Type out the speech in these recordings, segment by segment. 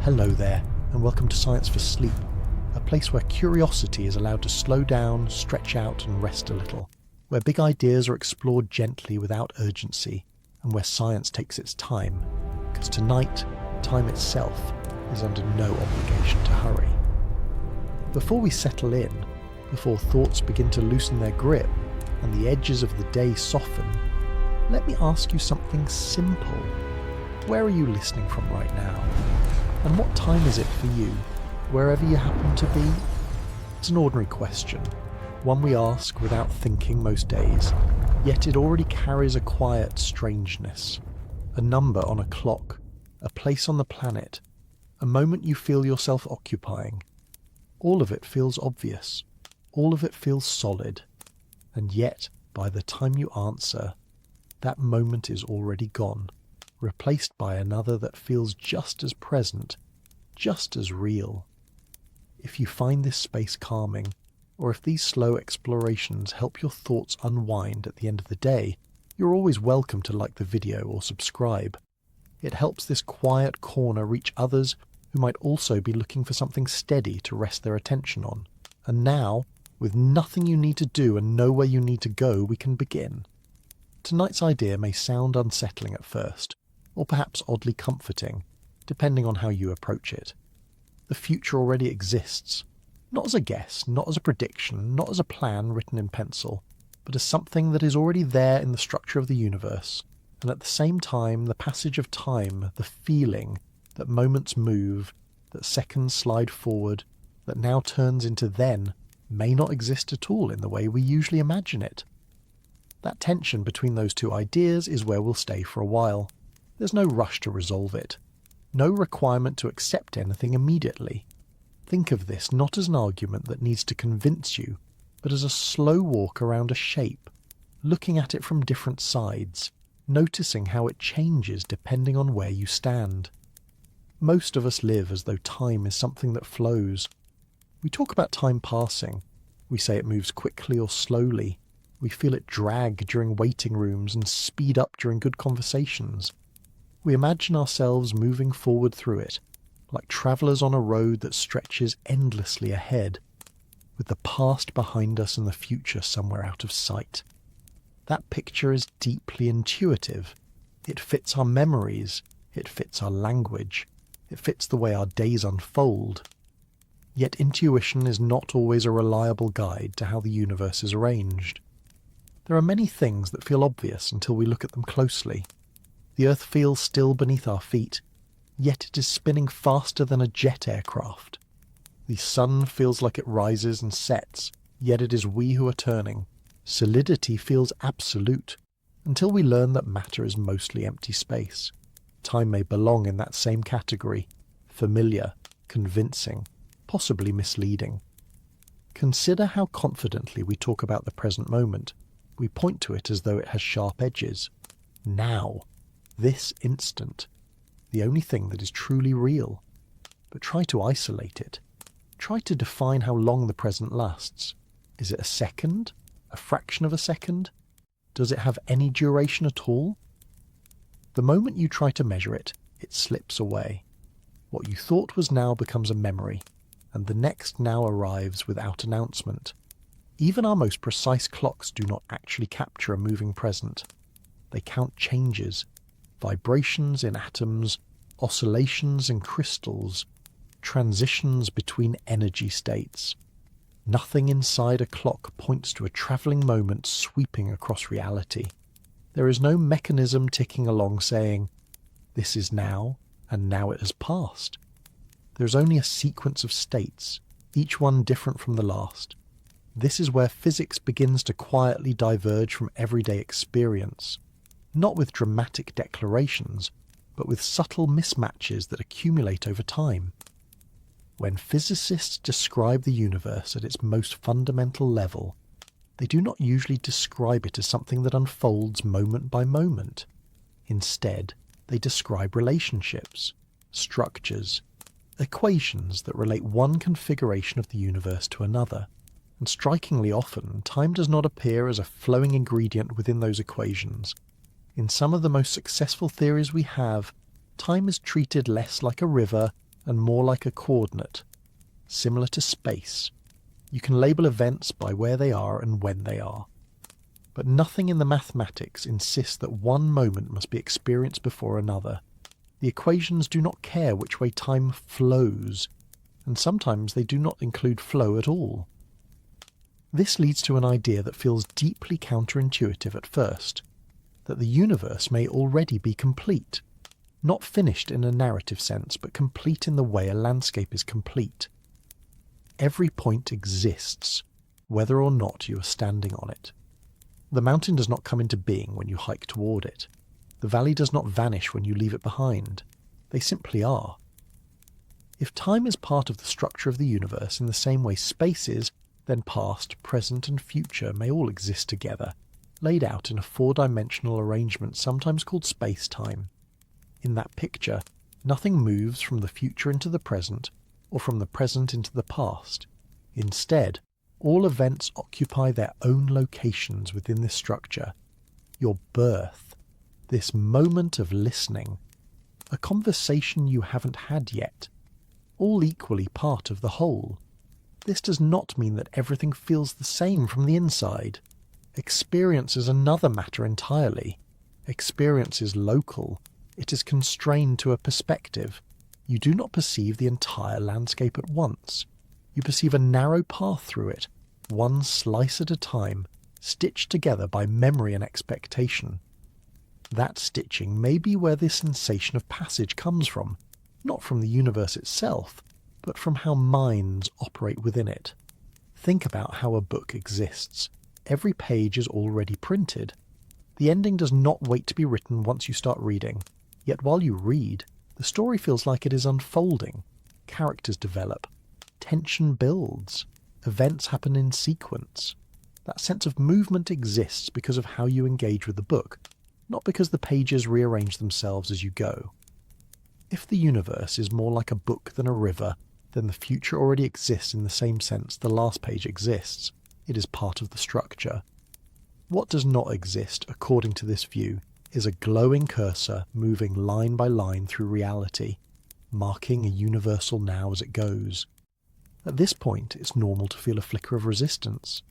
Hello there, and welcome to Science for Sleep, a place where curiosity is allowed to slow down, stretch out, and rest a little, where big ideas are explored gently without urgency, and where science takes its time, because tonight, time itself is under no obligation to hurry. Before we settle in, before thoughts begin to loosen their grip and the edges of the day soften, let me ask you something simple. Where are you listening from right now? And what time is it for you, wherever you happen to be? It's an ordinary question, one we ask without thinking most days, yet it already carries a quiet strangeness. A number on a clock, a place on the planet, a moment you feel yourself occupying. All of it feels obvious, all of it feels solid, and yet, by the time you answer, that moment is already gone, replaced by another that feels just as present, just as real. If you find this space calming, or if these slow explorations help your thoughts unwind at the end of the day, you're always welcome to like the video or subscribe. It helps this quiet corner reach others who might also be looking for something steady to rest their attention on. And now, with nothing you need to do and nowhere you need to go, we can begin. Tonight's idea may sound unsettling at first, or perhaps oddly comforting, depending on how you approach it. The future already exists, not as a guess, not as a prediction, not as a plan written in pencil, but as something that is already there in the structure of the universe, and at the same time the passage of time, the feeling that moments move, that seconds slide forward, that now turns into then, may not exist at all in the way we usually imagine it. That tension between those two ideas is where we'll stay for a while. There's no rush to resolve it. No requirement to accept anything immediately. Think of this not as an argument that needs to convince you, but as a slow walk around a shape, looking at it from different sides, noticing how it changes depending on where you stand. Most of us live as though time is something that flows. We talk about time passing. We say it moves quickly or slowly. We feel it drag during waiting rooms and speed up during good conversations. We imagine ourselves moving forward through it, like travellers on a road that stretches endlessly ahead, with the past behind us and the future somewhere out of sight. That picture is deeply intuitive. It fits our memories, it fits our language, it fits the way our days unfold. Yet intuition is not always a reliable guide to how the universe is arranged. There are many things that feel obvious until we look at them closely. The Earth feels still beneath our feet, yet it is spinning faster than a jet aircraft. The sun feels like it rises and sets, yet it is we who are turning. Solidity feels absolute, until we learn that matter is mostly empty space. Time may belong in that same category, familiar, convincing, possibly misleading. Consider how confidently we talk about the present moment. We point to it as though it has sharp edges. Now. This instant, the only thing that is truly real. But try to isolate it. Try to define how long the present lasts. Is it a second? A fraction of a second? Does it have any duration at all? The moment you try to measure it, it slips away. What you thought was now becomes a memory, and the next now arrives without announcement. Even our most precise clocks do not actually capture a moving present. They count changes, vibrations in atoms, oscillations in crystals, transitions between energy states. Nothing inside a clock points to a travelling moment sweeping across reality. There is no mechanism ticking along saying, this is now, and now it has passed. There is only a sequence of states, each one different from the last. This is where physics begins to quietly diverge from everyday experience. Not with dramatic declarations, but with subtle mismatches that accumulate over time. When physicists describe the universe at its most fundamental level, they do not usually describe it as something that unfolds moment by moment. Instead, they describe relationships, structures, equations that relate one configuration of the universe to another. And strikingly often, time does not appear as a flowing ingredient within those equations. In some of the most successful theories we have, time is treated less like a river and more like a coordinate, similar to space. You can label events by where they are and when they are. But nothing in the mathematics insists that one moment must be experienced before another. The equations do not care which way time flows, and sometimes they do not include flow at all. This leads to an idea that feels deeply counterintuitive at first, that the universe may already be complete, not finished in a narrative sense, but complete in the way a landscape is complete. Every point exists, whether or not you are standing on it. The mountain does not come into being when you hike toward it. The valley does not vanish when you leave it behind. They simply are. If time is part of the structure of the universe in the same way space is, then past, present and future may all exist together, laid out in a four-dimensional arrangement sometimes called space-time. In that picture, nothing moves from the future into the present, or from the present into the past. Instead, all events occupy their own locations within this structure. Your birth, this moment of listening, a conversation you haven't had yet, all equally part of the whole. This does not mean that everything feels the same from the inside. Experience is another matter entirely. Experience is local. It is constrained to a perspective. You do not perceive the entire landscape at once. You perceive a narrow path through it, one slice at a time, stitched together by memory and expectation. That stitching may be where the sensation of passage comes from, not from the universe itself, but from how minds operate within it. Think about how a book exists. Every page is already printed. The ending does not wait to be written once you start reading. Yet while you read, the story feels like it is unfolding. Characters develop. Tension builds. Events happen in sequence. That sense of movement exists because of how you engage with the book, not because the pages rearrange themselves as you go. If the universe is more like a book than a river, then the future already exists in the same sense the last page exists. It is part of the structure. What does not exist, according to this view, is a glowing cursor moving line by line through reality, marking a universal now as it goes. At this point, it's normal to feel a flicker of resistance.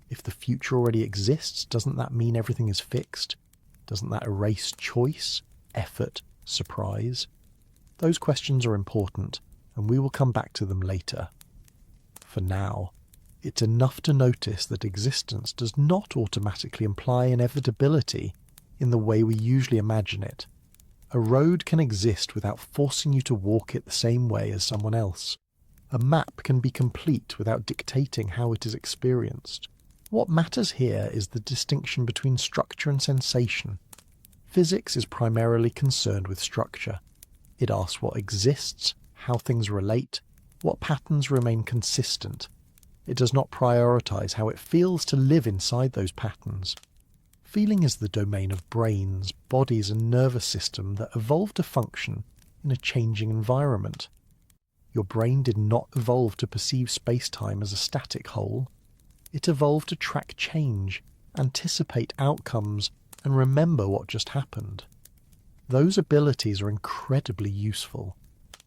If the future already exists, doesn't that mean everything is fixed? Doesn't that erase choice, effort, surprise? Those questions are important, and we will come back to them later. For now, it's enough to notice that existence does not automatically imply inevitability in the way we usually imagine it. A road can exist without forcing you to walk it the same way as someone else. A map can be complete without dictating how it is experienced. What matters here is the distinction between structure and sensation. Physics is primarily concerned with structure. It asks what exists, how things relate, what patterns remain consistent. It does not prioritize how it feels to live inside those patterns. Feeling is the domain of brains, bodies and nervous system that evolved to function in a changing environment. Your brain did not evolve to perceive space-time as a static whole. It evolved to track change, anticipate outcomes, and remember what just happened. Those abilities are incredibly useful.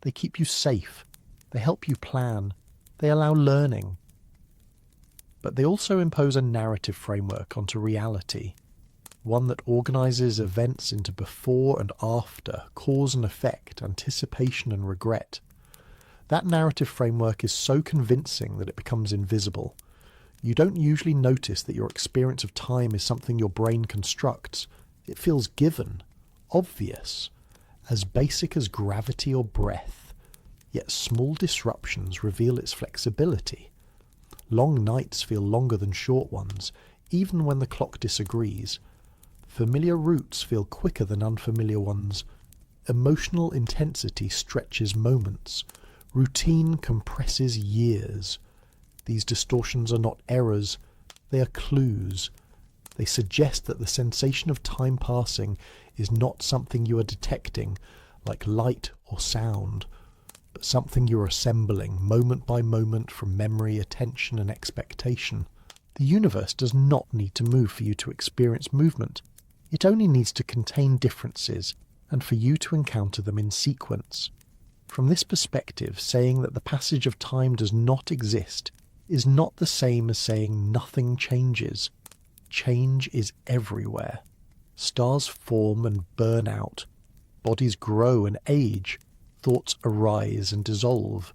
They keep you safe. They help you plan. They allow learning. But they also impose a narrative framework onto reality, one that organizes events into before and after, cause and effect, anticipation and regret. That narrative framework is so convincing that it becomes invisible. You don't usually notice that your experience of time is something your brain constructs. It feels given, obvious, as basic as gravity or breath. Yet small disruptions reveal its flexibility. Long nights feel longer than short ones, even when the clock disagrees. Familiar routes feel quicker than unfamiliar ones. Emotional intensity stretches moments. Routine compresses years. These distortions are not errors, they are clues. They suggest that the sensation of time passing is not something you are detecting, like light or sound, but something you are assembling moment by moment from memory, attention and expectation. The universe does not need to move for you to experience movement. It only needs to contain differences and for you to encounter them in sequence. From this perspective, saying that the passage of time does not exist is not the same as saying nothing changes. Change is everywhere. Stars form and burn out. Bodies grow and age. Thoughts arise and dissolve.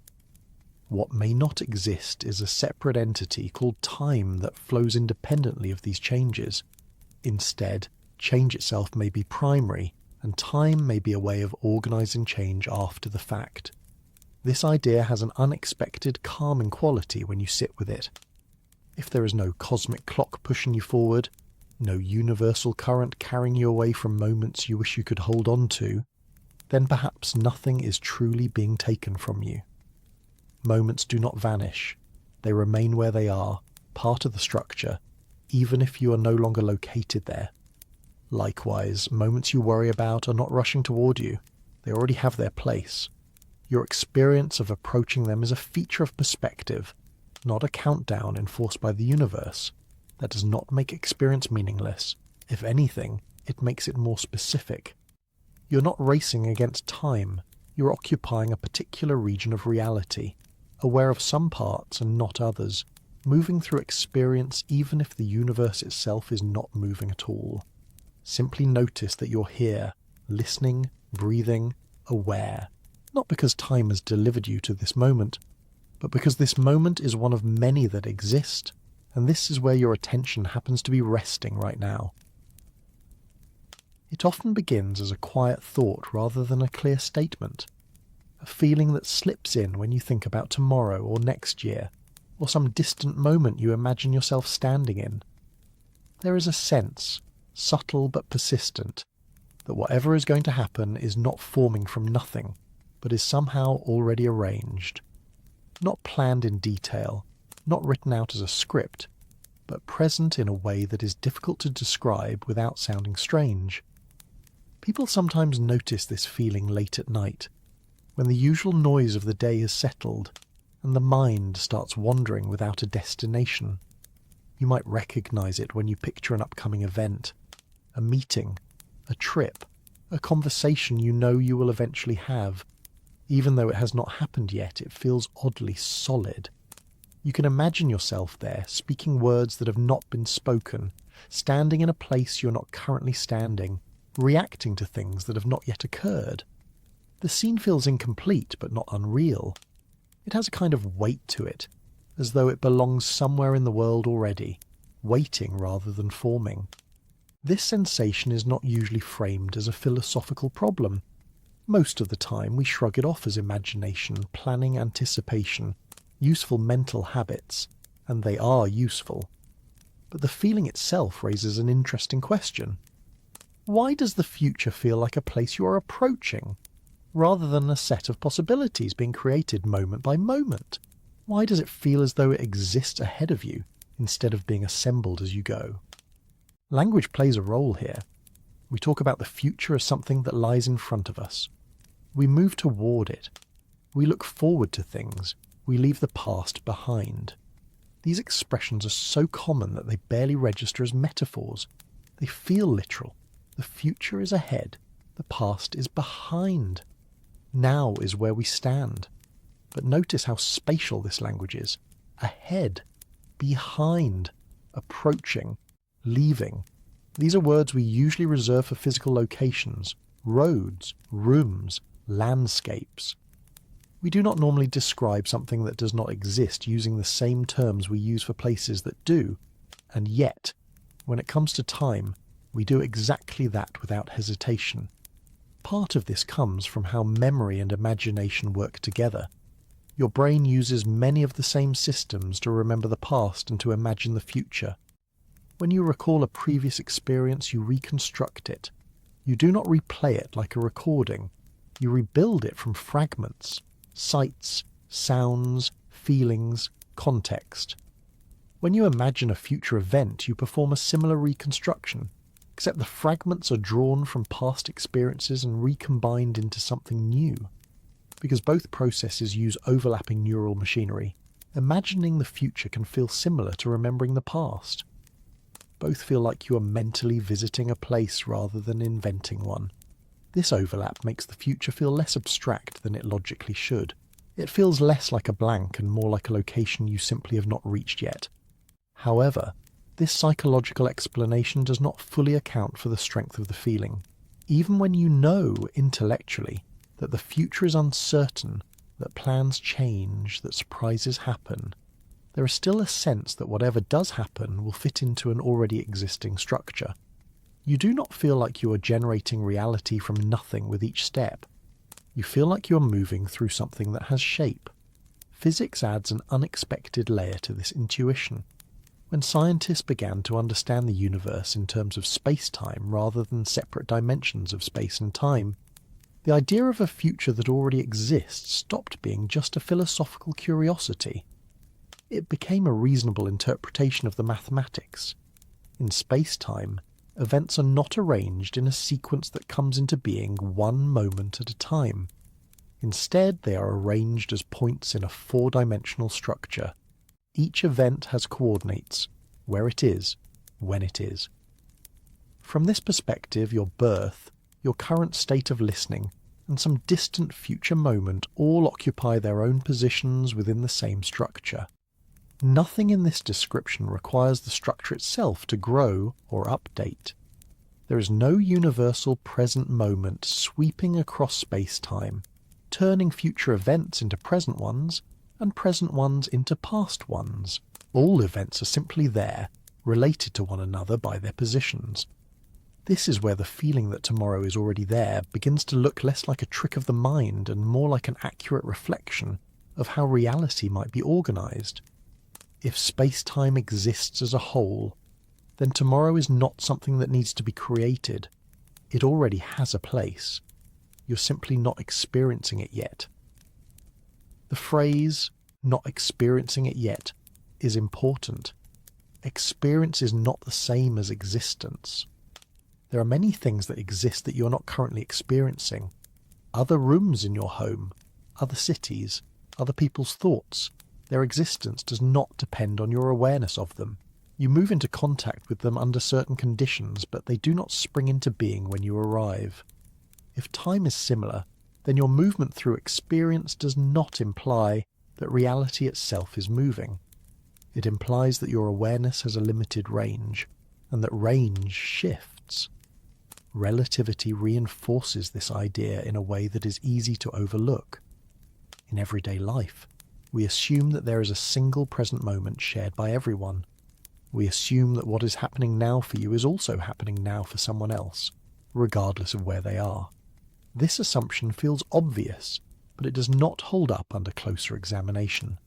What may not exist is a separate entity called time that flows independently of these changes. Instead, change itself may be primary, and time may be a way of organising change after the fact. This idea has an unexpected calming quality when you sit with it. If there is no cosmic clock pushing you forward, no universal current carrying you away from moments you wish you could hold on to, then perhaps nothing is truly being taken from you. Moments do not vanish. They remain where they are, part of the structure, even if you are no longer located there. Likewise, moments you worry about are not rushing toward you. They already have their place. Your experience of approaching them is a feature of perspective, not a countdown enforced by the universe. That does not make experience meaningless. If anything, it makes it more specific. You're not racing against time. You're occupying a particular region of reality, aware of some parts and not others, moving through experience even if the universe itself is not moving at all. Simply notice that you're here, listening, breathing, aware, not because time has delivered you to this moment, but because this moment is one of many that exist, and this is where your attention happens to be resting right now. It often begins as a quiet thought rather than a clear statement, a feeling that slips in when you think about tomorrow or next year, or some distant moment you imagine yourself standing in. There is a sense, subtle but persistent, that whatever is going to happen is not forming from nothing, but is somehow already arranged. Not planned in detail, not written out as a script, but present in a way that is difficult to describe without sounding strange. People sometimes notice this feeling late at night, when the usual noise of the day is settled, and the mind starts wandering without a destination. You might recognize it when you picture an upcoming event, a meeting, a trip, a conversation you know you will eventually have. Even though it has not happened yet, it feels oddly solid. You can imagine yourself there, speaking words that have not been spoken, standing in a place you're not currently standing, reacting to things that have not yet occurred. The scene feels incomplete but not unreal. It has a kind of weight to it, as though it belongs somewhere in the world already, waiting rather than forming. This sensation is not usually framed as a philosophical problem. Most of the time we shrug it off as imagination, planning, anticipation, useful mental habits, and they are useful. But the feeling itself raises an interesting question. Why does the future feel like a place you are approaching, rather than a set of possibilities being created moment by moment? Why does it feel as though it exists ahead of you, instead of being assembled as you go? Language plays a role here. We talk about the future as something that lies in front of us. We move toward it. We look forward to things. We leave the past behind. These expressions are so common that they barely register as metaphors. They feel literal. The future is ahead. The past is behind. Now is where we stand. But notice how spatial this language is. Ahead, behind, approaching, leaving. These are words we usually reserve for physical locations, roads, rooms, landscapes. We do not normally describe something that does not exist using the same terms we use for places that do, and yet, when it comes to time, we do exactly that without hesitation. Part of this comes from how memory and imagination work together. Your brain uses many of the same systems to remember the past and to imagine the future. When you recall a previous experience, you reconstruct it. You do not replay it like a recording. You rebuild it from fragments, sights, sounds, feelings, context. When you imagine a future event, you perform a similar reconstruction, except the fragments are drawn from past experiences and recombined into something new. Because both processes use overlapping neural machinery, imagining the future can feel similar to remembering the past. Both feel like you are mentally visiting a place rather than inventing one. This overlap makes the future feel less abstract than it logically should. It feels less like a blank and more like a location you simply have not reached yet. However, this psychological explanation does not fully account for the strength of the feeling. Even when you know intellectually that the future is uncertain, that plans change, that surprises happen, there is still a sense that whatever does happen will fit into an already existing structure. You do not feel like you are generating reality from nothing with each step. You feel like you are moving through something that has shape. Physics adds an unexpected layer to this intuition. When scientists began to understand the universe in terms of space-time rather than separate dimensions of space and time, the idea of a future that already exists stopped being just a philosophical curiosity. It became a reasonable interpretation of the mathematics. In space-time, events are not arranged in a sequence that comes into being one moment at a time. Instead, they are arranged as points in a four-dimensional structure. Each event has coordinates, where it is, when it is. From this perspective, your birth, your current state of listening, and some distant future moment all occupy their own positions within the same structure. Nothing in this description requires the structure itself to grow or update. There is no universal present moment sweeping across space-time, turning future events into present ones, and present ones into past ones. All events are simply there, related to one another by their positions. This is where the feeling that tomorrow is already there begins to look less like a trick of the mind and more like an accurate reflection of how reality might be organized. If space-time exists as a whole, then tomorrow is not something that needs to be created. It already has a place. You're simply not experiencing it yet. The phrase, "not experiencing it yet," is important. Experience is not the same as existence. There are many things that exist that you're not currently experiencing. Other rooms in your home, other cities, other people's thoughts. Their existence does not depend on your awareness of them. You move into contact with them under certain conditions, but they do not spring into being when you arrive. If time is similar, then your movement through experience does not imply that reality itself is moving. It implies that your awareness has a limited range, and that range shifts. Relativity reinforces this idea in a way that is easy to overlook. In everyday life, we assume that there is a single present moment shared by everyone. We assume that what is happening now for you is also happening now for someone else, regardless of where they are. This assumption feels obvious, but it does not hold up under closer examination.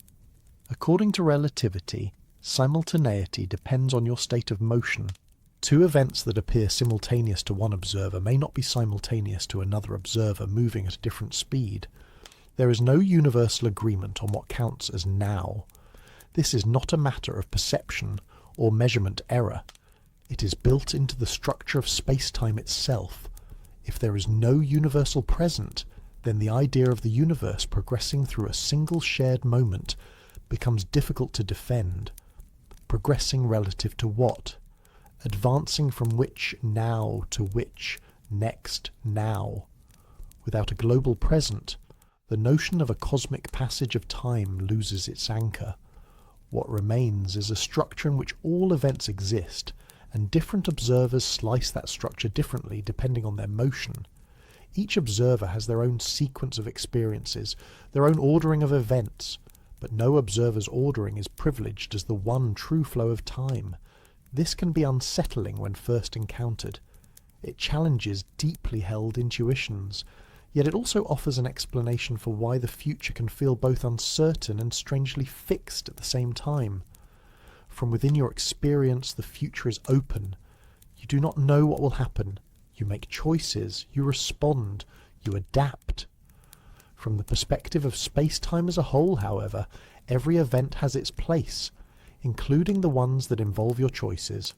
According to relativity, simultaneity depends on your state of motion. Two events that appear simultaneous to one observer may not be simultaneous to another observer moving at a different speed. There is no universal agreement on what counts as now. This is not a matter of perception or measurement error. It is built into the structure of space-time itself. If there is no universal present, then the idea of the universe progressing through a single shared moment becomes difficult to defend. Progressing relative to what? Advancing from which now to which next now? Without a global present, the notion of a cosmic passage of time loses its anchor. What remains is a structure in which all events exist, and different observers slice that structure differently depending on their motion. Each observer has their own sequence of experiences, their own ordering of events, but no observer's ordering is privileged as the one true flow of time. This can be unsettling when first encountered. It challenges deeply held intuitions, yet it also offers an explanation for why the future can feel both uncertain and strangely fixed at the same time. From within your experience, the future is open. You do not know what will happen. You make choices, you respond, you adapt. From the perspective of space-time as a whole, however, every event has its place, including the ones that involve your choices.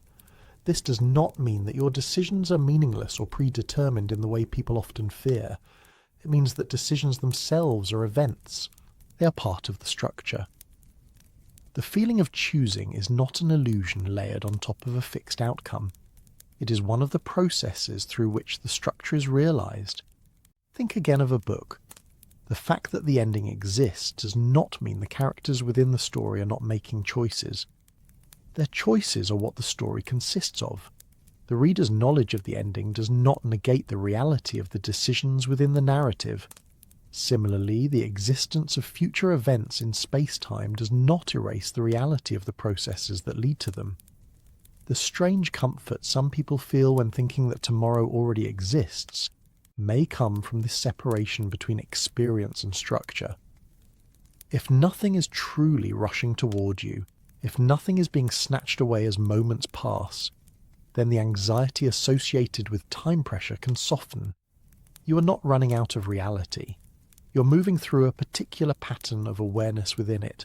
This does not mean that your decisions are meaningless or predetermined in the way people often fear. It means that decisions themselves are events. They are part of the structure. The feeling of choosing is not an illusion layered on top of a fixed outcome. It is one of the processes through which the structure is realized. Think again of a book. The fact that the ending exists does not mean the characters within the story are not making choices. Their choices are what the story consists of. The reader's knowledge of the ending does not negate the reality of the decisions within the narrative. Similarly, the existence of future events in space-time does not erase the reality of the processes that lead to them. The strange comfort some people feel when thinking that tomorrow already exists may come from this separation between experience and structure. If nothing is truly rushing toward you, if nothing is being snatched away as moments pass, then the anxiety associated with time pressure can soften. You are not running out of reality. You're moving through a particular pattern of awareness within it.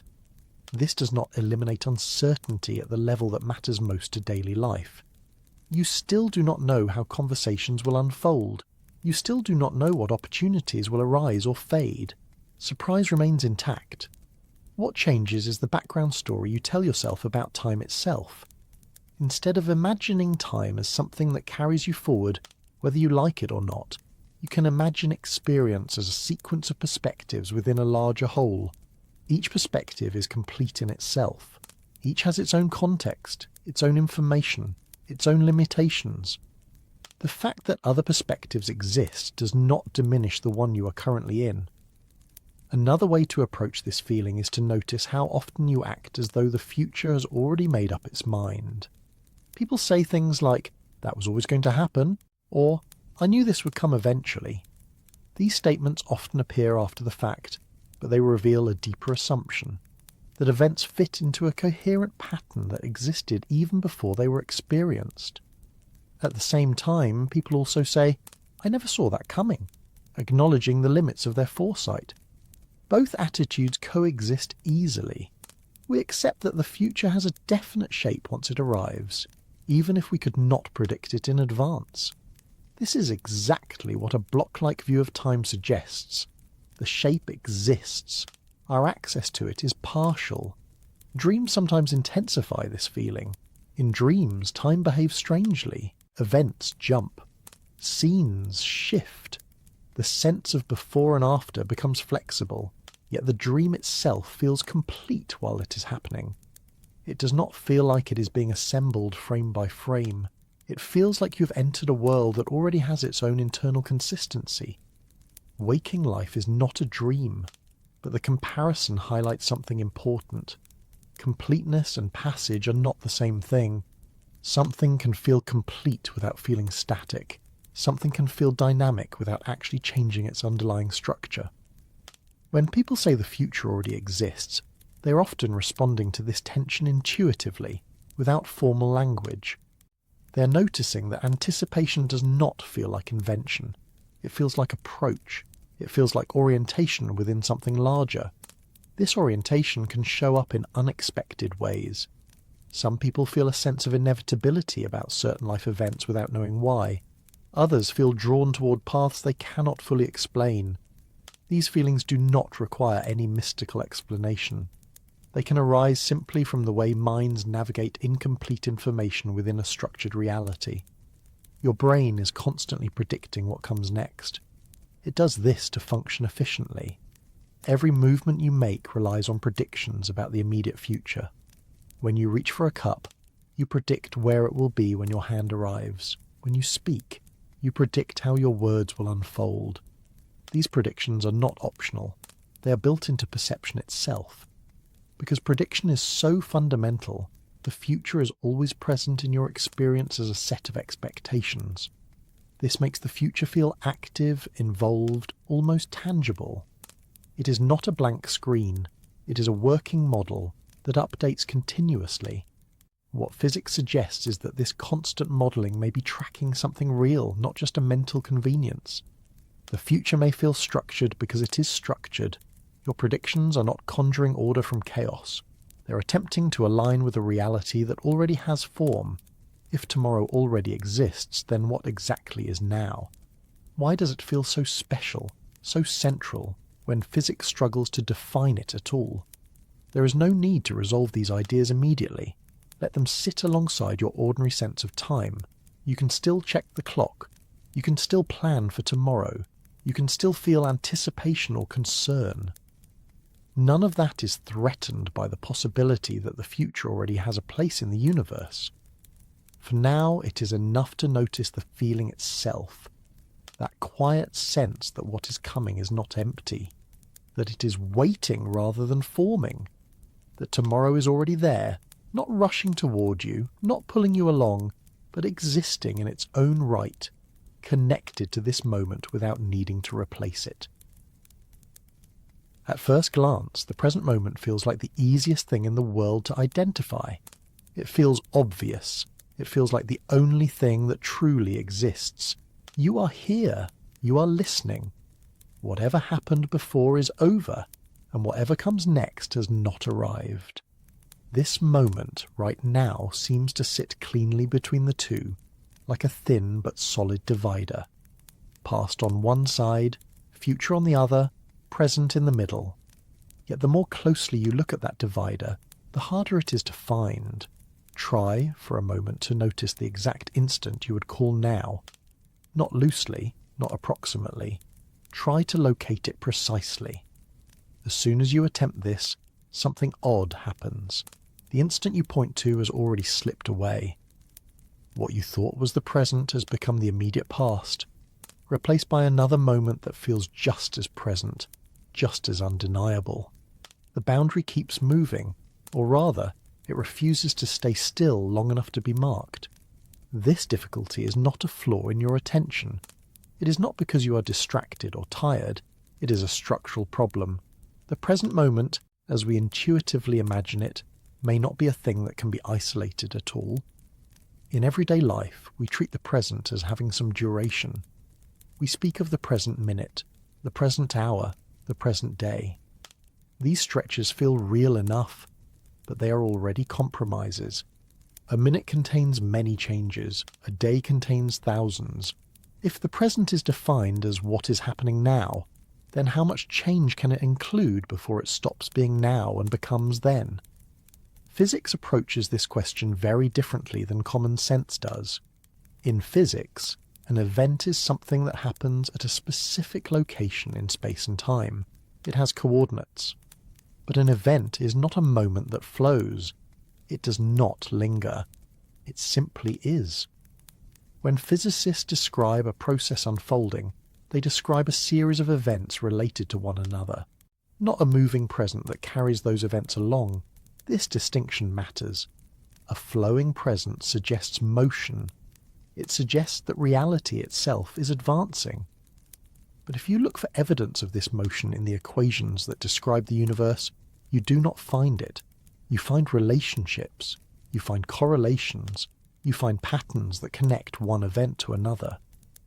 This does not eliminate uncertainty at the level that matters most to daily life. You still do not know how conversations will unfold. You still do not know what opportunities will arise or fade. Surprise remains intact. What changes is the background story you tell yourself about time itself. Instead of imagining time as something that carries you forward, whether you like it or not, you can imagine experience as a sequence of perspectives within a larger whole. Each perspective is complete in itself. Each has its own context, its own information, its own limitations. The fact that other perspectives exist does not diminish the one you are currently in. Another way to approach this feeling is to notice how often you act as though the future has already made up its mind. People say things like, "That was always going to happen," or "I knew this would come eventually." These statements often appear after the fact, but they reveal a deeper assumption, that events fit into a coherent pattern that existed even before they were experienced. At the same time, people also say, "I never saw that coming," acknowledging the limits of their foresight. Both attitudes coexist easily. We accept that the future has a definite shape once it arrives, even if we could not predict it in advance. This is exactly what a block-like view of time suggests. The shape exists. Our access to it is partial. Dreams sometimes intensify this feeling. In dreams, time behaves strangely. Events jump. Scenes shift. The sense of before and after becomes flexible, yet the dream itself feels complete while it is happening. It does not feel like it is being assembled frame by frame. It feels like you've entered a world that already has its own internal consistency. Waking life is not a dream, but the comparison highlights something important. Completeness and passage are not the same thing. Something can feel complete without feeling static. Something can feel dynamic without actually changing its underlying structure. When people say the future already exists, they are often responding to this tension intuitively, without formal language. They are noticing that anticipation does not feel like invention. It feels like approach. It feels like orientation within something larger. This orientation can show up in unexpected ways. Some people feel a sense of inevitability about certain life events without knowing why. Others feel drawn toward paths they cannot fully explain. These feelings do not require any mystical explanation. They can arise simply from the way minds navigate incomplete information within a structured reality. Your brain is constantly predicting what comes next. It does this to function efficiently. Every movement you make relies on predictions about the immediate future. When you reach for a cup, you predict where it will be when your hand arrives. When you speak, you predict how your words will unfold. These predictions are not optional. They are built into perception itself. Because prediction is so fundamental, the future is always present in your experience as a set of expectations. This makes the future feel active, involved, almost tangible. It is not a blank screen. It is a working model that updates continuously. What physics suggests is that this constant modelling may be tracking something real, not just a mental convenience. The future may feel structured because it is structured. Your predictions are not conjuring order from chaos. They're attempting to align with a reality that already has form. If tomorrow already exists, then what exactly is now? Why does it feel so special, so central, when physics struggles to define it at all? There is no need to resolve these ideas immediately. Let them sit alongside your ordinary sense of time. You can still check the clock. You can still plan for tomorrow. You can still feel anticipation or concern. None of that is threatened by the possibility that the future already has a place in the universe. For now, it is enough to notice the feeling itself, that quiet sense that what is coming is not empty, that it is waiting rather than forming, that tomorrow is already there, not rushing toward you, not pulling you along, but existing in its own right, connected to this moment without needing to replace it. At first glance, the present moment feels like the easiest thing in the world to identify. It feels obvious. It feels like the only thing that truly exists. You are here. You are listening. Whatever happened before is over, and whatever comes next has not arrived. This moment, right now, seems to sit cleanly between the two, like a thin but solid divider. Past on one side, future on the other, present in the middle. Yet the more closely you look at that divider, the harder it is to find. Try, for a moment, to notice the exact instant you would call now. Not loosely, not approximately. Try to locate it precisely. As soon as you attempt this, something odd happens. The instant you point to has already slipped away. What you thought was the present has become the immediate past, replaced by another moment that feels just as present, just as undeniable. The boundary keeps moving, or rather, it refuses to stay still long enough to be marked. This difficulty is not a flaw in your attention. It is not because you are distracted or tired. It is a structural problem. The present moment, as we intuitively imagine it, may not be a thing that can be isolated at all. In everyday life, we treat the present as having some duration. We speak of the present minute, the present hour, the present day. These stretches feel real enough, but they are already compromises. A minute contains many changes, a day contains thousands. If the present is defined as what is happening now, then how much change can it include before it stops being now and becomes then? Physics approaches this question very differently than common sense does. In physics, an event is something that happens at a specific location in space and time. It has coordinates. But an event is not a moment that flows. It does not linger. It simply is. When physicists describe a process unfolding, they describe a series of events related to one another, not a moving present that carries those events along. This distinction matters. A flowing present suggests motion. It suggests that reality itself is advancing. But if you look for evidence of this motion in the equations that describe the universe, you do not find it. You find relationships. You find correlations. You find patterns that connect one event to another.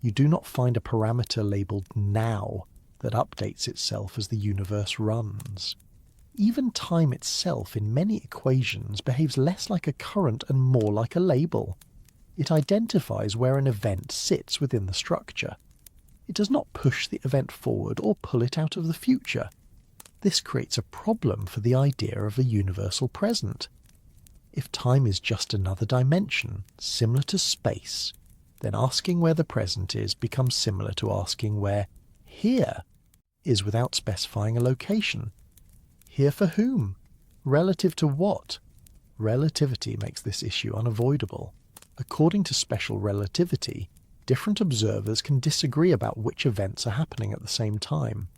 You do not find a parameter labeled now that updates itself as the universe runs. Even time itself in many equations behaves less like a current and more like a label. It identifies where an event sits within the structure. It does not push the event forward or pull it out of the future. This creates a problem for the idea of a universal present. If time is just another dimension, similar to space, then asking where the present is becomes similar to asking where here is without specifying a location. Here for whom? Relative to what? Relativity makes this issue unavoidable. According to special relativity, different observers can disagree about which events are happening at the same time.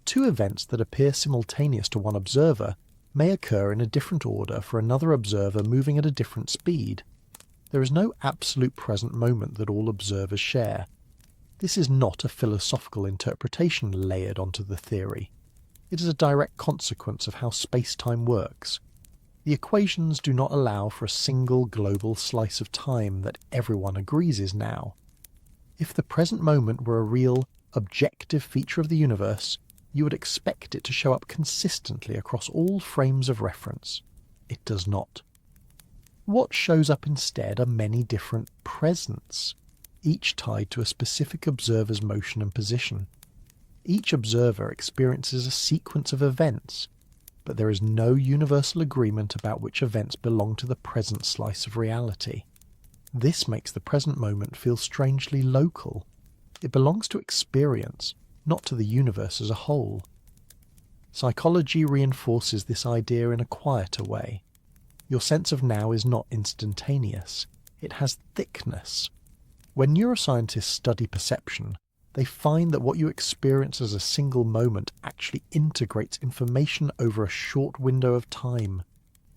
Two events that appear simultaneous to one observer may occur in a different order for another observer moving at a different speed. There is no absolute present moment that all observers share. This is not a philosophical interpretation layered onto the theory. It is a direct consequence of how space-time works. The equations do not allow for a single global slice of time that everyone agrees is now. If the present moment were a real, objective feature of the universe, you would expect it to show up consistently across all frames of reference. It does not. What shows up instead are many different presents, each tied to a specific observer's motion and position. Each observer experiences a sequence of events, but there is no universal agreement about which events belong to the present slice of reality. This makes the present moment feel strangely local. It belongs to experience, not to the universe as a whole. Psychology reinforces this idea in a quieter way. Your sense of now is not instantaneous. It has thickness. When neuroscientists study perception, they find that what you experience as a single moment actually integrates information over a short window of time.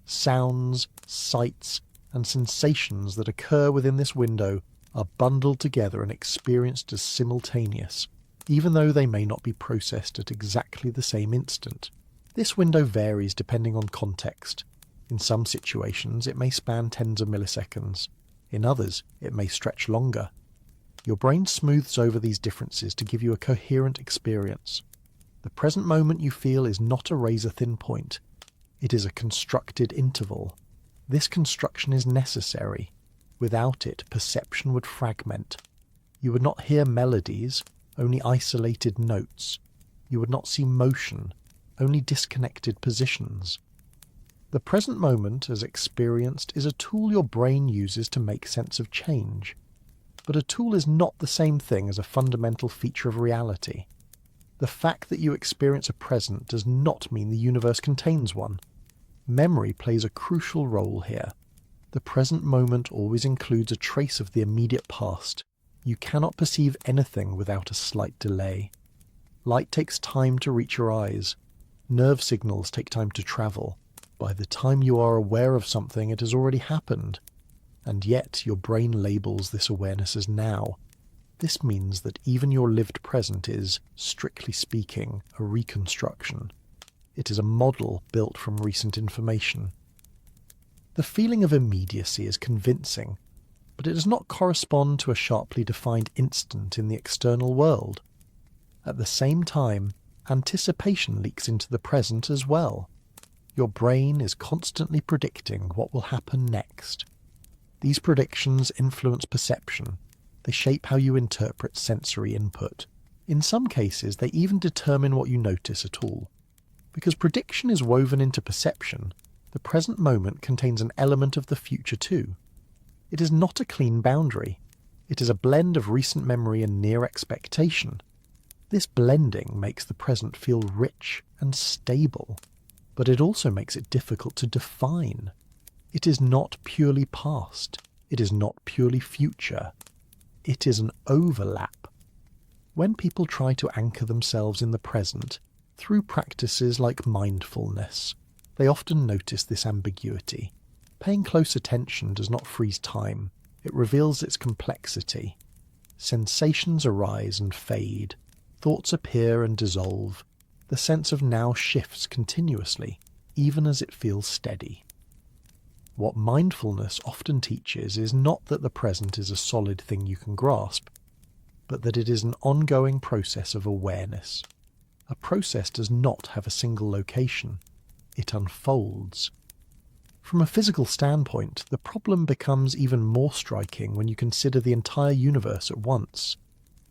Sounds, sights, and sensations that occur within this window are bundled together and experienced as simultaneous, even though they may not be processed at exactly the same instant. This window varies depending on context. In some situations, it may span tens of milliseconds. In others, it may stretch longer. Your brain smooths over these differences to give you a coherent experience. The present moment you feel is not a razor-thin point. It is a constructed interval. This construction is necessary. Without it, perception would fragment. You would not hear melodies, only isolated notes. You would not see motion, only disconnected positions. The present moment, as experienced, is a tool your brain uses to make sense of change. But a tool is not the same thing as a fundamental feature of reality. The fact that you experience a present does not mean the universe contains one. Memory plays a crucial role here. The present moment always includes a trace of the immediate past. You cannot perceive anything without a slight delay. Light takes time to reach your eyes. Nerve signals take time to travel. By the time you are aware of something, it has already happened. And yet your brain labels this awareness as now. This means that even your lived present is, strictly speaking, a reconstruction. It is a model built from recent information. The feeling of immediacy is convincing, but it does not correspond to a sharply defined instant in the external world. At the same time, anticipation leaks into the present as well. Your brain is constantly predicting what will happen next. These predictions influence perception. They shape how you interpret sensory input. In some cases, they even determine what you notice at all. Because prediction is woven into perception, the present moment contains an element of the future too. It is not a clean boundary. It is a blend of recent memory and near expectation. This blending makes the present feel rich and stable, but it also makes it difficult to define. It is not purely past. It is not purely future. It is an overlap. When people try to anchor themselves in the present through practices like mindfulness, they often notice this ambiguity. Paying close attention does not freeze time. It reveals its complexity. Sensations arise and fade. Thoughts appear and dissolve. The sense of now shifts continuously, even as it feels steady. What mindfulness often teaches is not that the present is a solid thing you can grasp, but that it is an ongoing process of awareness. A process does not have a single location. It unfolds. From a physical standpoint, the problem becomes even more striking when you consider the entire universe at once.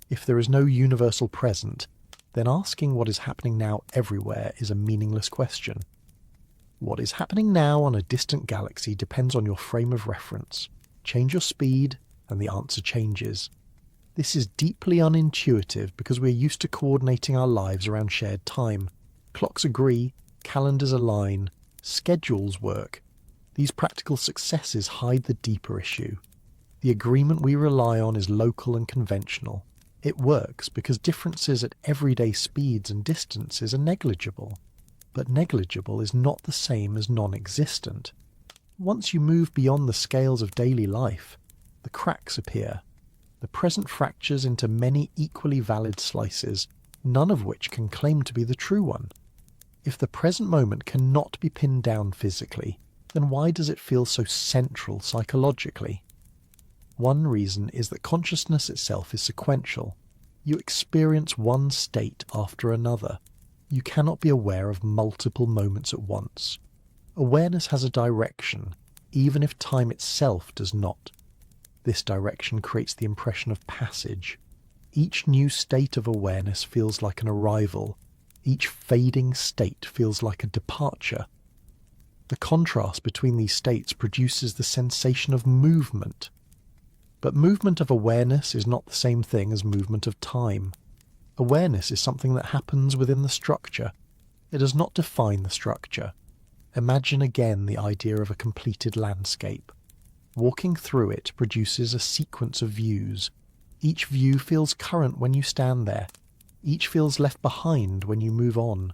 If there is no universal present, then asking what is happening now everywhere is a meaningless question. What is happening now on a distant galaxy depends on your frame of reference. Change your speed, and the answer changes. This is deeply unintuitive because we are used to coordinating our lives around shared time. Clocks agree, calendars align, schedules work. These practical successes hide the deeper issue. The agreement we rely on is local and conventional. It works because differences at everyday speeds and distances are negligible. But negligible is not the same as non-existent. Once you move beyond the scales of daily life, the cracks appear. The present fractures into many equally valid slices, none of which can claim to be the true one. If the present moment cannot be pinned down physically, then why does it feel so central psychologically? One reason is that consciousness itself is sequential. You experience one state after another. You cannot be aware of multiple moments at once. Awareness has a direction, even if time itself does not. This direction creates the impression of passage. Each new state of awareness feels like an arrival. Each fading state feels like a departure. The contrast between these states produces the sensation of movement. But movement of awareness is not the same thing as movement of time. Awareness is something that happens within the structure. It does not define the structure. Imagine again the idea of a completed landscape. Walking through it produces a sequence of views. Each view feels current when you stand there. Each feels left behind when you move on.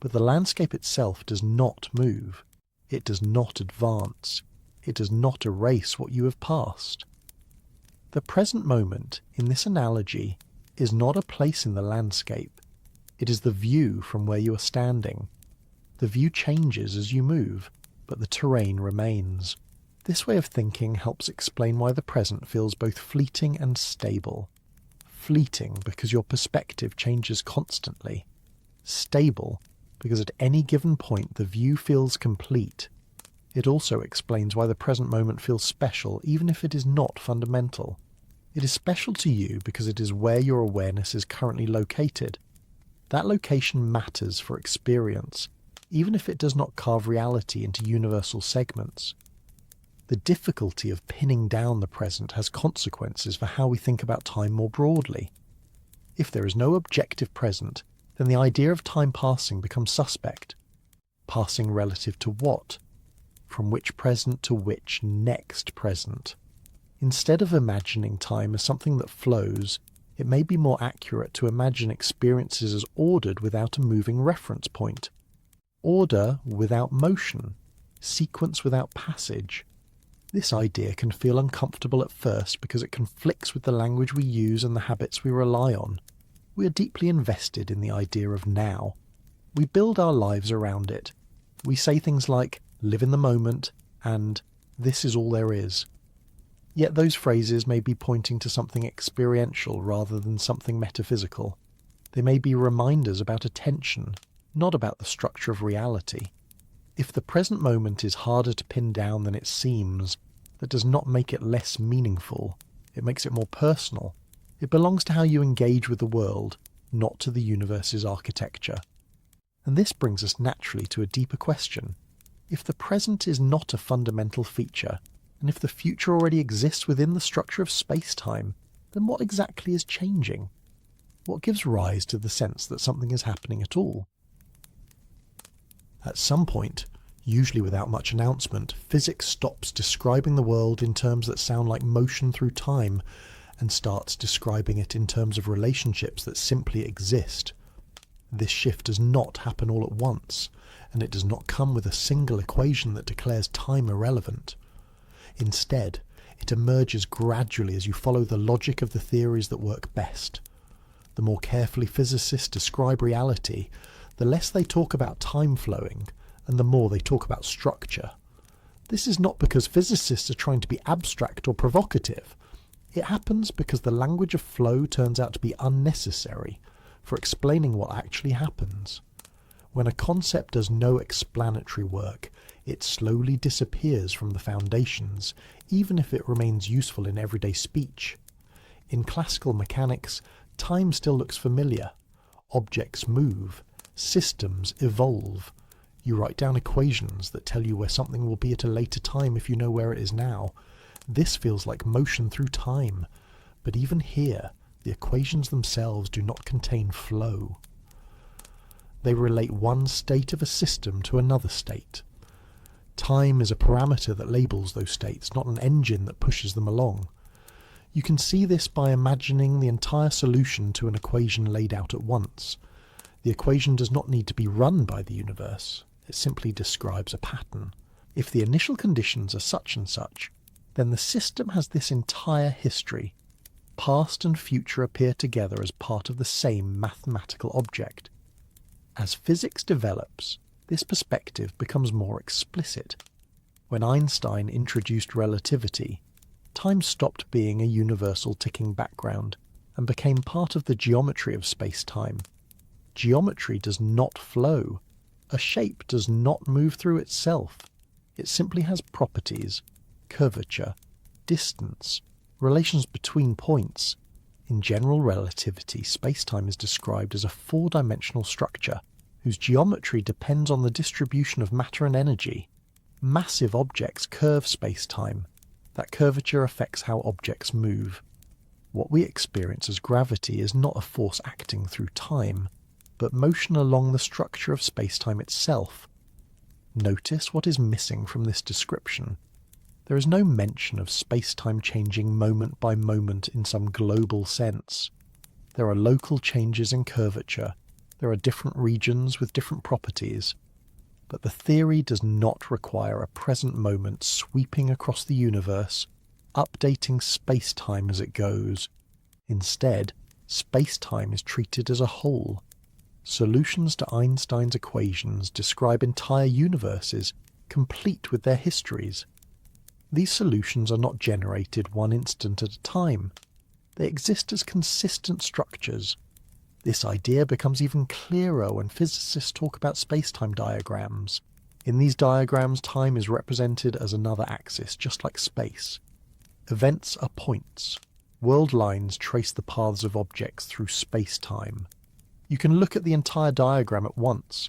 But the landscape itself does not move. It does not advance. It does not erase what you have passed. The present moment, in this analogy, is not a place in the landscape. It is the view from where you are standing. The view changes as you move, but the terrain remains. This way of thinking helps explain why the present feels both fleeting and stable. Fleeting because your perspective changes constantly. Stable because at any given point the view feels complete. It also explains why the present moment feels special even if it is not fundamental. It is special to you because it is where your awareness is currently located. That location matters for experience, even if it does not carve reality into universal segments. The difficulty of pinning down the present has consequences for how we think about time more broadly. If there is no objective present, then the idea of time passing becomes suspect. Passing relative to what? From which present to which next present? Instead of imagining time as something that flows, it may be more accurate to imagine experiences as ordered without a moving reference point. Order without motion. Sequence without passage. This idea can feel uncomfortable at first because it conflicts with the language we use and the habits we rely on. We are deeply invested in the idea of now. We build our lives around it. We say things like, live in the moment, and this is all there is. Yet those phrases may be pointing to something experiential rather than something metaphysical. They may be reminders about attention, not about the structure of reality. If the present moment is harder to pin down than it seems, that does not make it less meaningful. It makes it more personal. It belongs to how you engage with the world, not to the universe's architecture. And this brings us naturally to a deeper question. If the present is not a fundamental feature, and if the future already exists within the structure of space-time, then what exactly is changing? What gives rise to the sense that something is happening at all? At some point, usually without much announcement, physics stops describing the world in terms that sound like motion through time and starts describing it in terms of relationships that simply exist. This shift does not happen all at once, and it does not come with a single equation that declares time irrelevant. Instead, it emerges gradually as you follow the logic of the theories that work best. The more carefully physicists describe reality, the less they talk about time flowing, and the more they talk about structure. This is not because physicists are trying to be abstract or provocative. It happens because the language of flow turns out to be unnecessary for explaining what actually happens. When a concept does no explanatory work, it slowly disappears from the foundations, even if it remains useful in everyday speech. In classical mechanics, time still looks familiar. Objects move. Systems evolve. You write down equations that tell you where something will be at a later time if you know where it is now. This feels like motion through time. But even here, the equations themselves do not contain flow. They relate one state of a system to another state. Time is a parameter that labels those states, not an engine that pushes them along. You can see this by imagining the entire solution to an equation laid out at once. The equation does not need to be run by the universe. It simply describes a pattern. If the initial conditions are such and such, then the system has this entire history. Past and future appear together as part of the same mathematical object. As physics develops, this perspective becomes more explicit. When Einstein introduced relativity, time stopped being a universal ticking background and became part of the geometry of space-time. Geometry does not flow. A shape does not move through itself. It simply has properties, curvature, distance, relations between points. In general relativity, space-time is described as a four-dimensional structure whose geometry depends on the distribution of matter and energy. Massive objects curve space-time. That curvature affects how objects move. What we experience as gravity is not a force acting through time, but motion along the structure of space-time itself. Notice what is missing from this description. There is no mention of space-time changing moment by moment in some global sense. There are local changes in curvature. There are different regions with different properties. But the theory does not require a present moment sweeping across the universe, updating space-time as it goes. Instead, space-time is treated as a whole. Solutions to Einstein's equations describe entire universes, complete with their histories. These solutions are not generated one instant at a time. They exist as consistent structures. This idea becomes even clearer when physicists talk about space-time diagrams. In these diagrams, time is represented as another axis, just like space. Events are points. World lines trace the paths of objects through space-time. You can look at the entire diagram at once.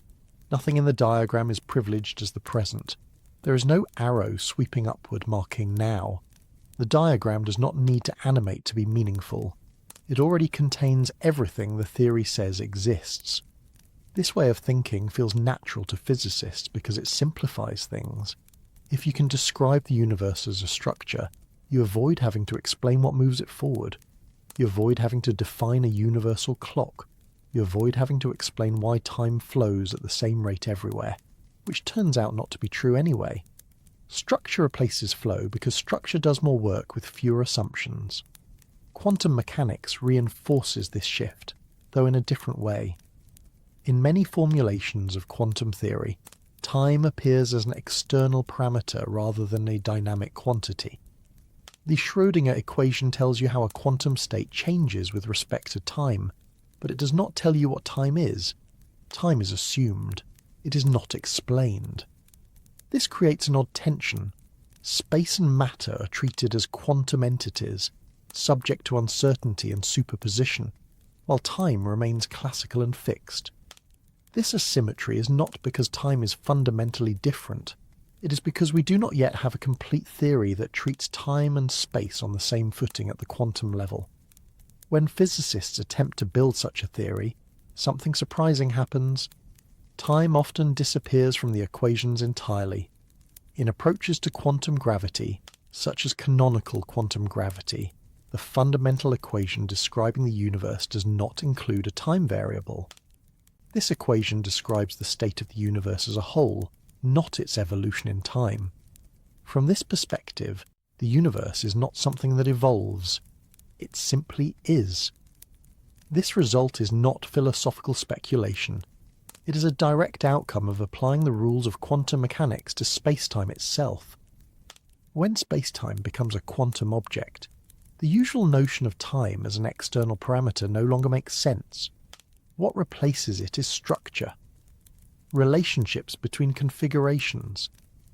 Nothing in the diagram is privileged as the present. There is no arrow sweeping upward marking now. The diagram does not need to animate to be meaningful. It already contains everything the theory says exists. This way of thinking feels natural to physicists because it simplifies things. If you can describe the universe as a structure, you avoid having to explain what moves it forward. You avoid having to define a universal clock. You avoid having to explain why time flows at the same rate everywhere, which turns out not to be true anyway. Structure replaces flow because structure does more work with fewer assumptions. Quantum mechanics reinforces this shift, though in a different way. In many formulations of quantum theory, time appears as an external parameter rather than a dynamic quantity. The Schrödinger equation tells you how a quantum state changes with respect to time, but it does not tell you what time is. Time is assumed. It is not explained. This creates an odd tension. Space and matter are treated as quantum entities, subject to uncertainty and superposition, while time remains classical and fixed. This asymmetry is not because time is fundamentally different. It is because we do not yet have a complete theory that treats time and space on the same footing at the quantum level. When physicists attempt to build such a theory, something surprising happens. Time often disappears from the equations entirely. In approaches to quantum gravity, such as canonical quantum gravity, the fundamental equation describing the universe does not include a time variable. This equation describes the state of the universe as a whole, not its evolution in time. From this perspective, the universe is not something that evolves. It simply is. This result is not philosophical speculation. It is a direct outcome of applying the rules of quantum mechanics to space-time itself. When space-time becomes a quantum object, the usual notion of time as an external parameter no longer makes sense. What replaces it is structure. Relationships between configurations,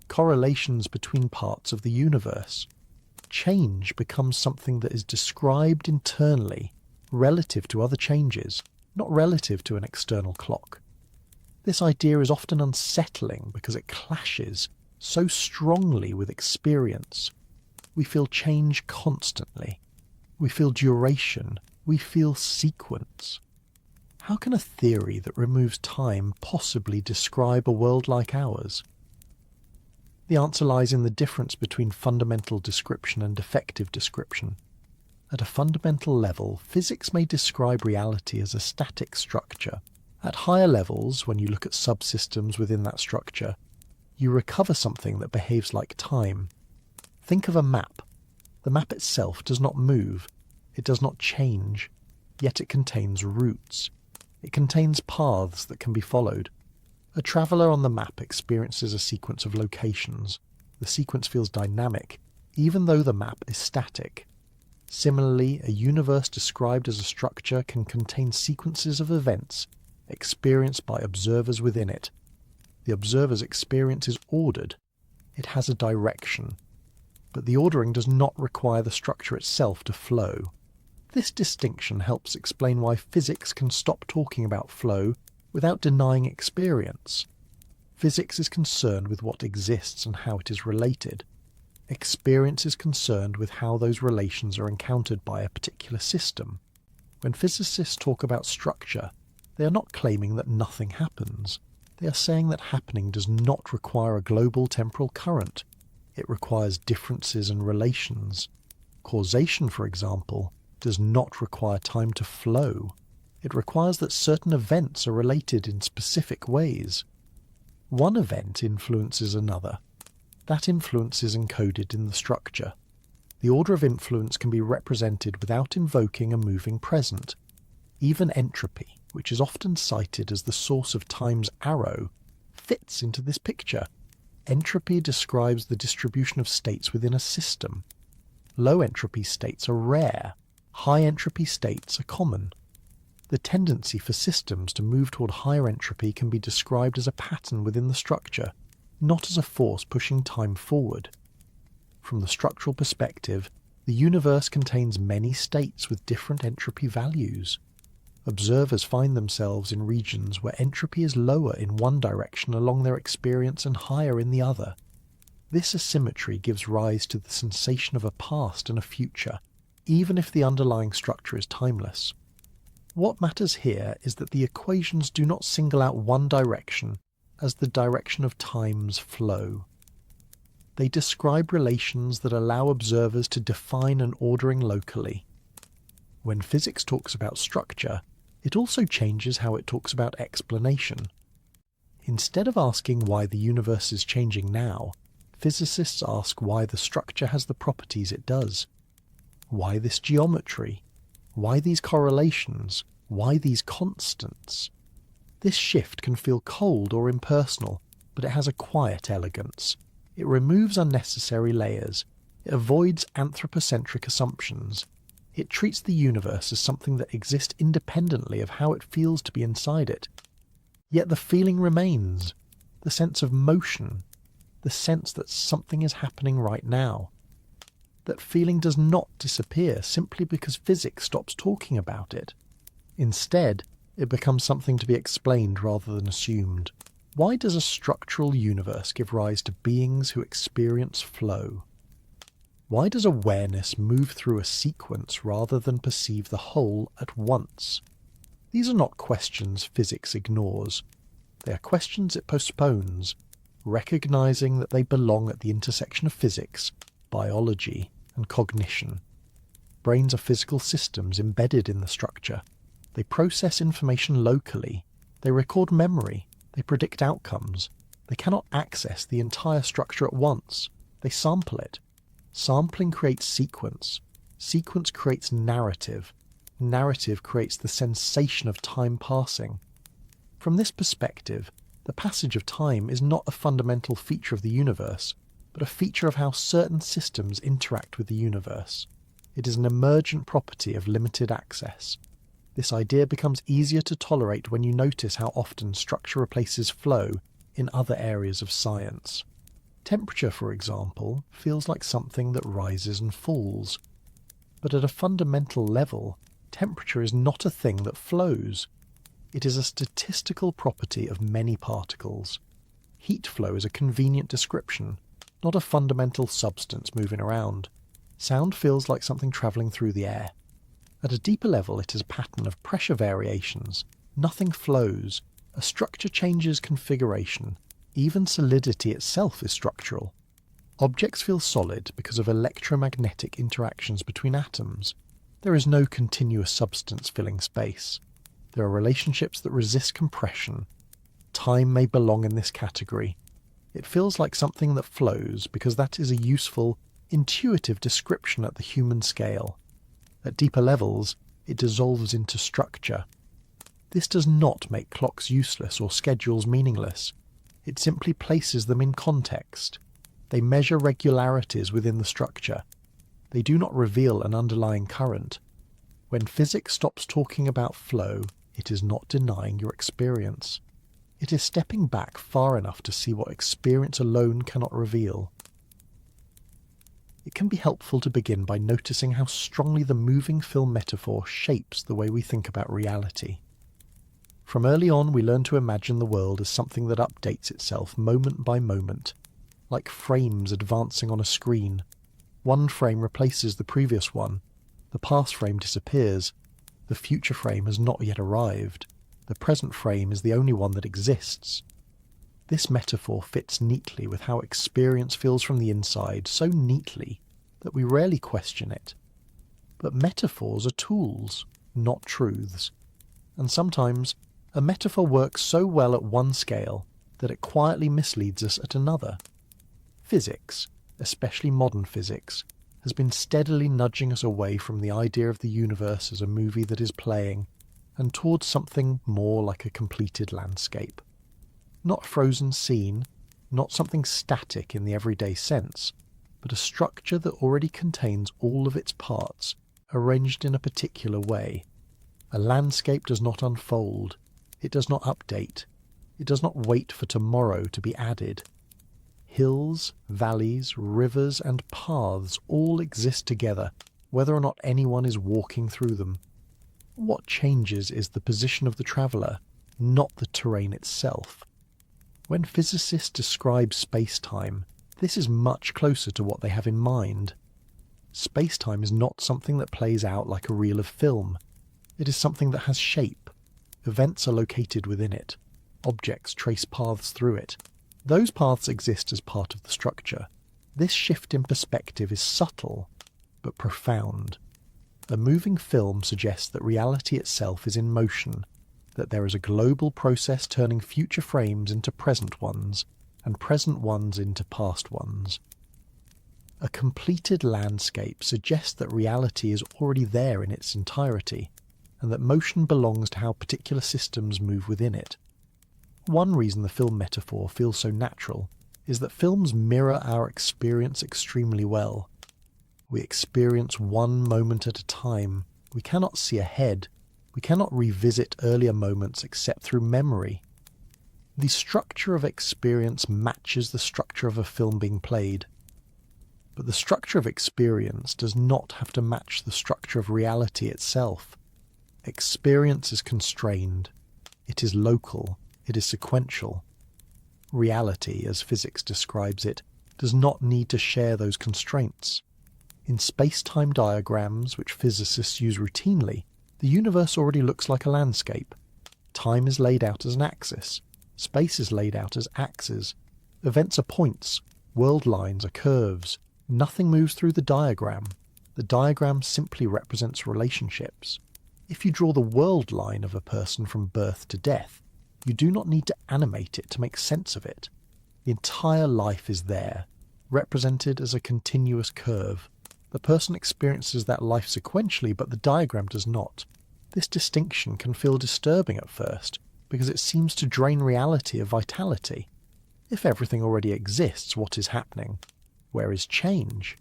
correlations between parts of the universe. Change becomes something that is described internally, relative to other changes, not relative to an external clock. This idea is often unsettling because it clashes so strongly with experience. We feel change constantly. We feel duration. We feel sequence. How can a theory that removes time possibly describe a world like ours? The answer lies in the difference between fundamental description and effective description. At a fundamental level, physics may describe reality as a static structure. At higher levels, when you look at subsystems within that structure, you recover something that behaves like time. Think of a map. The map itself does not move. It does not change. Yet it contains routes. It contains paths that can be followed. A traveller on the map experiences a sequence of locations. The sequence feels dynamic, even though the map is static. Similarly, a universe described as a structure can contain sequences of events experienced by observers within it. The observer's experience is ordered. It has a direction. But the ordering does not require the structure itself to flow. This distinction helps explain why physics can stop talking about flow without denying experience. Physics is concerned with what exists and how it is related. Experience is concerned with how those relations are encountered by a particular system. When physicists talk about structure, they are not claiming that nothing happens. They are saying that happening does not require a global temporal current. It requires differences and relations. Causation, for example, does not require time to flow. It requires that certain events are related in specific ways. One event influences another. That influence is encoded in the structure. The order of influence can be represented without invoking a moving present. Even entropy, which is often cited as the source of time's arrow, fits into this picture. Entropy describes the distribution of states within a system. Low entropy states are rare. High entropy states are common. The tendency for systems to move toward higher entropy can be described as a pattern within the structure, not as a force pushing time forward. From the structural perspective, the universe contains many states with different entropy values. Observers find themselves in regions where entropy is lower in one direction along their experience and higher in the other. This asymmetry gives rise to the sensation of a past and a future, even if the underlying structure is timeless. What matters here is that the equations do not single out one direction as the direction of time's flow. They describe relations that allow observers to define an ordering locally. When physics talks about structure, it also changes how it talks about explanation. Instead of asking why the universe is changing now, physicists ask why the structure has the properties it does. Why this geometry? Why these correlations? Why these constants? This shift can feel cold or impersonal, but it has a quiet elegance. It removes unnecessary layers. It avoids anthropocentric assumptions. It treats the universe as something that exists independently of how it feels to be inside it. Yet the feeling remains, the sense of motion, the sense that something is happening right now. That feeling does not disappear simply because physics stops talking about it. Instead, it becomes something to be explained rather than assumed. Why does a structural universe give rise to beings who experience flow? Why does awareness move through a sequence rather than perceive the whole at once? These are not questions physics ignores. They are questions it postpones, recognizing that they belong at the intersection of physics, biology, and cognition. Brains are physical systems embedded in the structure. They process information locally. They record memory. They predict outcomes. They cannot access the entire structure at once. They sample it. Sampling creates sequence. Sequence creates narrative. Narrative creates the sensation of time passing. From this perspective, the passage of time is not a fundamental feature of the universe, but a feature of how certain systems interact with the universe. It is an emergent property of limited access. This idea becomes easier to tolerate when you notice how often structure replaces flow in other areas of science. Temperature, for example, feels like something that rises and falls. But at a fundamental level, temperature is not a thing that flows. It is a statistical property of many particles. Heat flow is a convenient description, not a fundamental substance moving around. Sound feels like something travelling through the air. At a deeper level, it is a pattern of pressure variations. Nothing flows. A structure changes configuration. Even solidity itself is structural. Objects feel solid because of electromagnetic interactions between atoms. There is no continuous substance filling space. There are relationships that resist compression. Time may belong in this category. It feels like something that flows because that is a useful, intuitive description at the human scale. At deeper levels, it dissolves into structure. This does not make clocks useless or schedules meaningless. It simply places them in context. They measure regularities within the structure. They do not reveal an underlying current. When physics stops talking about flow, it is not denying your experience. It is stepping back far enough to see what experience alone cannot reveal. It can be helpful to begin by noticing how strongly the moving film metaphor shapes the way we think about reality. From early on, we learn to imagine the world as something that updates itself moment by moment. like frames advancing on a screen. One frame replaces the previous one. The past frame disappears. The future frame has not yet arrived. The present frame is the only one that exists. This metaphor fits neatly with how experience feels from the inside, so neatly that we rarely question it. But metaphors are tools, not truths. And sometimes a metaphor works so well at one scale that it quietly misleads us at another. Physics, especially modern physics, has been steadily nudging us away from the idea of the universe as a movie that is playing, and towards something more like a completed landscape. Not a frozen scene, not something static in the everyday sense, but a structure that already contains all of its parts, arranged in a particular way. A landscape does not unfold, it does not update, it does not wait for tomorrow to be added. Hills, valleys, rivers and paths all exist together, whether or not anyone is walking through them. What changes is the position of the traveller, not the terrain itself. When physicists describe space-time, this is much closer to what they have in mind. Space-time is not something that plays out like a reel of film. It is something that has shape. Events are located within it. Objects trace paths through it. Those paths exist as part of the structure. This shift in perspective is subtle, but profound. A moving film suggests that reality itself is in motion, that there is a global process turning future frames into present ones, and present ones into past ones. A completed landscape suggests that reality is already there in its entirety, and that motion belongs to how particular systems move within it. One reason the film metaphor feels so natural is that films mirror our experience extremely well. We experience one moment at a time. We cannot see ahead. We cannot revisit earlier moments except through memory. The structure of experience matches the structure of a film being played. But the structure of experience does not have to match the structure of reality itself. Experience is constrained. It is local. It is sequential. Reality, as physics describes it, does not need to share those constraints. In space-time diagrams, which physicists use routinely, the universe already looks like a landscape. Time is laid out as an axis. Space is laid out as axes. Events are points. World lines are curves. Nothing moves through the diagram. The diagram simply represents relationships. If you draw the world line of a person from birth to death, you do not need to animate it to make sense of it. The entire life is there, represented as a continuous curve. The person experiences that life sequentially, but the diagram does not. This distinction can feel disturbing at first, because it seems to drain reality of vitality. If everything already exists, what is happening? Where is change?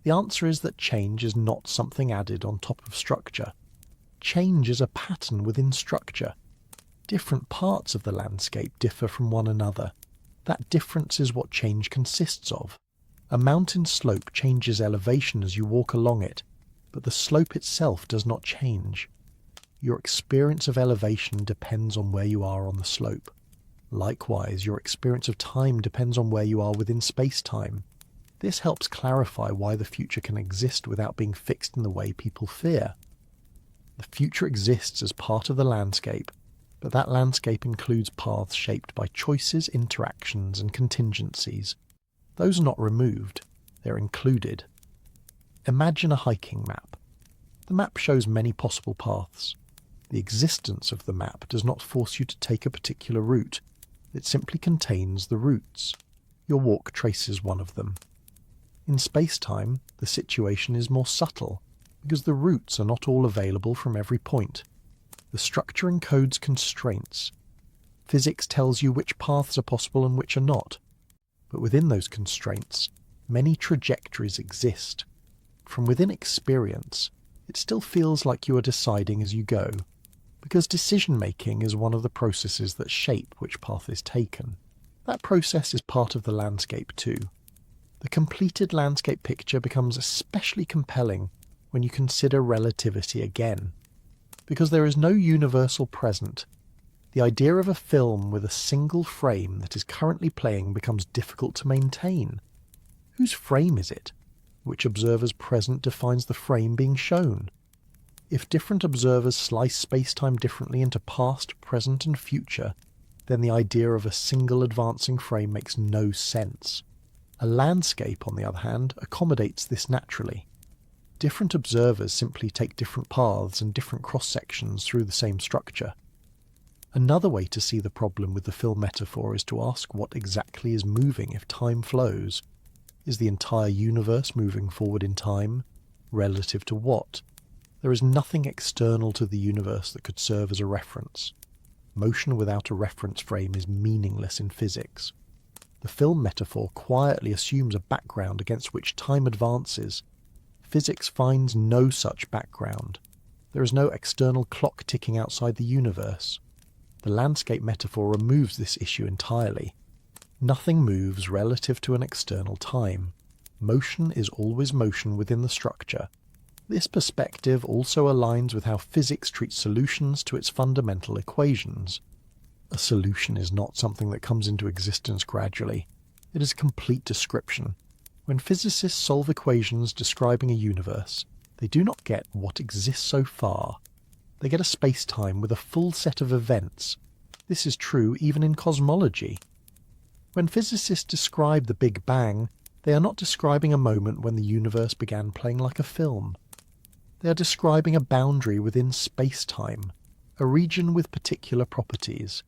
The answer is that change is not something added on top of structure. Change is a pattern within structure. Different parts of the landscape differ from one another. That difference is what change consists of. A mountain slope changes elevation as you walk along it, but the slope itself does not change. Your experience of elevation depends on where you are on the slope. Likewise, your experience of time depends on where you are within space-time. This helps clarify why the future can exist without being fixed in the way people fear. The future exists as part of the landscape, but that landscape includes paths shaped by choices, interactions, and contingencies. Those are not removed, they're included. Imagine a hiking map. The map shows many possible paths. The existence of the map does not force you to take a particular route. It simply contains the routes. Your walk traces one of them. In space-time, the situation is more subtle, because the routes are not all available from every point. The structure encodes constraints. Physics tells you which paths are possible and which are not. But within those constraints, many trajectories exist. From within experience, it still feels like you are deciding as you go, because decision-making is one of the processes that shape which path is taken. That process is part of the landscape too. The completed landscape picture becomes especially compelling when you consider relativity again, because there is no universal present. The idea of a film with a single frame that is currently playing becomes difficult to maintain. Whose frame is it? Which observer's present defines the frame being shown? If different observers slice space-time differently into past, present and future, then the idea of a single advancing frame makes no sense. A landscape, on the other hand, accommodates this naturally. Different observers simply take different paths and different cross-sections through the same structure. Another way to see the problem with the film metaphor is to ask what exactly is moving if time flows. Is the entire universe moving forward in time? Relative to what? There is nothing external to the universe that could serve as a reference. Motion without a reference frame is meaningless in physics. The film metaphor quietly assumes a background against which time advances. Physics finds no such background. There is no external clock ticking outside the universe. The landscape metaphor removes this issue entirely. Nothing moves relative to an external time. Motion is always motion within the structure. This perspective also aligns with how physics treats solutions to its fundamental equations. A solution is not something that comes into existence gradually. It is a complete description. When physicists solve equations describing a universe, they do not get what exists so far. They get a space-time with a full set of events. This is true even in cosmology. When physicists describe the Big Bang, they are not describing a moment when the universe began playing like a film. They are describing a boundary within space-time, a region with particular properties.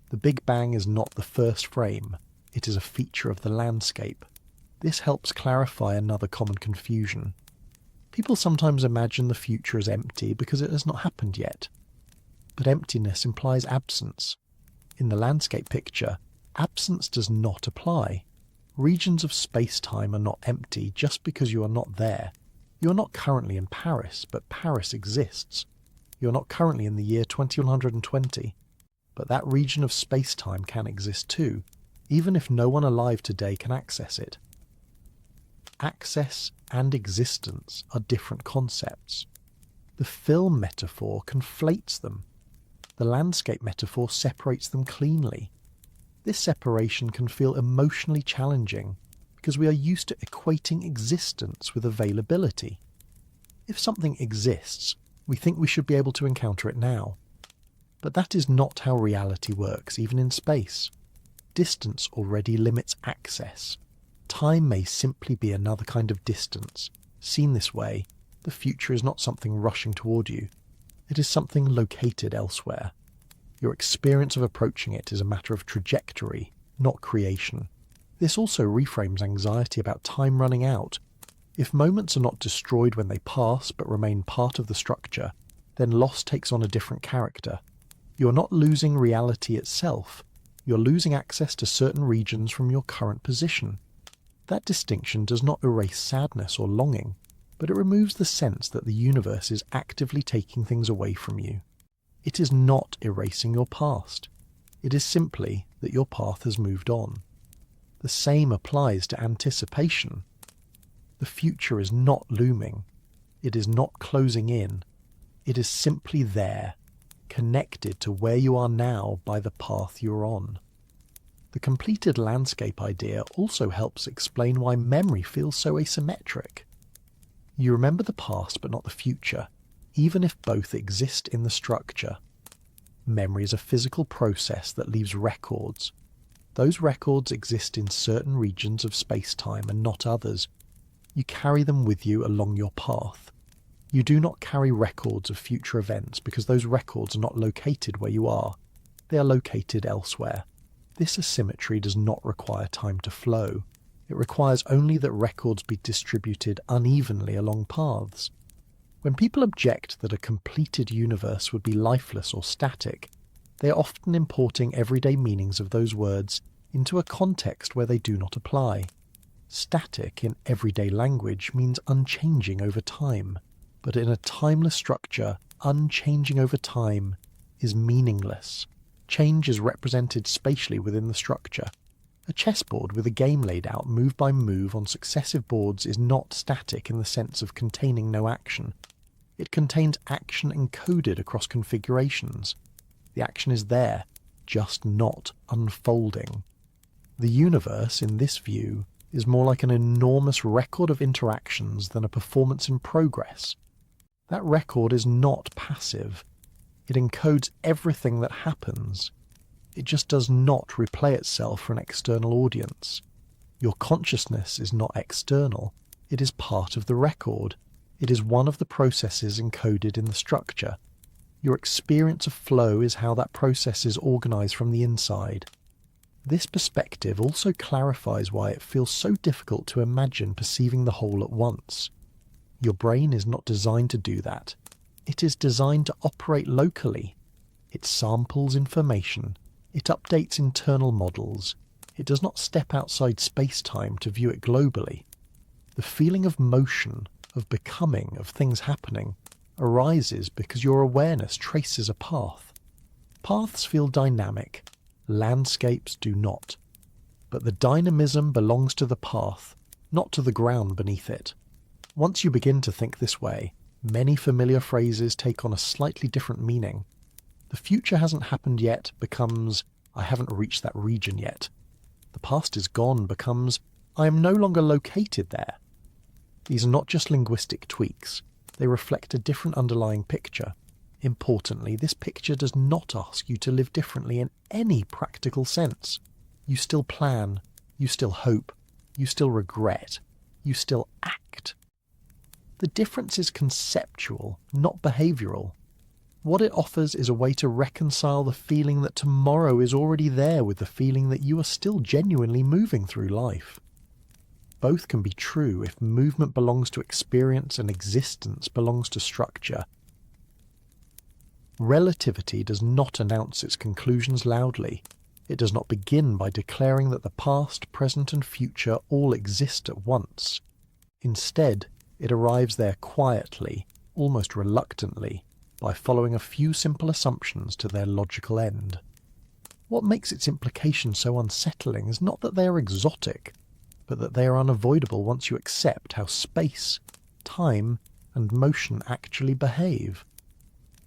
The Big Bang is not the first frame, it is a feature of the landscape. This helps clarify another common confusion. People sometimes imagine the future as empty because it has not happened yet. But emptiness implies absence. In the landscape picture, absence does not apply. Regions of space-time are not empty just because you are not there. You are not currently in Paris, but Paris exists. You are not currently in the year 2120, but that region of space-time can exist too, even if no one alive today can access it. Access and existence are different concepts. The film metaphor conflates them. The landscape metaphor separates them cleanly. This separation can feel emotionally challenging because we are used to equating existence with availability. If something exists, we think we should be able to encounter it now. But that is not how reality works, even in space. Distance already limits access. Time may simply be another kind of distance. Seen this way, the future is not something rushing toward you. It is something located elsewhere. Your experience of approaching it is a matter of trajectory, not creation. This also reframes anxiety about time running out. If moments are not destroyed when they pass but remain part of the structure, then loss takes on a different character. You are not losing reality itself. You are losing access to certain regions from your current position. That distinction does not erase sadness or longing, but it removes the sense that the universe is actively taking things away from you. It is not erasing your past. It is simply that your path has moved on. The same applies to anticipation. The future is not looming. It is not closing in. It is simply there, connected to where you are now by the path you're on. The completed landscape idea also helps explain why memory feels so asymmetric. You remember the past but not the future, even if both exist in the structure. Memory is a physical process that leaves records. Those records exist in certain regions of space-time and not others. You carry them with you along your path. You do not carry records of future events because those records are not located where you are. They are located elsewhere. This asymmetry does not require time to flow. It requires only that records be distributed unevenly along paths. When people object that a completed universe would be lifeless or static, they are often importing everyday meanings of those words into a context where they do not apply. Static in everyday language means unchanging over time, but in a timeless structure, unchanging over time is meaningless. Change is represented spatially within the structure. A chessboard with a game laid out move by move on successive boards is not static in the sense of containing no action. It contains action encoded across configurations. The action is there, just not unfolding. The universe, in this view, is more like an enormous record of interactions than a performance in progress. That record is not passive. It encodes everything that happens. It just does not replay itself for an external audience. Your consciousness is not external. It is part of the record. It is one of the processes encoded in the structure. Your experience of flow is how that process is organized from the inside. This perspective also clarifies why it feels so difficult to imagine perceiving the whole at once. Your brain is not designed to do that. It is designed to operate locally. It samples information. It updates internal models. It does not step outside space-time to view it globally. The feeling of motion, of becoming, of things happening, arises because your awareness traces a path. Paths feel dynamic. Landscapes do not. But the dynamism belongs to the path, not to the ground beneath it. Once you begin to think this way, many familiar phrases take on a slightly different meaning. The future hasn't happened yet becomes, I haven't reached that region yet. The past is gone becomes, I am no longer located there. These are not just linguistic tweaks. They reflect a different underlying picture. Importantly, this picture does not ask you to live differently in any practical sense. You still plan, you still hope, you still regret, you still act. The difference is conceptual, not behavioural. What it offers is a way to reconcile the feeling that tomorrow is already there with the feeling that you are still genuinely moving through life. Both can be true if movement belongs to experience and existence belongs to structure. Relativity does not announce its conclusions loudly. It does not begin by declaring that the past, present and future all exist at once. Instead, it arrives there quietly, almost reluctantly, by following a few simple assumptions to their logical end. What makes its implications so unsettling is not that they are exotic, but that they are unavoidable once you accept how space, time, and motion actually behave.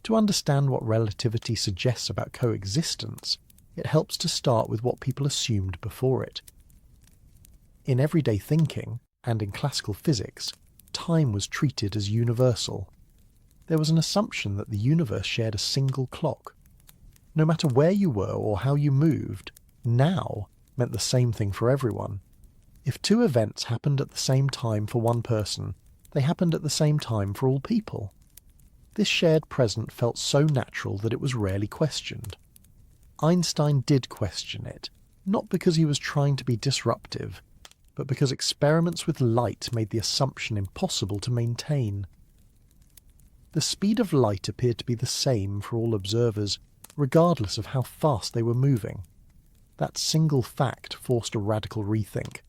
To understand what relativity suggests about coexistence, it helps to start with what people assumed before it. In everyday thinking, and in classical physics, time was treated as universal. There was an assumption that the universe shared a single clock. No matter where you were or how you moved, now meant the same thing for everyone. If two events happened at the same time for one person, they happened at the same time for all people. This shared present felt so natural that it was rarely questioned. Einstein did question it, not because he was trying to be disruptive, but because experiments with light made the assumption impossible to maintain. The speed of light appeared to be the same for all observers, regardless of how fast they were moving. That single fact forced a radical rethink.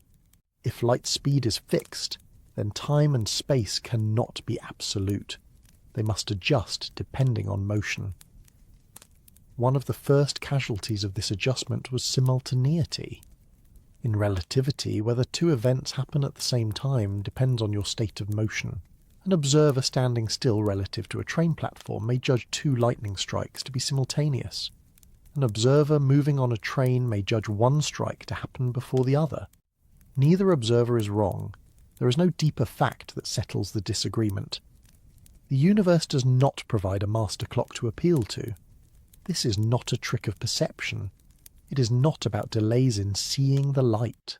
If light speed is fixed, then time and space cannot be absolute. They must adjust depending on motion. One of the first casualties of this adjustment was simultaneity. In relativity, whether two events happen at the same time depends on your state of motion. An observer standing still relative to a train platform may judge two lightning strikes to be simultaneous. An observer moving on a train may judge one strike to happen before the other. Neither observer is wrong. There is no deeper fact that settles the disagreement. The universe does not provide a master clock to appeal to. This is not a trick of perception. It is not about delays in seeing the light.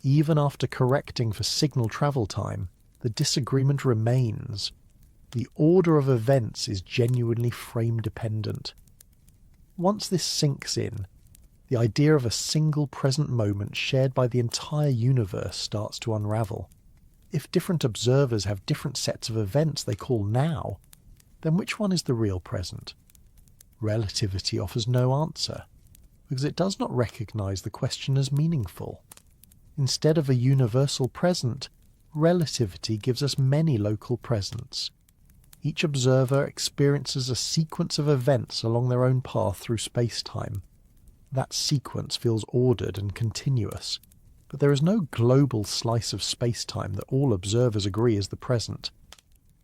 Even after correcting for signal travel time, the disagreement remains. The order of events is genuinely frame-dependent. Once this sinks in, the idea of a single present moment shared by the entire universe starts to unravel. If different observers have different sets of events they call now, then which one is the real present? Relativity offers no answer, because it does not recognize the question as meaningful. Instead of a universal present, relativity gives us many local presents. Each observer experiences a sequence of events along their own path through space-time. That sequence feels ordered and continuous, but there is no global slice of space-time that all observers agree is the present.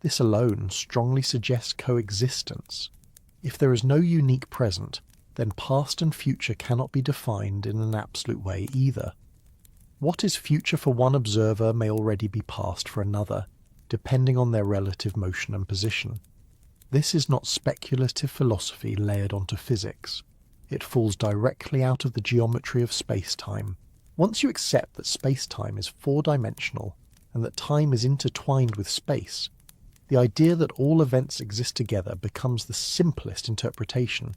This alone strongly suggests coexistence. If there is no unique present, then past and future cannot be defined in an absolute way either. What is future for one observer may already be past for another, depending on their relative motion and position. This is not speculative philosophy layered onto physics. It falls directly out of the geometry of space-time. Once you accept that space-time is four-dimensional and that time is intertwined with space, the idea that all events exist together becomes the simplest interpretation.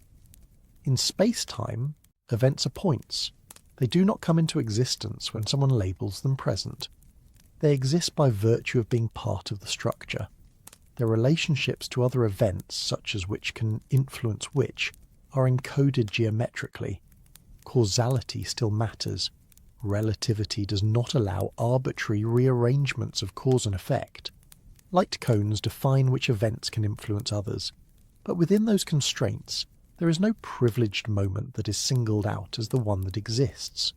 In space-time, events are points. They do not come into existence when someone labels them present. They exist by virtue of being part of the structure. Their relationships to other events, such as which can influence which, are encoded geometrically. Causality still matters. Relativity does not allow arbitrary rearrangements of cause and effect. Light cones define which events can influence others, but within those constraints, there is no privileged moment that is singled out as the one that exists.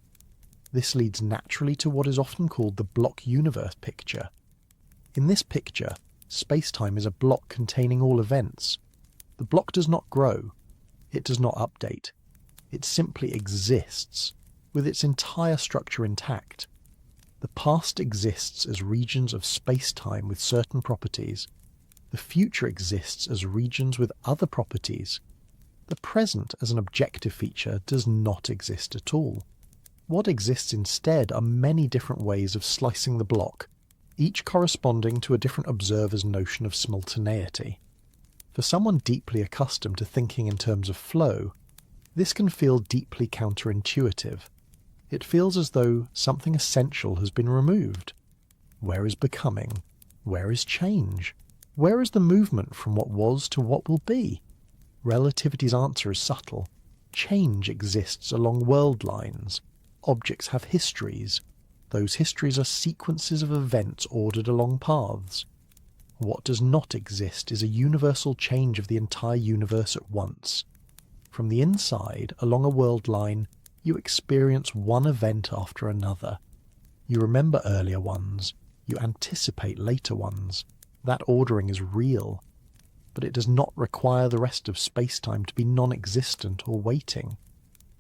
This leads naturally to what is often called the block universe picture. In this picture, space-time is a block containing all events. The block does not grow. It does not update. It simply exists, with its entire structure intact. The past exists as regions of space-time with certain properties. The future exists as regions with other properties. The present as an objective feature does not exist at all. What exists instead are many different ways of slicing the block, each corresponding to a different observer's notion of simultaneity. For someone deeply accustomed to thinking in terms of flow, this can feel deeply counterintuitive. It feels as though something essential has been removed. Where is becoming? Where is change? Where is the movement from what was to what will be? Relativity's answer is subtle. Change exists along world lines. Objects have histories. Those histories are sequences of events ordered along paths. What does not exist is a universal change of the entire universe at once. From the inside, along a world line, you experience one event after another. You remember earlier ones. You anticipate later ones. That ordering is real. But it does not require the rest of space-time to be non-existent or waiting.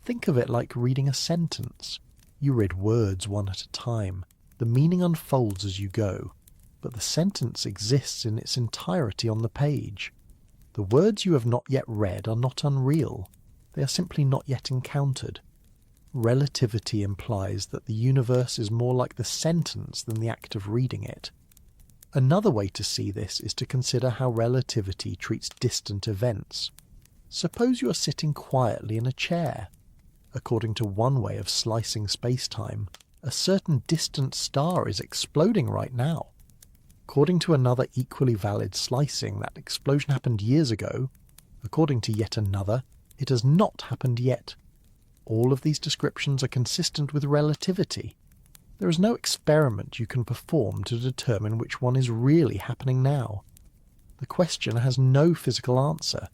Think of it like reading a sentence. You read words one at a time. The meaning unfolds as you go, but the sentence exists in its entirety on the page. The words you have not yet read are not unreal. They are simply not yet encountered. Relativity implies that the universe is more like the sentence than the act of reading it. Another way to see this is to consider how relativity treats distant events. Suppose you are sitting quietly in a chair. According to one way of slicing space-time, a certain distant star is exploding right now. According to another equally valid slicing, that explosion happened years ago. According to yet another, it has not happened yet. All of these descriptions are consistent with relativity. There is no experiment you can perform to determine which one is really happening now. The question has no physical answer.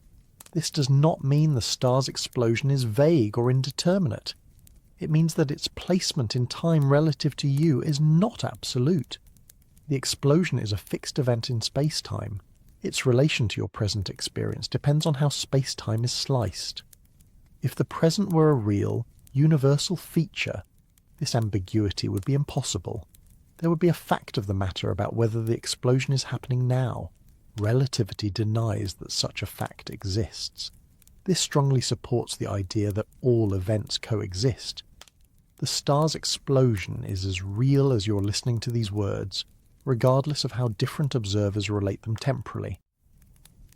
This does not mean the star's explosion is vague or indeterminate. It means that its placement in time relative to you is not absolute. The explosion is a fixed event in space-time. Its relation to your present experience depends on how space-time is sliced. If the present were a real, universal feature, this ambiguity would be impossible. There would be a fact of the matter about whether the explosion is happening now. Relativity denies that such a fact exists. This strongly supports the idea that all events coexist. The star's explosion is as real as you're listening to these words, regardless of how different observers relate them temporally.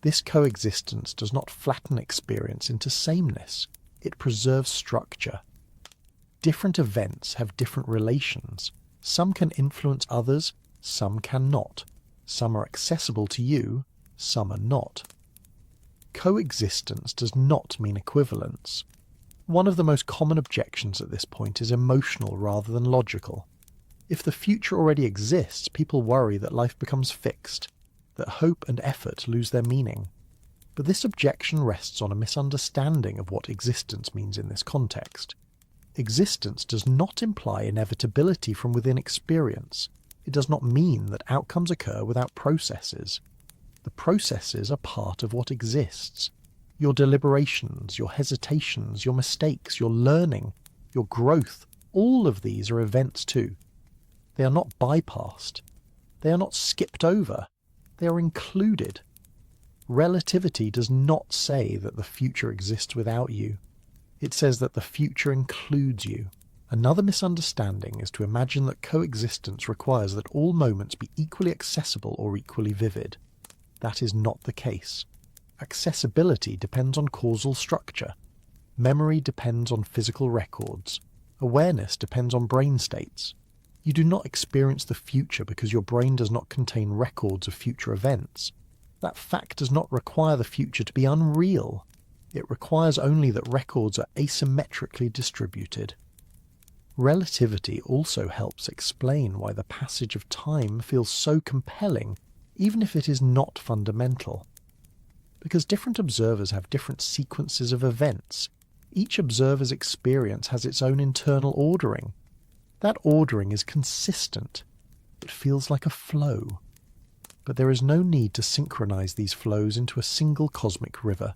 This coexistence does not flatten experience into sameness. It preserves structure. Different events have different relations. Some can influence others, some cannot. Some are accessible to you, some are not. Coexistence does not mean equivalence. One of the most common objections at this point is emotional rather than logical. If the future already exists, people worry that life becomes fixed, that hope and effort lose their meaning. But this objection rests on a misunderstanding of what existence means in this context. Existence does not imply inevitability from within experience. It does not mean that outcomes occur without processes. The processes are part of what exists. Your deliberations, your hesitations, your mistakes, your learning, your growth, all of these are events too. They are not bypassed. They are not skipped over. They are included. Relativity does not say that the future exists without you. It says that the future includes you. Another misunderstanding is to imagine that coexistence requires that all moments be equally accessible or equally vivid. That is not the case. Accessibility depends on causal structure. Memory depends on physical records. Awareness depends on brain states. You do not experience the future because your brain does not contain records of future events. That fact does not require the future to be unreal. It requires only that records are asymmetrically distributed. Relativity also helps explain why the passage of time feels so compelling, even if it is not fundamental. Because different observers have different sequences of events. Each observer's experience has its own internal ordering. That ordering is consistent. It feels like a flow. But there is no need to synchronize these flows into a single cosmic river.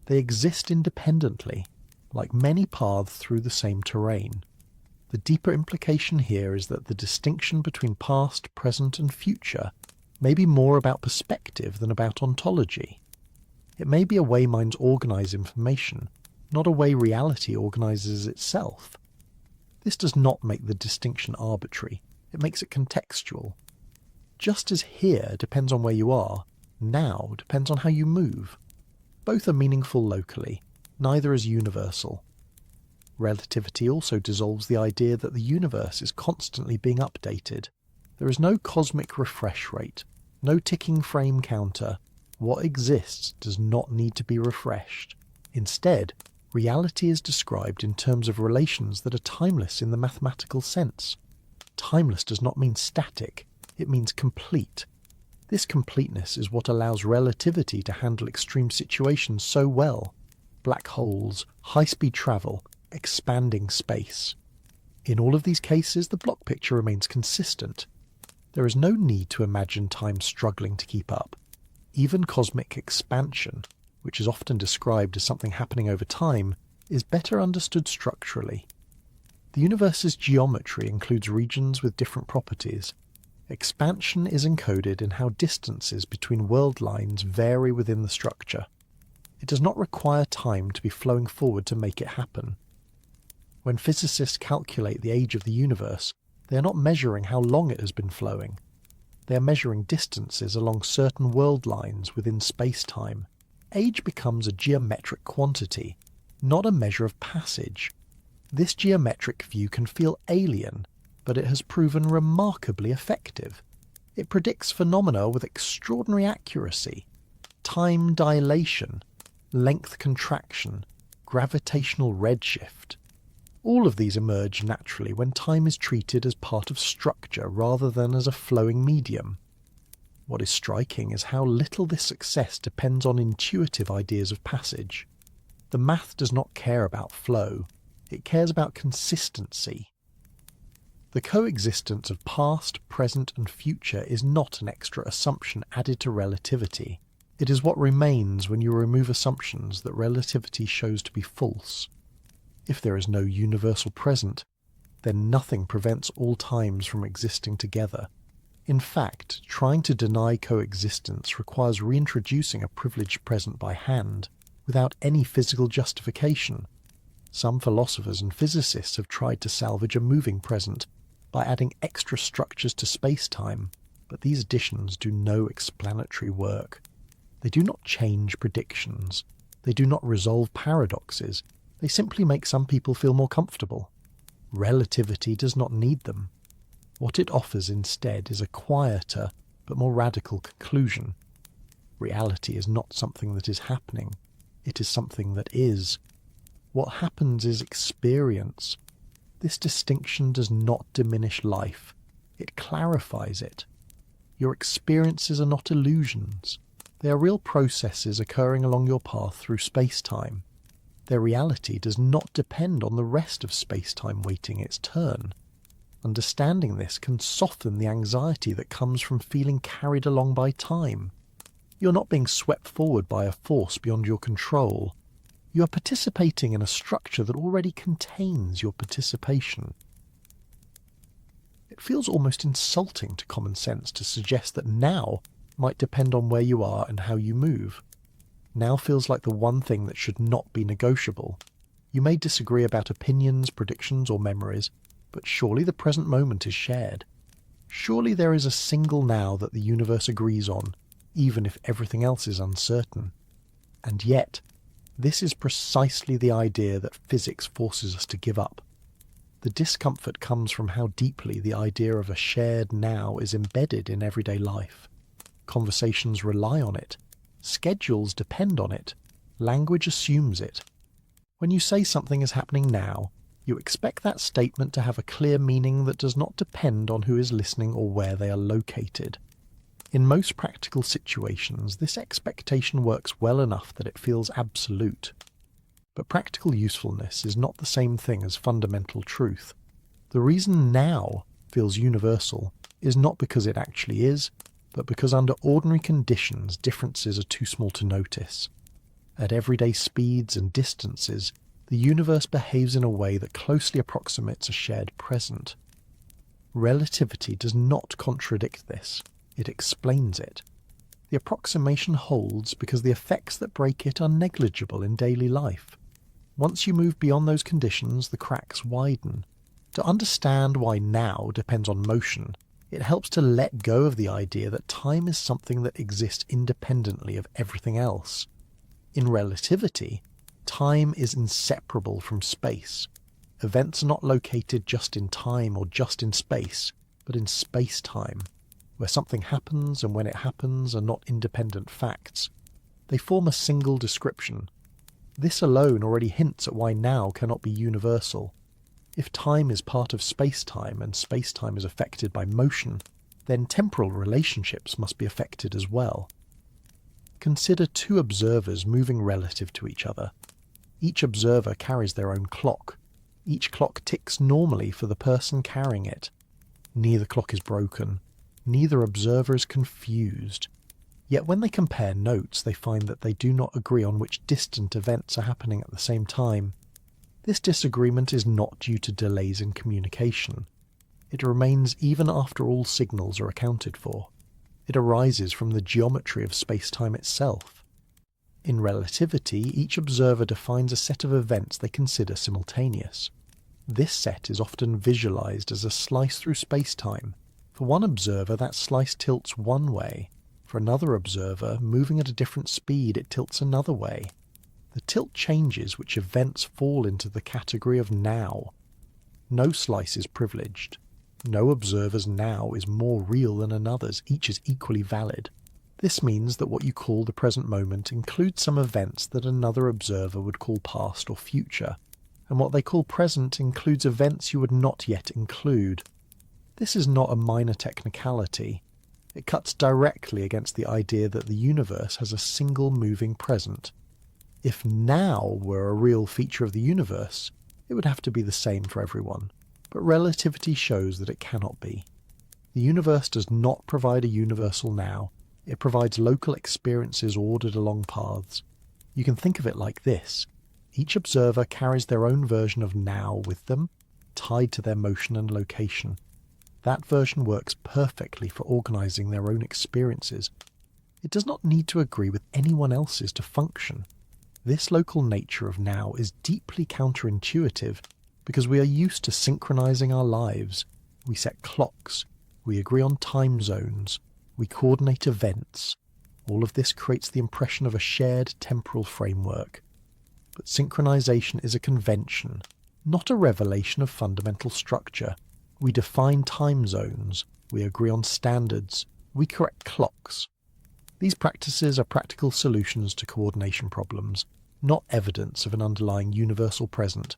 They exist independently, like many paths through the same terrain. The deeper implication here is that the distinction between past, present, and future may be more about perspective than about ontology. It may be a way minds organize information, not a way reality organizes itself. This does not make the distinction arbitrary. It makes it contextual. Just as here depends on where you are, now depends on how you move. Both are meaningful locally, neither is universal. Relativity also dissolves the idea that the universe is constantly being updated. There is no cosmic refresh rate, no ticking frame counter. What exists does not need to be refreshed. Instead, reality is described in terms of relations that are timeless in the mathematical sense. Timeless does not mean static, it means complete. This completeness is what allows relativity to handle extreme situations so well. Black holes, high-speed travel, expanding space. In all of these cases, the block picture remains consistent. There is no need to imagine time struggling to keep up. Even cosmic expansion, which is often described as something happening over time, is better understood structurally. The universe's geometry includes regions with different properties. Expansion is encoded in how distances between world lines vary within the structure. It does not require time to be flowing forward to make it happen. When physicists calculate the age of the universe, they are not measuring how long it has been flowing. They are measuring distances along certain world lines within space-time. Age becomes a geometric quantity, not a measure of passage. This geometric view can feel alien, but it has proven remarkably effective. It predicts phenomena with extraordinary accuracy. Time dilation, length contraction, gravitational redshift. All of these emerge naturally when time is treated as part of structure rather than as a flowing medium. What is striking is how little this success depends on intuitive ideas of passage. The math does not care about flow, it cares about consistency. The coexistence of past, present, and future is not an extra assumption added to relativity. It is what remains when you remove assumptions that relativity shows to be false. If there is no universal present, then nothing prevents all times from existing together. In fact, trying to deny coexistence requires reintroducing a privileged present by hand, without any physical justification. Some philosophers and physicists have tried to salvage a moving present by adding extra structures to space-time, but these additions do no explanatory work. They do not change predictions. They do not resolve paradoxes. They simply make some people feel more comfortable. Relativity does not need them. What it offers instead is a quieter but more radical conclusion. Reality is not something that is happening. It is something that is. What happens is experience. This distinction does not diminish life. It clarifies it. Your experiences are not illusions. They are real processes occurring along your path through space-time. Their reality does not depend on the rest of space-time waiting its turn. Understanding this can soften the anxiety that comes from feeling carried along by time. You're not being swept forward by a force beyond your control. You are participating in a structure that already contains your participation. It feels almost insulting to common sense to suggest that now might depend on where you are and how you move. Now feels like the one thing that should not be negotiable. You may disagree about opinions, predictions, or memories, but surely the present moment is shared. Surely there is a single now that the universe agrees on, even if everything else is uncertain. And yet, this is precisely the idea that physics forces us to give up. The discomfort comes from how deeply the idea of a shared now is embedded in everyday life. Conversations rely on it. Schedules depend on it. Language assumes it. When you say something is happening now, you expect that statement to have a clear meaning that does not depend on who is listening or where they are located. In most practical situations, this expectation works well enough that it feels absolute. But practical usefulness is not the same thing as fundamental truth. The reason now feels universal is not because it actually is, but because under ordinary conditions differences are too small to notice. At everyday speeds and distances, the universe behaves in a way that closely approximates a shared present. Relativity does not contradict this, it explains it. The approximation holds because the effects that break it are negligible in daily life. Once you move beyond those conditions, the cracks widen. To understand why now depends on motion, it helps to let go of the idea that time is something that exists independently of everything else. In relativity, time is inseparable from space. Events are not located just in time or just in space, but in space-time, where something happens and when it happens are not independent facts. They form a single description. This alone already hints at why now cannot be universal. If time is part of space-time and space-time is affected by motion, then temporal relationships must be affected as well. Consider two observers moving relative to each other. Each observer carries their own clock. Each clock ticks normally for the person carrying it. Neither clock is broken. Neither observer is confused. Yet when they compare notes, they find that they do not agree on which distant events are happening at the same time. This disagreement is not due to delays in communication. It remains even after all signals are accounted for. It arises from the geometry of space-time itself. In relativity, each observer defines a set of events they consider simultaneous. This set is often visualized as a slice through space-time. For one observer, that slice tilts one way. For another observer, moving at a different speed, it tilts another way. The tilt changes which events fall into the category of now. No slice is privileged. No observer's now is more real than another's, each is equally valid. This means that what you call the present moment includes some events that another observer would call past or future, and what they call present includes events you would not yet include. This is not a minor technicality. It cuts directly against the idea that the universe has a single moving present. If now were a real feature of the universe, it would have to be the same for everyone. But relativity shows that it cannot be. The universe does not provide a universal now. It provides local experiences ordered along paths. You can think of it like this. Each observer carries their own version of now with them, tied to their motion and location. That version works perfectly for organizing their own experiences. It does not need to agree with anyone else's to function. This local nature of now is deeply counterintuitive because we are used to synchronizing our lives. We set clocks. We agree on time zones. We coordinate events. All of this creates the impression of a shared temporal framework. But synchronization is a convention, not a revelation of fundamental structure. We define time zones. We agree on standards. We correct clocks. These practices are practical solutions to coordination problems, not evidence of an underlying universal present.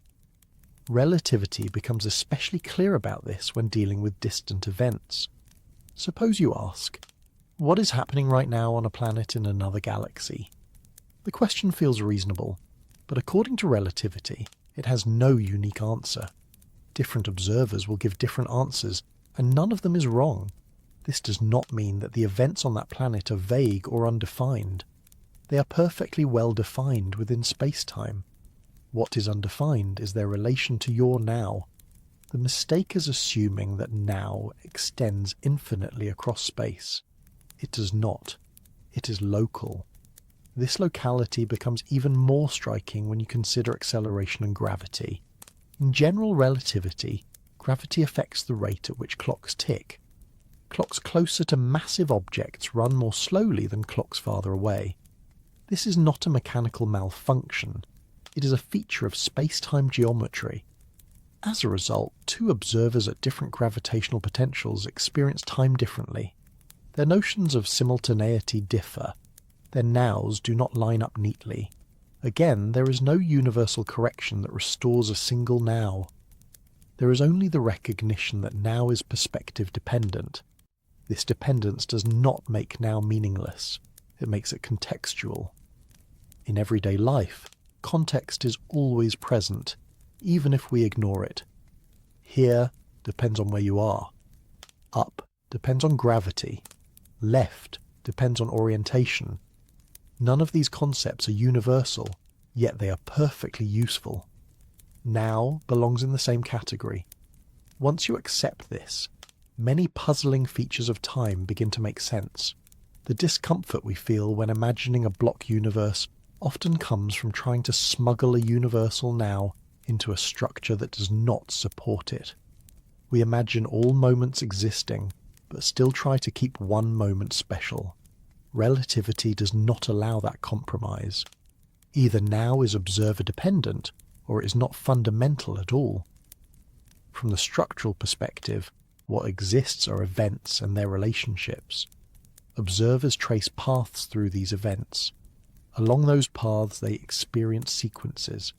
Relativity becomes especially clear about this when dealing with distant events. Suppose you ask, what is happening right now on a planet in another galaxy? The question feels reasonable, but according to relativity, it has no unique answer. Different observers will give different answers, and none of them is wrong. This does not mean that the events on that planet are vague or undefined. They are perfectly well defined within space-time. What is undefined is their relation to your now. The mistake is assuming that now extends infinitely across space. It does not. It is local. This locality becomes even more striking when you consider acceleration and gravity. In general relativity, gravity affects the rate at which clocks tick. Clocks closer to massive objects run more slowly than clocks farther away. This is not a mechanical malfunction. It is a feature of space-time geometry. As a result, two observers at different gravitational potentials experience time differently. Their notions of simultaneity differ. Their nows do not line up neatly. Again, there is no universal correction that restores a single now. There is only the recognition that now is perspective dependent. This dependence does not make now meaningless. It makes it contextual. In everyday life, context is always present, even if we ignore it. Here depends on where you are. Up depends on gravity. Left depends on orientation. None of these concepts are universal, yet they are perfectly useful. Now belongs in the same category. Once you accept this, many puzzling features of time begin to make sense. The discomfort we feel when imagining a block universe often comes from trying to smuggle a universal now into a structure that does not support it. We imagine all moments existing, but still try to keep one moment special. Relativity does not allow that compromise. Either now is observer-dependent, or it is not fundamental at all. From the structural perspective, what exists are events and their relationships. Observers trace paths through these events. Along those paths they experience sequences.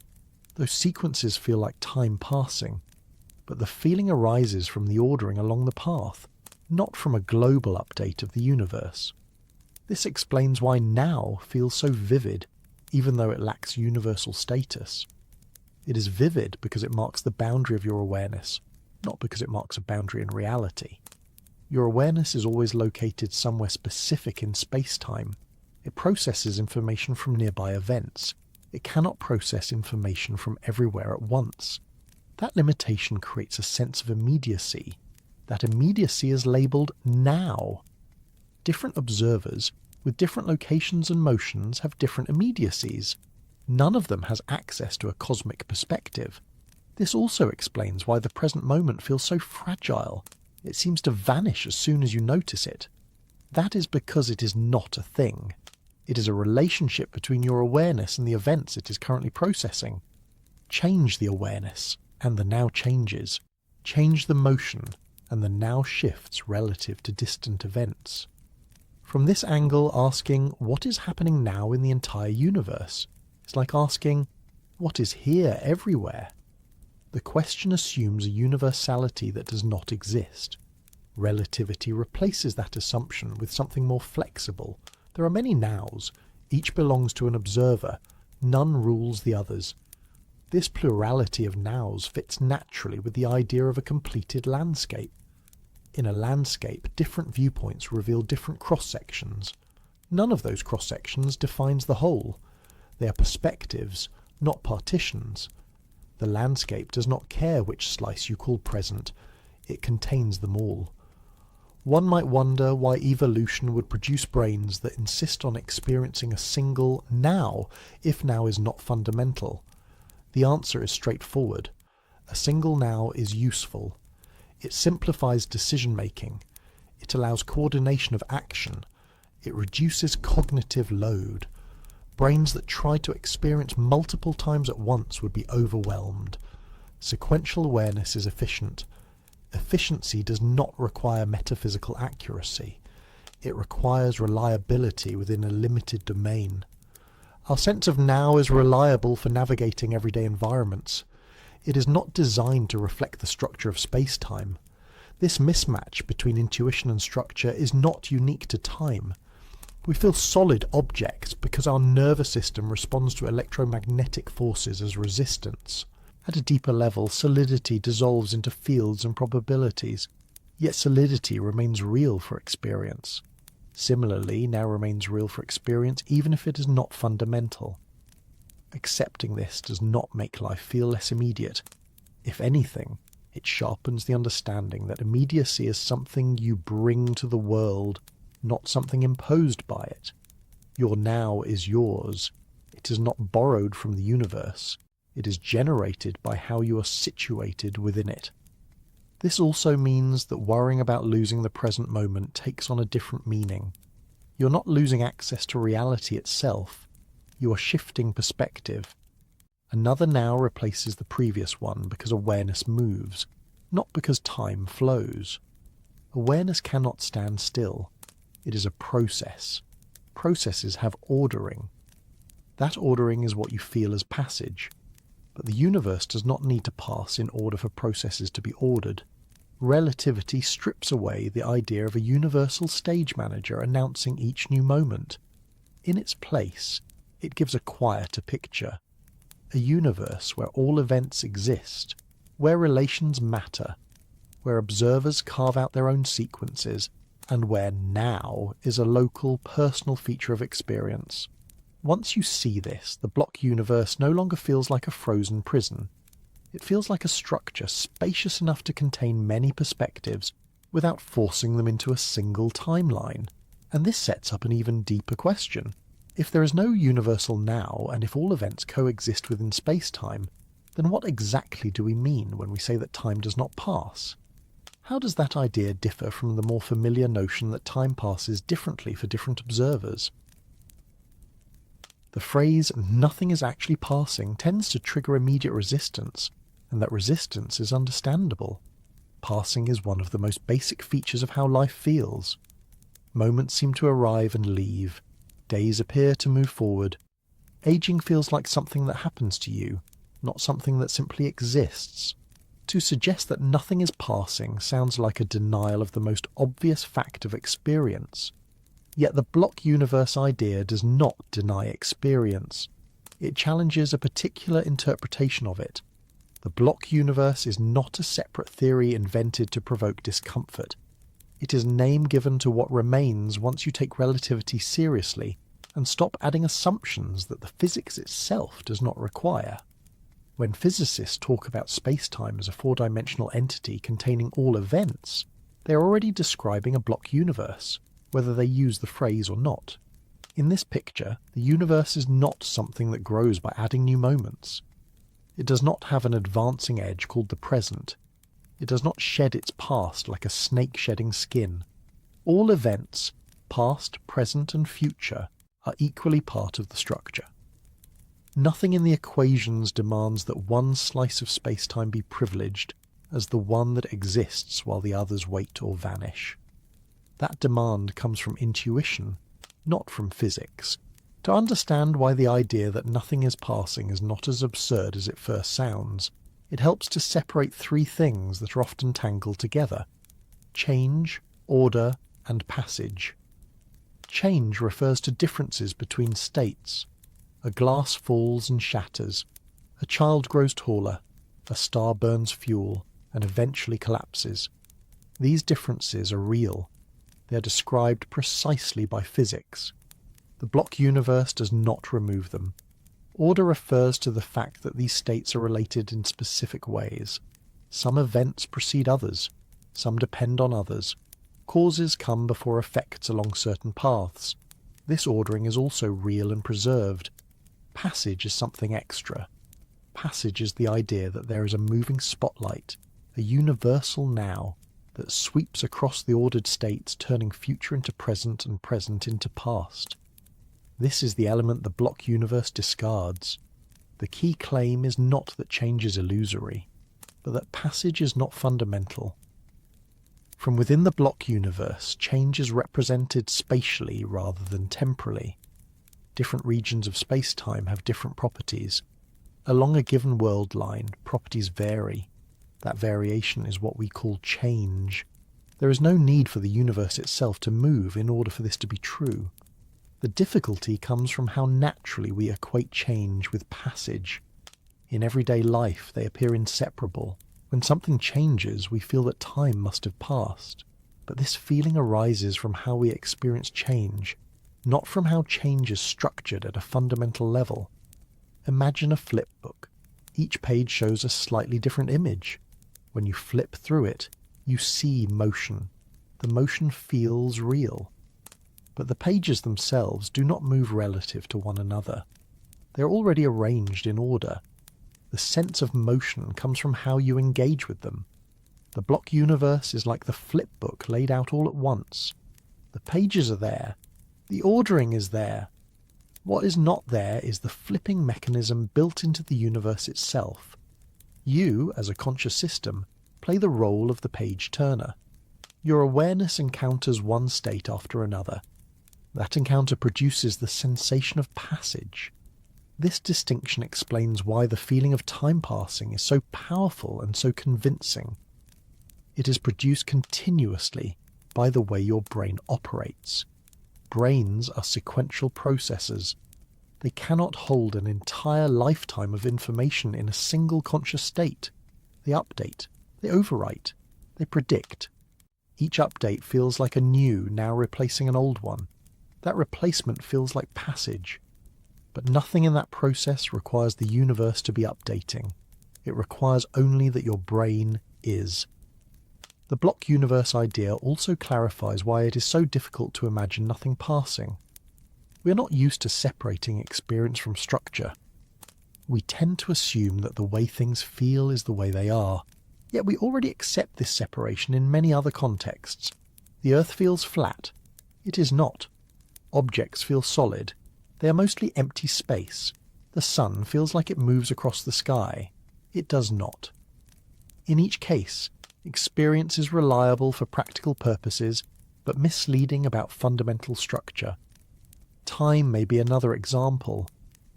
Those sequences feel like time passing, but the feeling arises from the ordering along the path, not from a global update of the universe. This explains why now feels so vivid, even though it lacks universal status. It is vivid because it marks the boundary of your awareness, not because it marks a boundary in reality. Your awareness is always located somewhere specific in space-time. It processes information from nearby events. It cannot process information from everywhere at once. That limitation creates a sense of immediacy. That immediacy is labelled now. Different observers, with different locations and motions, have different immediacies. None of them has access to a cosmic perspective. This also explains why the present moment feels so fragile. It seems to vanish as soon as you notice it. That is because it is not a thing. It is a relationship between your awareness and the events it is currently processing. Change the awareness, and the now changes. Change the motion, and the now shifts relative to distant events. From this angle, asking what is happening now in the entire universe is like asking what is here everywhere. The question assumes a universality that does not exist. Relativity replaces that assumption with something more flexible. There are many nows. Each belongs to an observer. None rules the others. This plurality of nows fits naturally with the idea of a completed landscape. In a landscape, different viewpoints reveal different cross-sections. None of those cross-sections defines the whole. They are perspectives, not partitions. The landscape does not care which slice you call present. It contains them all. One might wonder why evolution would produce brains that insist on experiencing a single now, if now is not fundamental. The answer is straightforward. A single now is useful. It simplifies decision-making. It allows coordination of action. It reduces cognitive load. Brains that try to experience multiple times at once would be overwhelmed. Sequential awareness is efficient. Efficiency does not require metaphysical accuracy. It requires reliability within a limited domain. Our sense of now is reliable for navigating everyday environments. It is not designed to reflect the structure of space-time. This mismatch between intuition and structure is not unique to time. We feel solid objects because our nervous system responds to electromagnetic forces as resistance. At a deeper level, solidity dissolves into fields and probabilities. Yet solidity remains real for experience. Similarly, now remains real for experience even if it is not fundamental. Accepting this does not make life feel less immediate. If anything, it sharpens the understanding that immediacy is something you bring to the world, not something imposed by it. Your now is yours. It is not borrowed from the universe. It is generated by how you are situated within it. This also means that worrying about losing the present moment takes on a different meaning. You're not losing access to reality itself. You are shifting perspective. Another now replaces the previous one because awareness moves, not because time flows. Awareness cannot stand still. It is a process. Processes have ordering. That ordering is what you feel as passage. But the universe does not need to pass in order for processes to be ordered. Relativity strips away the idea of a universal stage manager announcing each new moment. In its place, it gives a quieter picture. A universe where all events exist, where relations matter, where observers carve out their own sequences, and where now is a local, personal feature of experience. Once you see this, the block universe no longer feels like a frozen prison. It feels like a structure spacious enough to contain many perspectives without forcing them into a single timeline. And this sets up an even deeper question. If there is no universal now, and if all events coexist within space-time, then what exactly do we mean when we say that time does not pass? How does that idea differ from the more familiar notion that time passes differently for different observers? The phrase, "nothing is actually passing," tends to trigger immediate resistance, and that resistance is understandable. Passing is one of the most basic features of how life feels. Moments seem to arrive and leave. Days appear to move forward. Aging feels like something that happens to you, not something that simply exists. To suggest that nothing is passing sounds like a denial of the most obvious fact of experience. Yet the block universe idea does not deny experience. It challenges a particular interpretation of it. The block universe is not a separate theory invented to provoke discomfort. It is a name given to what remains once you take relativity seriously and stop adding assumptions that the physics itself does not require. When physicists talk about space-time as a four-dimensional entity containing all events, they are already describing a block universe, whether they use the phrase or not. In this picture, the universe is not something that grows by adding new moments. It does not have an advancing edge called the present. It does not shed its past like a snake shedding skin. All events, past, present, and future, are equally part of the structure. Nothing in the equations demands that one slice of space-time be privileged as the one that exists while the others wait or vanish. That demand comes from intuition, not from physics. To understand why the idea that nothing is passing is not as absurd as it first sounds, it helps to separate three things that are often tangled together: change, order, and passage. Change refers to differences between states. A glass falls and shatters. A child grows taller. A star burns fuel and eventually collapses. These differences are real. They are described precisely by physics. The block universe does not remove them. Order refers to the fact that these states are related in specific ways. Some events precede others. Some depend on others. Causes come before effects along certain paths. This ordering is also real and preserved. Passage is something extra. Passage is the idea that there is a moving spotlight, a universal now, that sweeps across the ordered states, turning future into present and present into past. This is the element the block universe discards. The key claim is not that change is illusory, but that passage is not fundamental. From within the block universe, change is represented spatially rather than temporally. Different regions of space-time have different properties. Along a given world line, properties vary. That variation is what we call change. There is no need for the universe itself to move in order for this to be true. The difficulty comes from how naturally we equate change with passage. In everyday life, they appear inseparable. When something changes, we feel that time must have passed, but this feeling arises from how we experience change, not from how change is structured at a fundamental level. Imagine a flip book. Each page shows a slightly different image. When you flip through it, you see motion. The motion feels real. But the pages themselves do not move relative to one another. They're already arranged in order. The sense of motion comes from how you engage with them. The block universe is like the flip book laid out all at once. The pages are there. The ordering is there. What is not there is the flipping mechanism built into the universe itself. You, as a conscious system, play the role of the page turner. Your awareness encounters one state after another. That encounter produces the sensation of passage. This distinction explains why the feeling of time passing is so powerful and so convincing. It is produced continuously by the way your brain operates. Brains are sequential processors. They cannot hold an entire lifetime of information in a single conscious state. They update, they overwrite, they predict. Each update feels like a new, now replacing an old one. That replacement feels like passage. But nothing in that process requires the universe to be updating. It requires only that your brain is. The block universe idea also clarifies why it is so difficult to imagine nothing passing. We are not used to separating experience from structure. We tend to assume that the way things feel is the way they are, yet we already accept this separation in many other contexts. The earth feels flat. It is not. Objects feel solid. They are mostly empty space. The sun feels like it moves across the sky. It does not. In each case, experience is reliable for practical purposes, but misleading about fundamental structure. Time may be another example.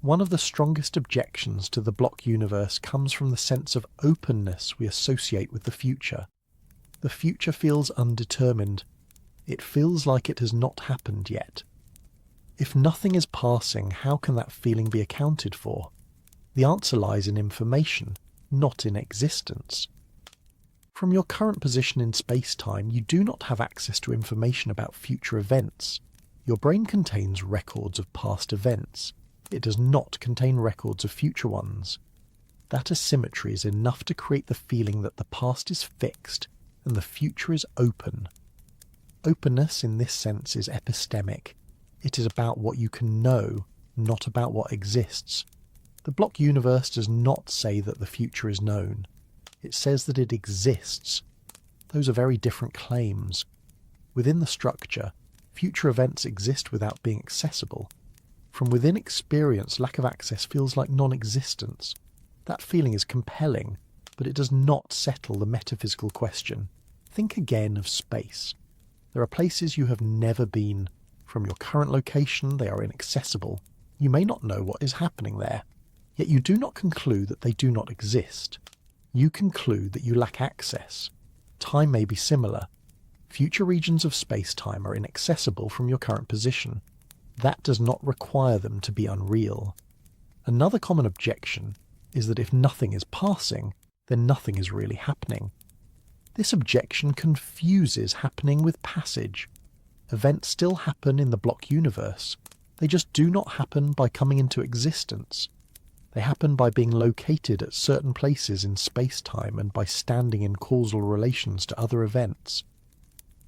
One of the strongest objections to the block universe comes from the sense of openness we associate with the future. The future feels undetermined. It feels like it has not happened yet. If nothing is passing, how can that feeling be accounted for? The answer lies in information, not in existence. From your current position in space-time, you do not have access to information about future events. Your brain contains records of past events. It does not contain records of future ones. That asymmetry is enough to create the feeling that the past is fixed and the future is open. Openness in this sense is epistemic. It is about what you can know, not about what exists. The block universe does not say that the future is known. It says that it exists. Those are very different claims. Within the structure, future events exist without being accessible. From within experience, lack of access feels like non-existence. That feeling is compelling, but it does not settle the metaphysical question. Think again of space. There are places you have never been. From your current location, they are inaccessible. You may not know what is happening there, yet you do not conclude that they do not exist. You conclude that you lack access. Time may be similar. Future regions of space-time are inaccessible from your current position. That does not require them to be unreal. Another common objection is that if nothing is passing, then nothing is really happening. This objection confuses happening with passage. Events still happen in the block universe. They just do not happen by coming into existence. They happen by being located at certain places in space-time and by standing in causal relations to other events.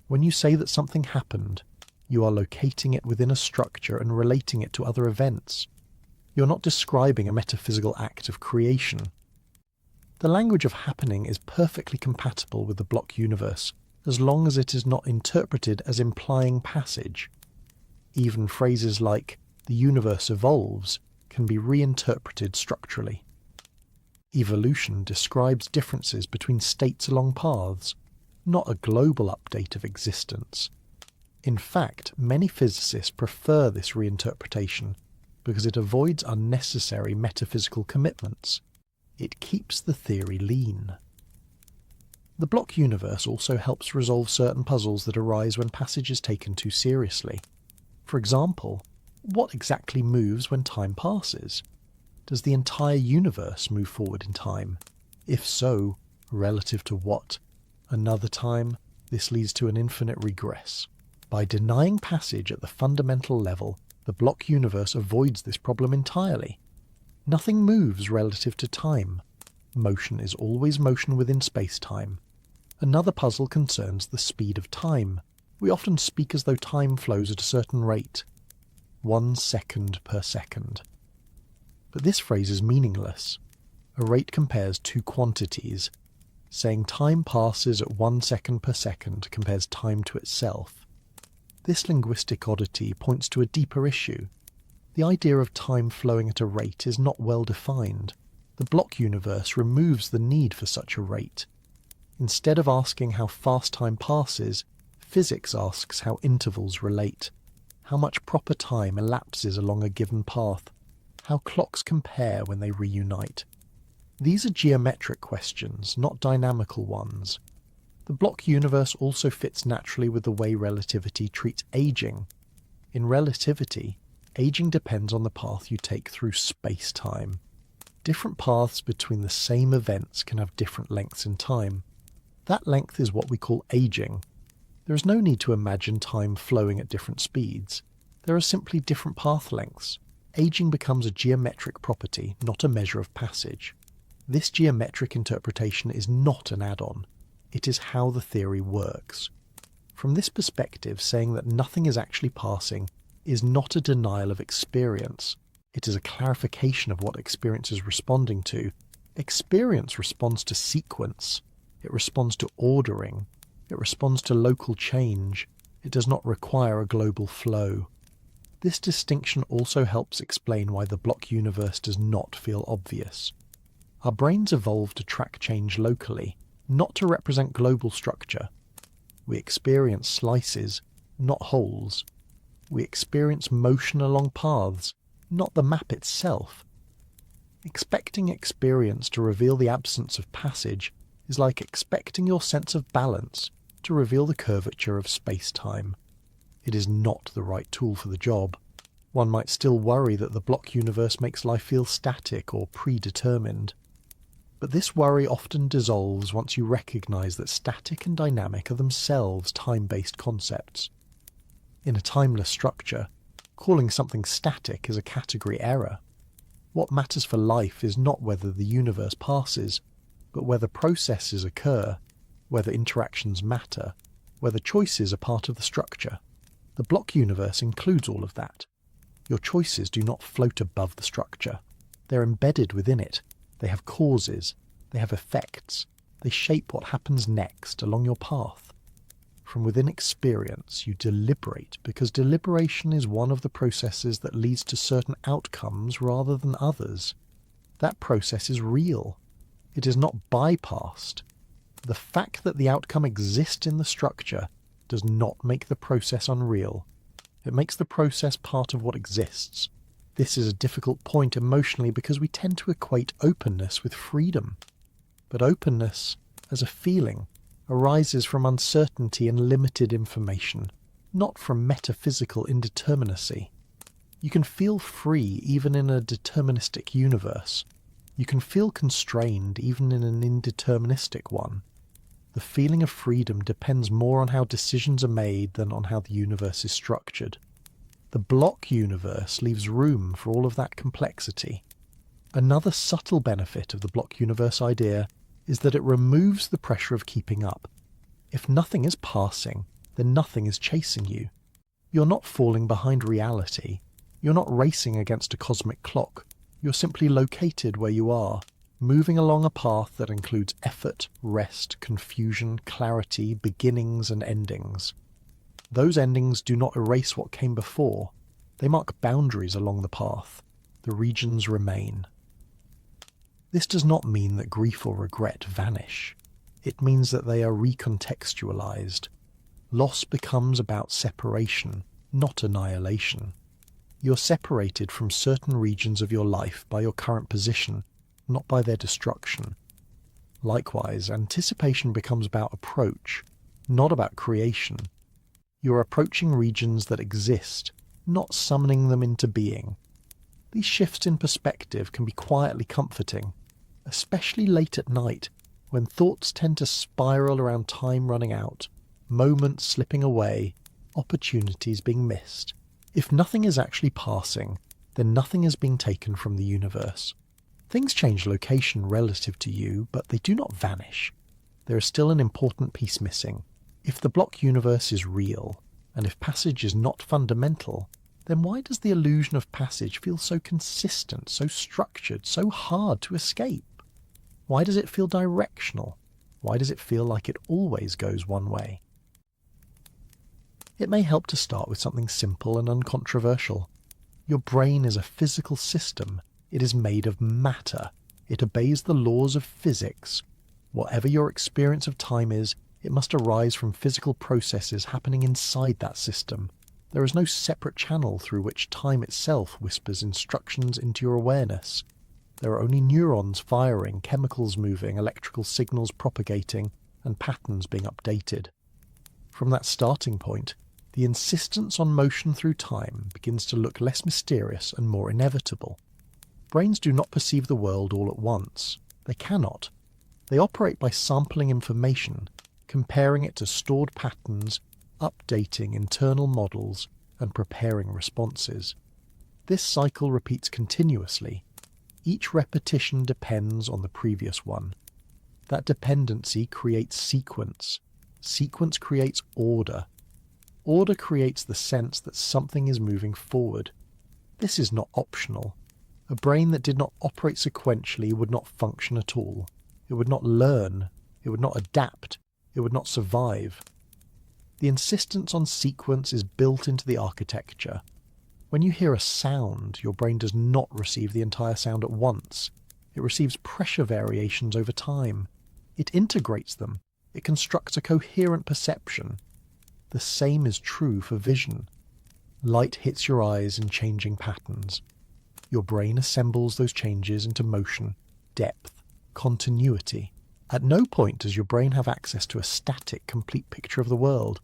When you say that something happened, you are locating it within a structure and relating it to other events. You're not describing a metaphysical act of creation. The language of happening is perfectly compatible with the block universe, as long as it is not interpreted as implying passage. Even phrases like, "the universe evolves," can be reinterpreted structurally. Evolution describes differences between states along paths, not a global update of existence. In fact, many physicists prefer this reinterpretation because it avoids unnecessary metaphysical commitments. It keeps the theory lean. The block universe also helps resolve certain puzzles that arise when passage is taken too seriously. For example, what exactly moves when time passes? Does the entire universe move forward in time? If so, Relative to what? Another time, this leads to an infinite regress. By denying passage at the fundamental level, the block universe avoids this problem entirely. Nothing moves relative to time. Motion is always motion within space-time. Another puzzle concerns the speed of time. We often speak as though time flows at a certain rate. 1 second per second. But this phrase is meaningless. A rate compares two quantities. Saying time passes at 1 second per second compares time to itself. This linguistic oddity points to a deeper issue. The idea of time flowing at a rate is not well defined. The block universe removes the need for such a rate. Instead of asking how fast time passes, physics asks how intervals relate, how much proper time elapses along a given path, how clocks compare when they reunite. These are geometric questions, not dynamical ones. The block universe also fits naturally with the way relativity treats aging. In relativity, aging depends on the path you take through space-time. Different paths between the same events can have different lengths in time. That length is what we call aging. There is no need to imagine time flowing at different speeds. There are simply different path lengths. Aging becomes a geometric property, not a measure of passage. This geometric interpretation is not an add-on. It is how the theory works. From this perspective, saying that nothing is actually passing is not a denial of experience. It is a clarification of what experience is responding to. Experience responds to sequence. It responds to ordering. It responds to local change. It does not require a global flow. This distinction also helps explain why the block universe does not feel obvious. Our brains evolved to track change locally, not to represent global structure. We experience slices, not wholes. We experience motion along paths, not the map itself. Expecting experience to reveal the absence of passage is like expecting your sense of balance to reveal the curvature of space-time. It is not the right tool for the job. One might still worry that the block universe makes life feel static or predetermined. But this worry often dissolves once you recognize that static and dynamic are themselves time-based concepts. In a timeless structure, calling something static is a category error. What matters for life is not whether the universe passes, but whether processes occur, whether interactions matter, whether choices are part of the structure. The block universe includes all of that. Your choices do not float above the structure. They're embedded within it. They have causes, they have effects, they shape what happens next along your path. From within experience, you deliberate because deliberation is one of the processes that leads to certain outcomes rather than others. That process is real. It is not bypassed. The fact that the outcome exists in the structure does not make the process unreal. It makes the process part of what exists. This is a difficult point emotionally because we tend to equate openness with freedom. But openness, as a feeling, arises from uncertainty and limited information, not from metaphysical indeterminacy. You can feel free even in a deterministic universe. You can feel constrained even in an indeterministic one. The feeling of freedom depends more on how decisions are made than on how the universe is structured. The block universe leaves room for all of that complexity. Another subtle benefit of the block universe idea is that it removes the pressure of keeping up. If nothing is passing, then nothing is chasing you. You're not falling behind reality. You're not racing against a cosmic clock. You're simply located where you are, moving along a path that includes effort, rest, confusion, clarity, beginnings and endings. Those endings do not erase what came before. They mark boundaries along the path. The regions remain. This does not mean that grief or regret vanish. It means that they are recontextualized. Loss becomes about separation, not annihilation. You're separated from certain regions of your life by your current position, not by their destruction. Likewise, anticipation becomes about approach, not about creation. You're approaching regions that exist, not summoning them into being. These shifts in perspective can be quietly comforting, especially late at night When thoughts tend to spiral around time running out, moments slipping away, opportunities being missed. If nothing is actually passing, then nothing is being taken from the universe. Things change location relative to you, but they do not vanish. There is still an important piece missing. If the block universe is real, and if passage is not fundamental, then why does the illusion of passage feel so consistent, so structured, so hard to escape? Why does it feel directional? Why does it feel like it always goes one way? It may help to start with something simple and uncontroversial. Your brain is a physical system. It is made of matter. It obeys the laws of physics. Whatever your experience of time is, it must arise from physical processes happening inside that system. There is no separate channel through which time itself whispers instructions into your awareness. There are only neurons firing, chemicals moving, electrical signals propagating, and patterns being updated. From that starting point, the insistence on motion through time begins to look less mysterious and more inevitable. Brains do not perceive the world all at once. They cannot. They operate by sampling information, comparing it to stored patterns, updating internal models, and preparing responses. This cycle repeats continuously. Each repetition depends on the previous one. That dependency creates sequence. Sequence creates order. Order creates the sense that something is moving forward. This is not optional. A brain that did not operate sequentially would not function at all. It would not learn. It would not adapt. It would not survive. The insistence on sequence is built into the architecture. When you hear a sound, your brain does not receive the entire sound at once. It receives pressure variations over time. It integrates them. It constructs a coherent perception. The same is true for vision. Light hits your eyes in changing patterns. Your brain assembles those changes into motion, depth, continuity. At no point does your brain have access to a static, complete picture of the world.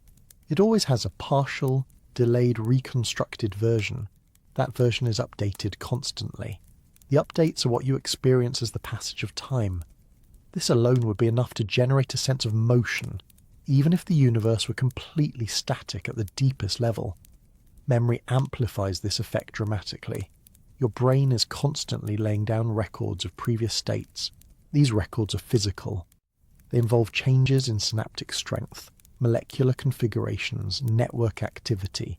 It always has a partial, delayed, reconstructed version. That version is updated constantly. The updates are what you experience as the passage of time. This alone would be enough to generate a sense of motion, even if the universe were completely static at the deepest level. Memory amplifies this effect dramatically. Your brain is constantly laying down records of previous states. These records are physical. They involve changes in synaptic strength, molecular configurations, network activity.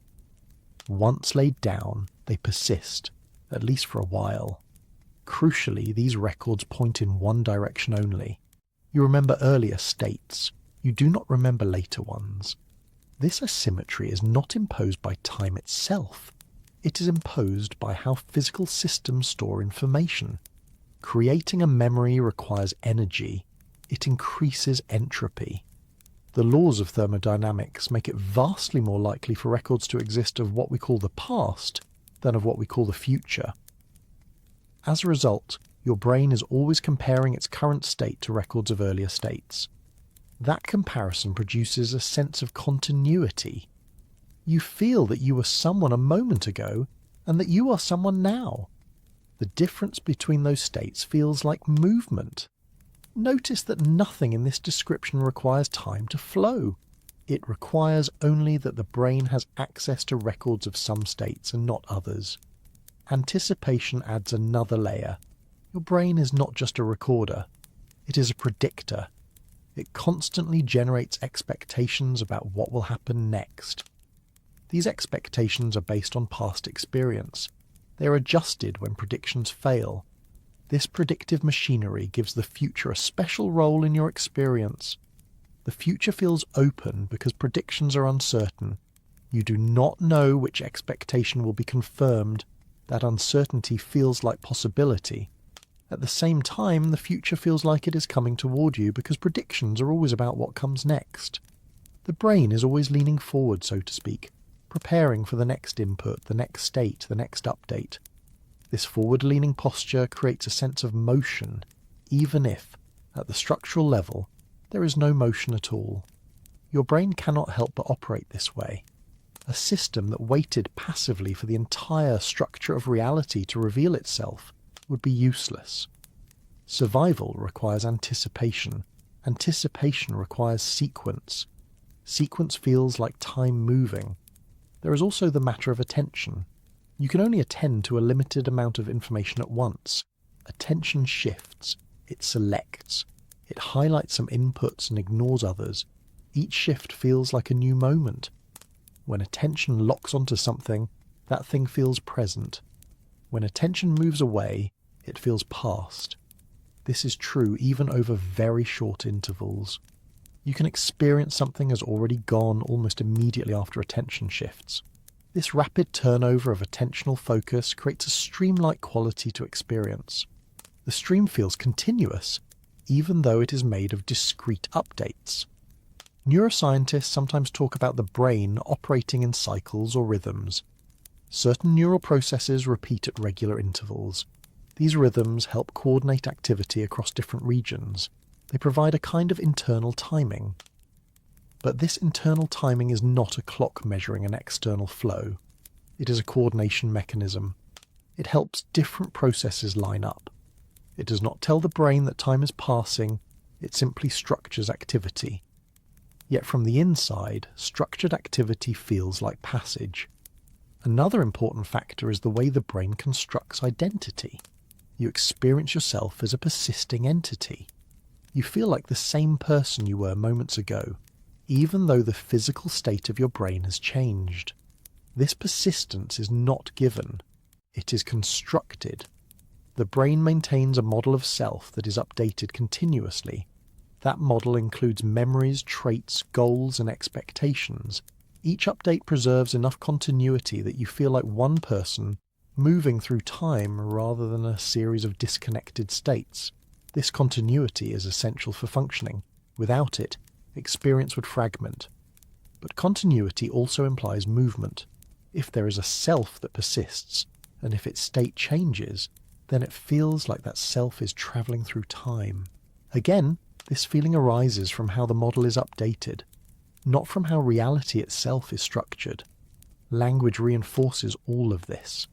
Once laid down, they persist, at least for a while. Crucially, these records point in one direction only. You remember earlier states. You do not remember later ones. This asymmetry is not imposed by time itself. It is imposed by how physical systems store information. Creating a memory requires energy. It increases entropy. The laws of thermodynamics make it vastly more likely for records to exist of what we call the past than of what we call the future. As a result, your brain is always comparing its current state to records of earlier states. That comparison produces a sense of continuity. You feel that you were someone a moment ago and that you are someone now. The difference between those states feels like movement. Notice that nothing in this description requires time to flow. It requires only that the brain has access to records of some states and not others. Anticipation adds another layer. Your brain is not just a recorder. It is a predictor. It constantly generates expectations about what will happen next. These expectations are based on past experience. They are adjusted when predictions fail. This predictive machinery gives the future a special role in your experience. The future feels open because predictions are uncertain. You do not know which expectation will be confirmed. That uncertainty feels like possibility. At the same time, the future feels like it is coming toward you because predictions are always about what comes next. The brain is always leaning forward, so to speak, preparing for the next input, the next state, the next update. This forward-leaning posture creates a sense of motion, even if, at the structural level, there is no motion at all. Your brain cannot help but operate this way. A system that waited passively for the entire structure of reality to reveal itself would be useless. Survival requires anticipation. Anticipation requires sequence. Sequence feels like time moving. There is also the matter of attention. You can only attend to a limited amount of information at once. Attention shifts. It selects. It highlights some inputs and ignores others. Each shift feels like a new moment. When attention locks onto something, that thing feels present. When attention moves away, it feels past. This is true even over very short intervals. You can experience something as already gone almost immediately after attention shifts. This rapid turnover of attentional focus creates a stream-like quality to experience. The stream feels continuous, even though it is made of discrete updates. Neuroscientists sometimes talk about the brain operating in cycles or rhythms. Certain neural processes repeat at regular intervals. These rhythms help coordinate activity across different regions. They provide a kind of internal timing. But this internal timing is not a clock measuring an external flow. It is a coordination mechanism. It helps different processes line up. It does not tell the brain that time is passing, it simply structures activity. Yet from the inside, structured activity feels like passage. Another important factor is the way the brain constructs identity. You experience yourself as a persisting entity. You feel like the same person you were moments ago, even though the physical state of your brain has changed. This persistence is not given. It is constructed. The brain maintains a model of self that is updated continuously. That model includes memories, traits, goals, and expectations. Each update preserves enough continuity that you feel like one person moving through time rather than a series of disconnected states. This continuity is essential for functioning. Without it, experience would fragment. But continuity also implies movement. If there is a self that persists, and if its state changes, then it feels like that self is travelling through time. Again, this feeling arises from how the model is updated, not from how reality itself is structured. Language reinforces all of this.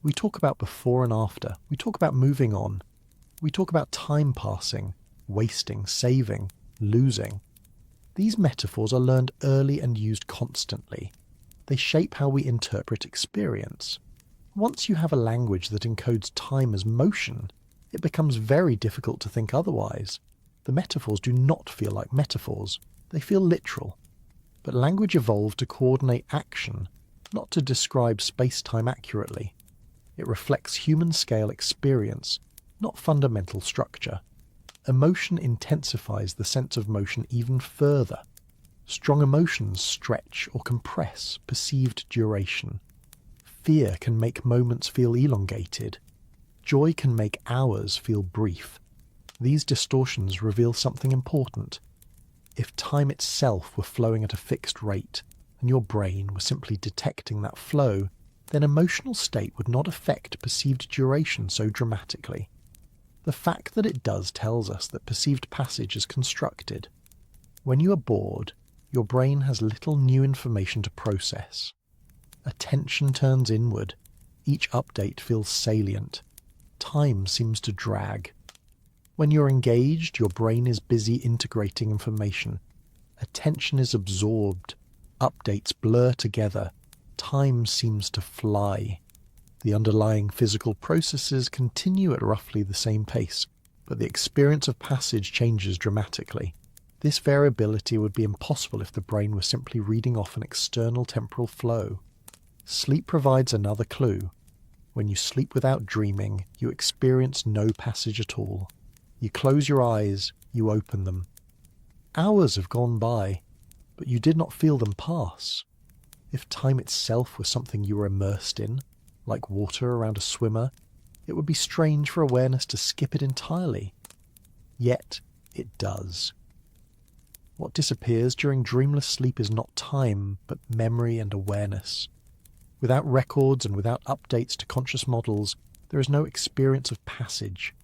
We talk about before and after. We talk about moving on. We talk about time passing, wasting, saving, losing. These metaphors are learned early and used constantly. They shape how we interpret experience. Once you have a language that encodes time as motion, it becomes very difficult to think otherwise. The metaphors do not feel like metaphors. They feel literal. But language evolved to coordinate action, not to describe space-time accurately. It reflects human-scale experience, not fundamental structure. Emotion intensifies the sense of motion even further. Strong emotions stretch or compress perceived duration. Fear can make moments feel elongated. Joy can make hours feel brief. These distortions reveal something important. If time itself were flowing at a fixed rate, and your brain were simply detecting that flow, then emotional state would not affect perceived duration so dramatically. The fact that it does tells us that perceived passage is constructed. When you are bored, your brain has little new information to process. Attention turns inward. Each update feels salient. Time seems to drag. When you're engaged, your brain is busy integrating information. Attention is absorbed. Updates blur together. Time seems to fly. The underlying physical processes continue at roughly the same pace, but the experience of passage changes dramatically. This variability would be impossible if the brain were simply reading off an external temporal flow. Sleep provides another clue. When you sleep without dreaming, you experience no passage at all. You close your eyes, you open them. Hours have gone by, but you did not feel them pass. If time itself were something you were immersed in, like water around a swimmer, it would be strange for awareness to skip it entirely. Yet, it does. What disappears during dreamless sleep is not time, but memory and awareness. Without records and without updates to conscious models, there is no experience of passage.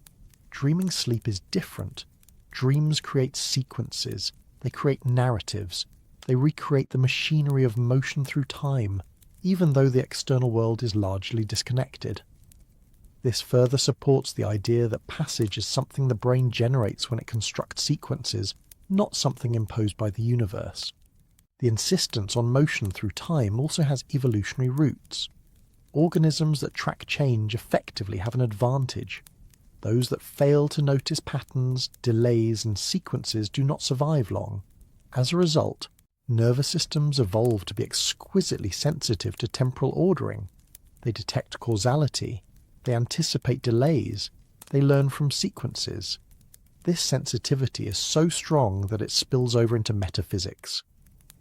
Dreaming sleep is different. Dreams create sequences. They create narratives. They recreate the machinery of motion through time, even though the external world is largely disconnected. This further supports the idea that passage is something the brain generates when it constructs sequences, not something imposed by the universe. The insistence on motion through time also has evolutionary roots. Organisms that track change effectively have an advantage. Those that fail to notice patterns, delays, and sequences do not survive long. As a result, nervous systems evolve to be exquisitely sensitive to temporal ordering. They detect causality. They anticipate delays. They learn from sequences. This sensitivity is so strong that it spills over into metaphysics.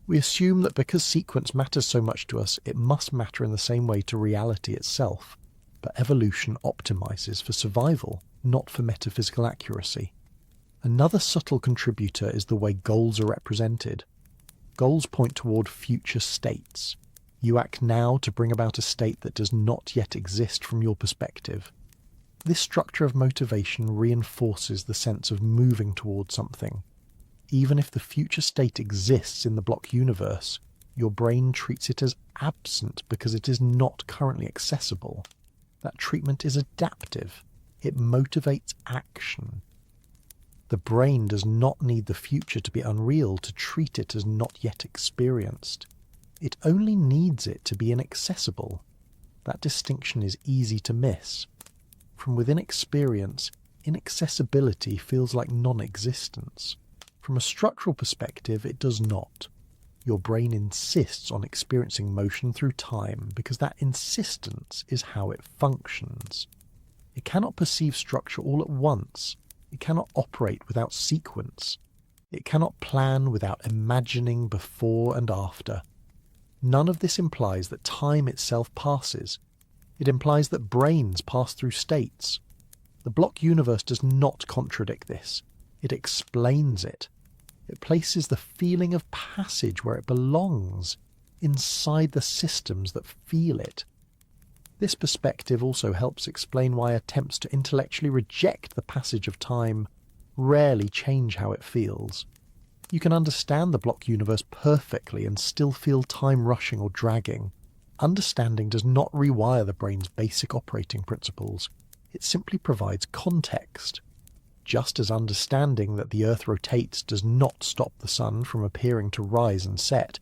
We assume that because sequence matters so much to us, it must matter in the same way to reality itself. But evolution optimizes for survival, not for metaphysical accuracy. Another subtle contributor is the way goals are represented. Goals point toward future states. You act now to bring about a state that does not yet exist from your perspective. This structure of motivation reinforces the sense of moving towards something. Even if the future state exists in the block universe, your brain treats it as absent because it is not currently accessible. That treatment is adaptive. It motivates action. The brain does not need the future to be unreal to treat it as not yet experienced. It only needs it to be inaccessible. That distinction is easy to miss. From within experience, inaccessibility feels like non-existence. From a structural perspective, it does not. Your brain insists on experiencing motion through time because that insistence is how it functions. It cannot perceive structure all at once. It cannot operate without sequence. It cannot plan without imagining before and after. None of this implies that time itself passes. It implies that brains pass through states. The block universe does not contradict this. It explains it. It places the feeling of passage where it belongs, inside the systems that feel it. This perspective also helps explain why attempts to intellectually reject the passage of time rarely change how it feels. You can understand the block universe perfectly and still feel time rushing or dragging. Understanding does not rewire the brain's basic operating principles. It simply provides context. Just as understanding that the Earth rotates does not stop the sun from appearing to rise and set,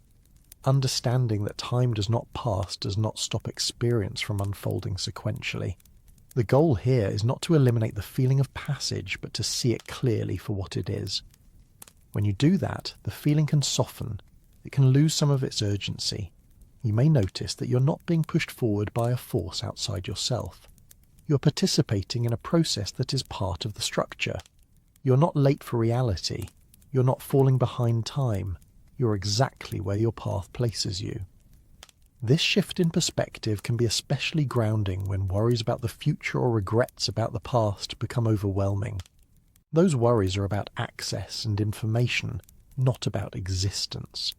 understanding that time does not pass does not stop experience from unfolding sequentially. The goal here is not to eliminate the feeling of passage, but to see it clearly for what it is. When you do that, the feeling can soften. It can lose some of its urgency. You may notice that you're not being pushed forward by a force outside yourself. You're participating in a process that is part of the structure. You're not late for reality. You're not falling behind time. You're exactly where your path places you. This shift in perspective can be especially grounding when worries about the future or regrets about the past become overwhelming. Those worries are about access and information, not about existence.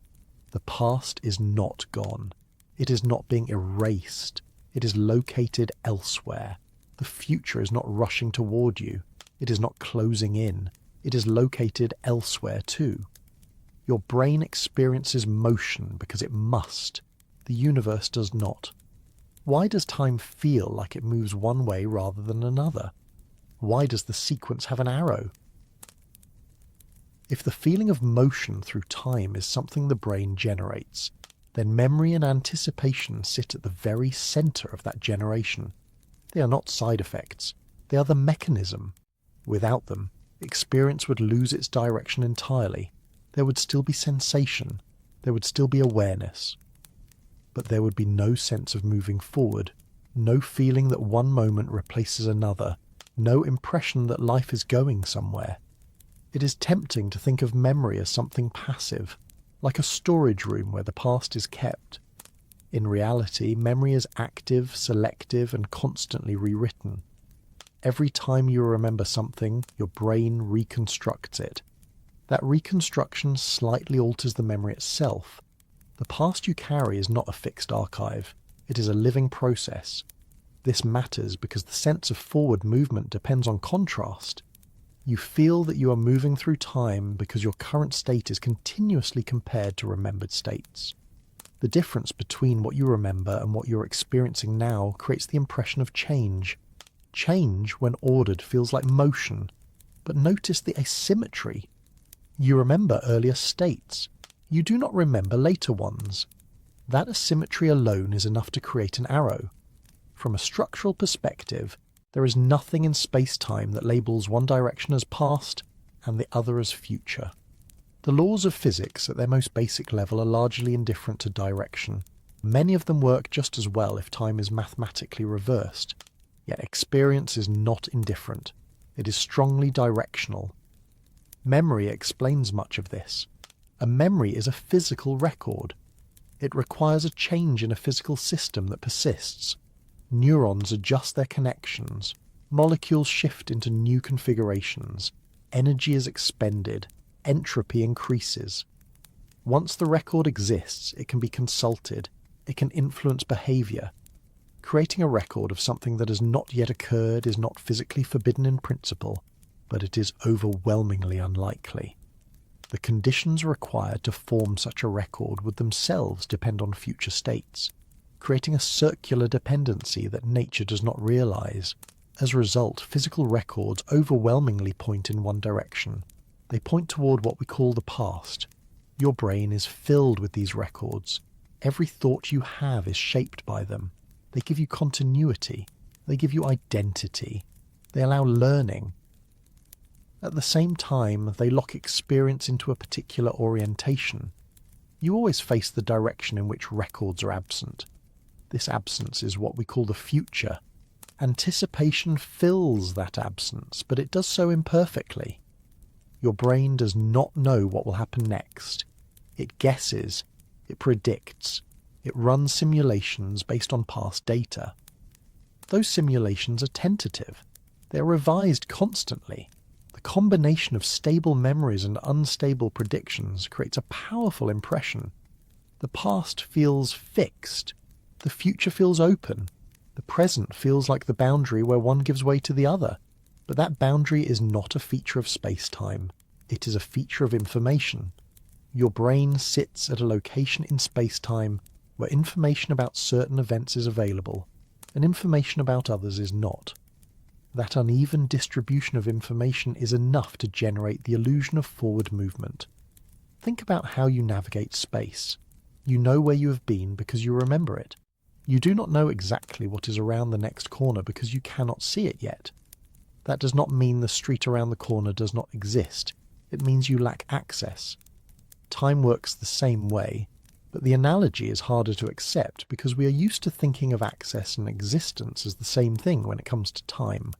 The past is not gone. It is not being erased. It is located elsewhere. The future is not rushing toward you. It is not closing in. It is located elsewhere too. Your brain experiences motion because it must. The universe does not. Why does time feel like it moves one way rather than another? Why does the sequence have an arrow? If the feeling of motion through time is something the brain generates, then memory and anticipation sit at the very center of that generation. They are not side effects. They are the mechanism. Without them, experience would lose its direction entirely. There would still be sensation. There would still be awareness. But there would be no sense of moving forward, no feeling that one moment replaces another, no impression that life is going somewhere. It is tempting to think of memory as something passive, like a storage room where the past is kept. In reality, memory is active, selective, and constantly rewritten. Every time you remember something, your brain reconstructs it. That reconstruction slightly alters the memory itself. The past you carry is not a fixed archive. It is a living process. This matters because the sense of forward movement depends on contrast. You feel that you are moving through time because your current state is continuously compared to remembered states. The difference between what you remember and what you're experiencing now creates the impression of change. Change, when ordered, feels like motion, but notice the asymmetry. You remember earlier states. You do not remember later ones. That asymmetry alone is enough to create an arrow. From a structural perspective, there is nothing in space-time that labels one direction as past and the other as future. The laws of physics at their most basic level are largely indifferent to direction. Many of them work just as well if time is mathematically reversed. Yet experience is not indifferent. It is strongly directional. Memory explains much of this. A memory is a physical record. It requires a change in a physical system that persists. Neurons adjust their connections. Molecules shift into new configurations. Energy is expended. Entropy increases. Once the record exists, it can be consulted. It can influence behavior. Creating a record of something that has not yet occurred is not physically forbidden in principle, but it is overwhelmingly unlikely. The conditions required to form such a record would themselves depend on future states, creating a circular dependency that nature does not realize. As a result, physical records overwhelmingly point in one direction. They point toward what we call the past. Your brain is filled with these records. Every thought you have is shaped by them. They give you continuity. They give you identity. They allow learning. At the same time, they lock experience into a particular orientation. You always face the direction in which records are absent. This absence is what we call the future. Anticipation fills that absence, but it does so imperfectly. Your brain does not know what will happen next. It guesses. It predicts. It runs simulations based on past data. Those simulations are tentative. They are revised constantly. The combination of stable memories and unstable predictions creates a powerful impression. The past feels fixed. The future feels open. The present feels like the boundary where one gives way to the other. But that boundary is not a feature of space-time. It is a feature of information. Your brain sits at a location in space-time where information about certain events is available, and information about others is not. That uneven distribution of information is enough to generate the illusion of forward movement. Think about how you navigate space. You know where you have been because you remember it. You do not know exactly what is around the next corner because you cannot see it yet. That does not mean the street around the corner does not exist. It means you lack access. Time works the same way, but the analogy is harder to accept because we are used to thinking of access and existence as the same thing when it comes to time.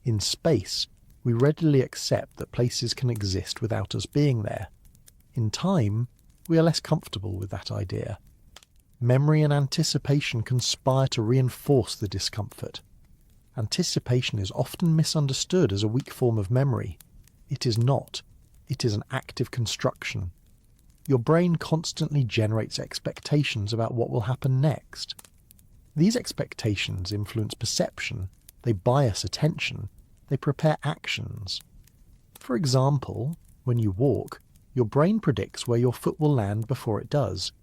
In space, we readily accept that places can exist without us being there. In time, we are less comfortable with that idea. Memory and anticipation conspire to reinforce the discomfort. Anticipation is often misunderstood as a weak form of memory. It is not. It is an active construction. Your brain constantly generates expectations about what will happen next. These expectations influence perception, they bias attention, they prepare actions. For example, when you walk, your brain predicts where your foot will land before it does.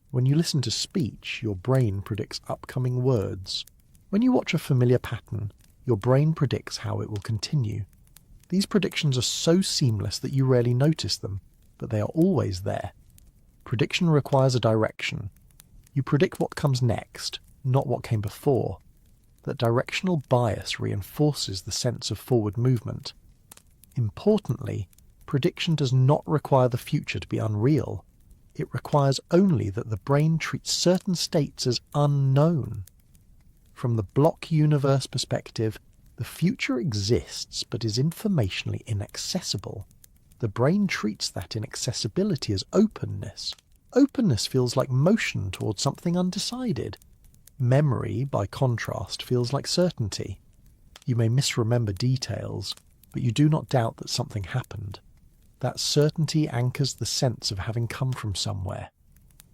When you listen to speech, your brain predicts upcoming words. When you watch a familiar pattern, your brain predicts how it will continue. These predictions are so seamless that you rarely notice them, but they are always there. Prediction requires a direction. You predict what comes next, not what came before. That directional bias reinforces the sense of forward movement. Importantly, prediction does not require the future to be unreal. It requires only that the brain treats certain states as unknown. From the block universe perspective, the future exists but is informationally inaccessible. The brain treats that inaccessibility as openness. Openness feels like motion towards something undecided. Memory, by contrast, feels like certainty. You may misremember details, but you do not doubt that something happened. That certainty anchors the sense of having come from somewhere.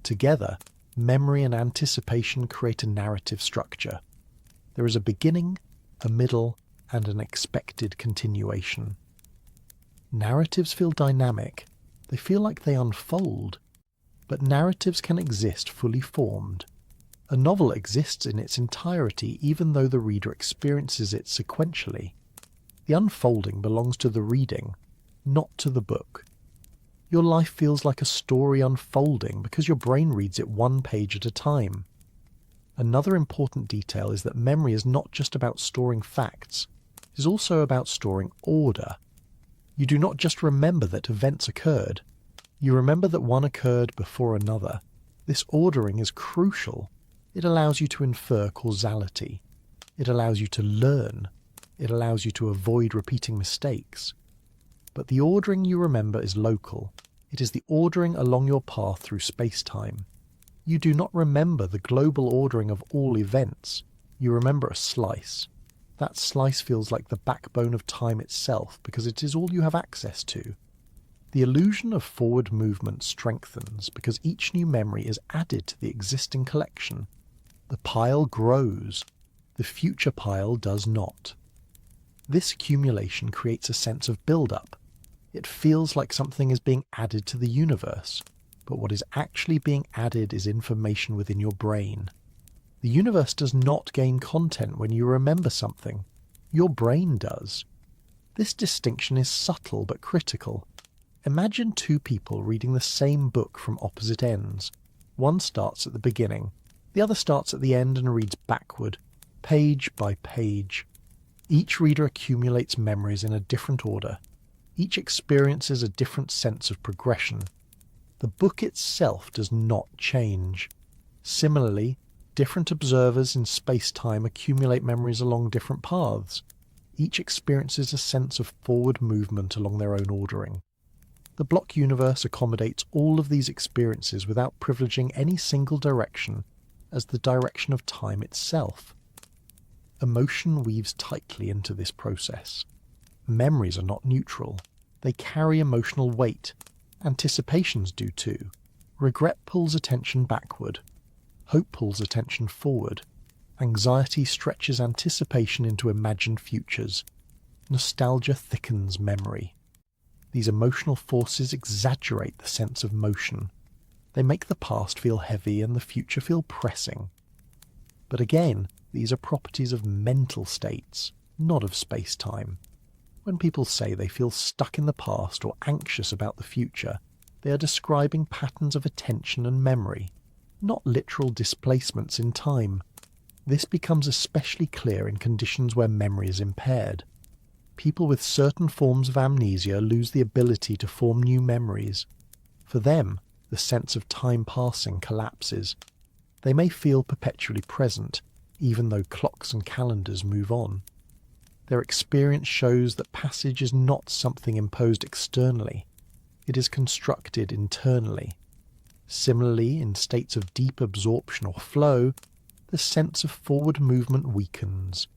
Together, memory and anticipation create a narrative structure. There is a beginning, a middle, and an expected continuation. Narratives feel dynamic. They feel like they unfold. But narratives can exist fully formed. A novel exists in its entirety even though the reader experiences it sequentially. The unfolding belongs to the reading, not to the book. Your life feels like a story unfolding because your brain reads it one page at a time. Another important detail is that memory is not just about storing facts, it is also about storing order. You do not just remember that events occurred, you remember that one occurred before another. This ordering is crucial. It allows you to infer causality. It allows you to learn. It allows you to avoid repeating mistakes. But the ordering you remember is local. It is the ordering along your path through space-time. You do not remember the global ordering of all events. You remember a slice. That slice feels like the backbone of time itself because it is all you have access to. The illusion of forward movement strengthens because each new memory is added to the existing collection. The pile grows. The future pile does not. This accumulation creates a sense of build-up. It feels like something is being added to the universe, but what is actually being added is information within your brain. The universe does not gain content when you remember something. Your brain does. This distinction is subtle but critical. Imagine two people reading the same book from opposite ends. One starts at the beginning. The other starts at the end and reads backward, page by page. Each reader accumulates memories in a different order. Each experiences a different sense of progression. The book itself does not change. Similarly, different observers in space-time accumulate memories along different paths. Each experiences a sense of forward movement along their own ordering. The block universe accommodates all of these experiences without privileging any single direction as the direction of time itself. Emotion weaves tightly into this process. Memories are not neutral. They carry emotional weight. Anticipations do too. Regret pulls attention backward. Hope pulls attention forward. Anxiety stretches anticipation into imagined futures. Nostalgia thickens memory. These emotional forces exaggerate the sense of motion. They make the past feel heavy and the future feel pressing. But again, these are properties of mental states, not of space-time. When people say they feel stuck in the past or anxious about the future, they are describing patterns of attention and memory, not literal displacements in time. This becomes especially clear in conditions where memory is impaired. People with certain forms of amnesia lose the ability to form new memories. For them, the sense of time passing collapses. They may feel perpetually present, even though clocks and calendars move on. Their experience shows that passage is not something imposed externally. It is constructed internally. Similarly, in states of deep absorption or flow, the sense of forward movement weakens.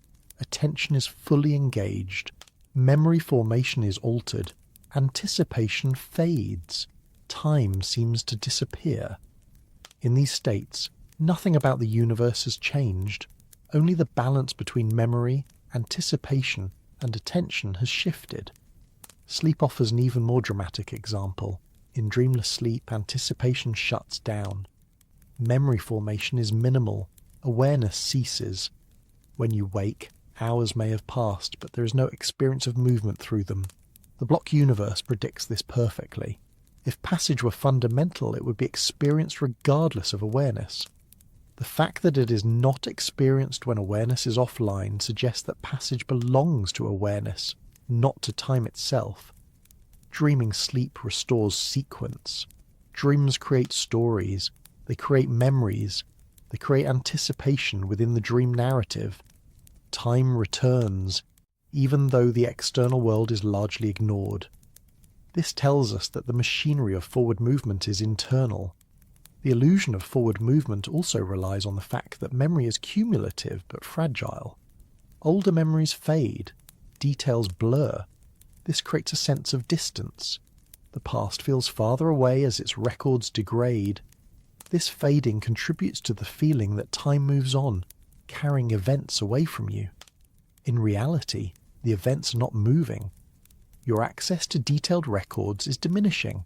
Attention is fully engaged. Memory formation is altered. Anticipation fades. Time seems to disappear. In these states, nothing about the universe has changed. Only the balance between memory, anticipation, and attention has shifted. Sleep offers an even more dramatic example. In dreamless sleep, anticipation shuts down. Memory formation is minimal. Awareness ceases. When you wake, hours may have passed, but there is no experience of movement through them. The block universe predicts this perfectly. If passage were fundamental, it would be experienced regardless of awareness. The fact that it is not experienced when awareness is offline suggests that passage belongs to awareness, not to time itself. Dreaming sleep restores sequence. Dreams create stories. They create memories. They create anticipation within the dream narrative. Time returns, even though the external world is largely ignored. This tells us that the machinery of forward movement is internal. The illusion of forward movement also relies on the fact that memory is cumulative but fragile. Older memories fade, details blur. This creates a sense of distance. The past feels farther away as its records degrade. This fading contributes to the feeling that time moves on, carrying events away from you. In reality, the events are not moving. Your access to detailed records is diminishing.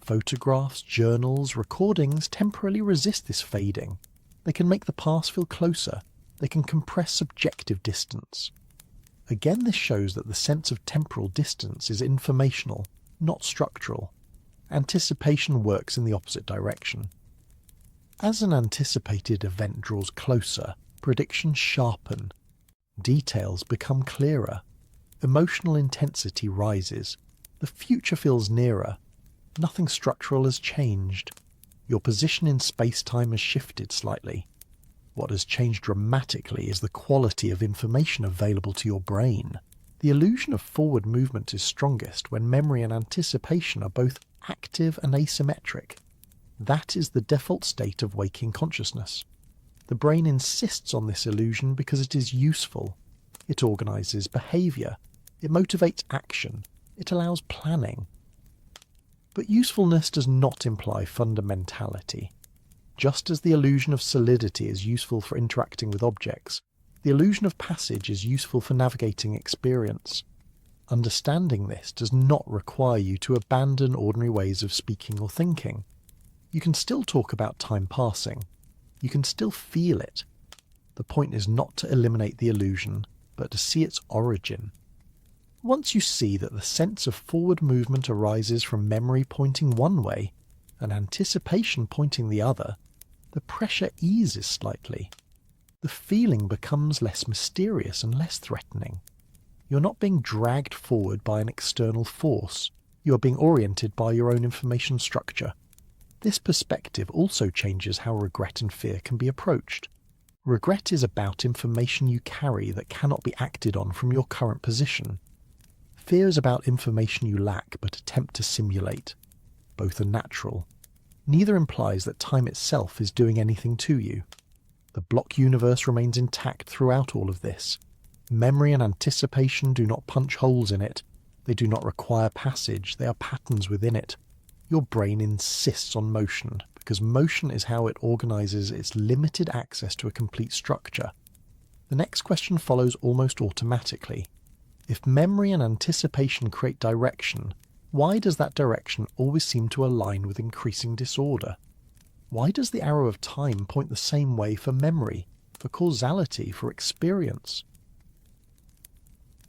Photographs, journals, recordings temporarily resist this fading. They can make the past feel closer. They can compress subjective distance. Again, this shows that the sense of temporal distance is informational, not structural. Anticipation works in the opposite direction. As an anticipated event draws closer, predictions sharpen. Details become clearer. Emotional intensity rises. The future feels nearer. Nothing structural has changed. Your position in space-time has shifted slightly. What has changed dramatically is the quality of information available to your brain. The illusion of forward movement is strongest when memory and anticipation are both active and asymmetric. That is the default state of waking consciousness. The brain insists on this illusion because it is useful. It organizes behavior. It motivates action. It allows planning. But usefulness does not imply fundamentality. Just as the illusion of solidity is useful for interacting with objects, the illusion of passage is useful for navigating experience. Understanding this does not require you to abandon ordinary ways of speaking or thinking. You can still talk about time passing. You can still feel it. The point is not to eliminate the illusion, but to see its origin. Once you see that the sense of forward movement arises from memory pointing one way and anticipation pointing the other, the pressure eases slightly. The feeling becomes less mysterious and less threatening. You're not being dragged forward by an external force. You are being oriented by your own information structure. This perspective also changes how regret and fear can be approached. Regret is about information you carry that cannot be acted on from your current position. Fear is about information you lack but attempt to simulate. Both are natural. Neither implies that time itself is doing anything to you. The block universe remains intact throughout all of this. Memory and anticipation do not punch holes in it. They do not require passage. They are patterns within it. Your brain insists on motion because motion is how it organizes its limited access to a complete structure. The next question follows almost automatically. If memory and anticipation create direction, why does that direction always seem to align with increasing disorder? Why does the arrow of time point the same way for memory, for causality, for experience?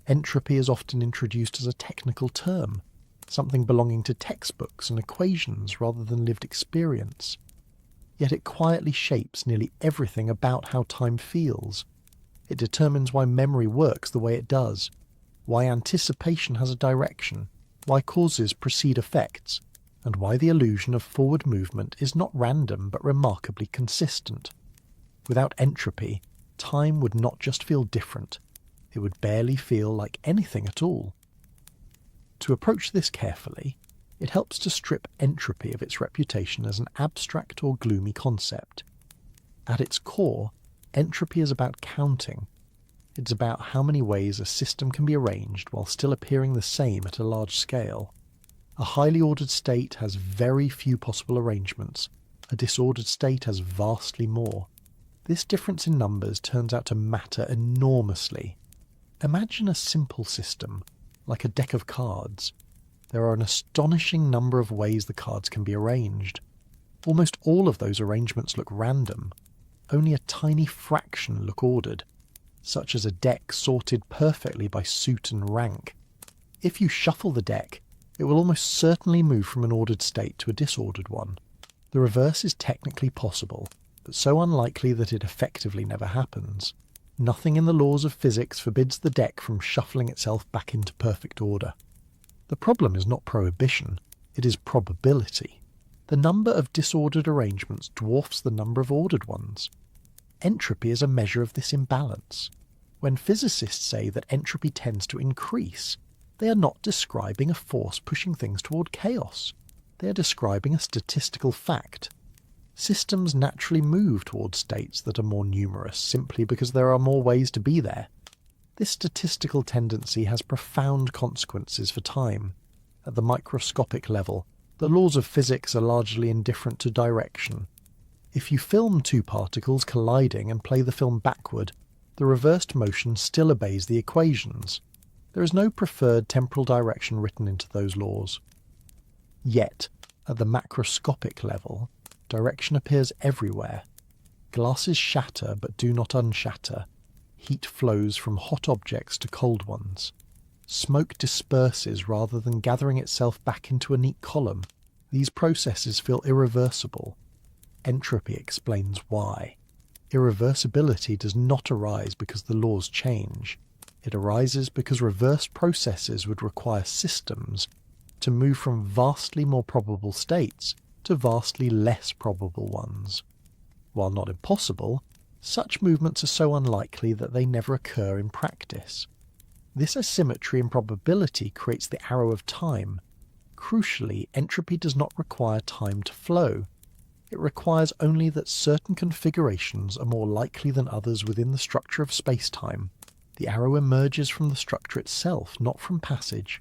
Entropy is often introduced as a technical term, something belonging to textbooks and equations rather than lived experience. Yet it quietly shapes nearly everything about how time feels. It determines why memory works the way it does, why anticipation has a direction, why causes precede effects, and why the illusion of forward movement is not random but remarkably consistent. Without entropy, time would not just feel different, it would barely feel like anything at all. To approach this carefully, it helps to strip entropy of its reputation as an abstract or gloomy concept. At its core, entropy is about counting. It's about how many ways a system can be arranged while still appearing the same at a large scale. A highly ordered state has very few possible arrangements. A disordered state has vastly more. This difference in numbers turns out to matter enormously. Imagine a simple system, like a deck of cards. There are an astonishing number of ways the cards can be arranged. Almost all of those arrangements look random. Only a tiny fraction look ordered, such as a deck sorted perfectly by suit and rank. If you shuffle the deck, it will almost certainly move from an ordered state to a disordered one. The reverse is technically possible, but so unlikely that it effectively never happens. Nothing in the laws of physics forbids the deck from shuffling itself back into perfect order. The problem is not prohibition, it is probability. The number of disordered arrangements dwarfs the number of ordered ones. Entropy is a measure of this imbalance. When physicists say that entropy tends to increase, they are not describing a force pushing things toward chaos. They are describing a statistical fact. Systems naturally move toward states that are more numerous simply because there are more ways to be there. This statistical tendency has profound consequences for time. At the microscopic level, the laws of physics are largely indifferent to direction. If you film two particles colliding and play the film backward, the reversed motion still obeys the equations. There is no preferred temporal direction written into those laws. Yet, at the macroscopic level, direction appears everywhere. Glasses shatter but do not unshatter. Heat flows from hot objects to cold ones. Smoke disperses rather than gathering itself back into a neat column. These processes feel irreversible. Entropy explains why. Irreversibility does not arise because the laws change. It arises because reverse processes would require systems to move from vastly more probable states to vastly less probable ones. While not impossible, such movements are so unlikely that they never occur in practice. This asymmetry in probability creates the arrow of time. Crucially, entropy does not require time to flow. It requires only that certain configurations are more likely than others within the structure of space-time. The arrow emerges from the structure itself, not from passage.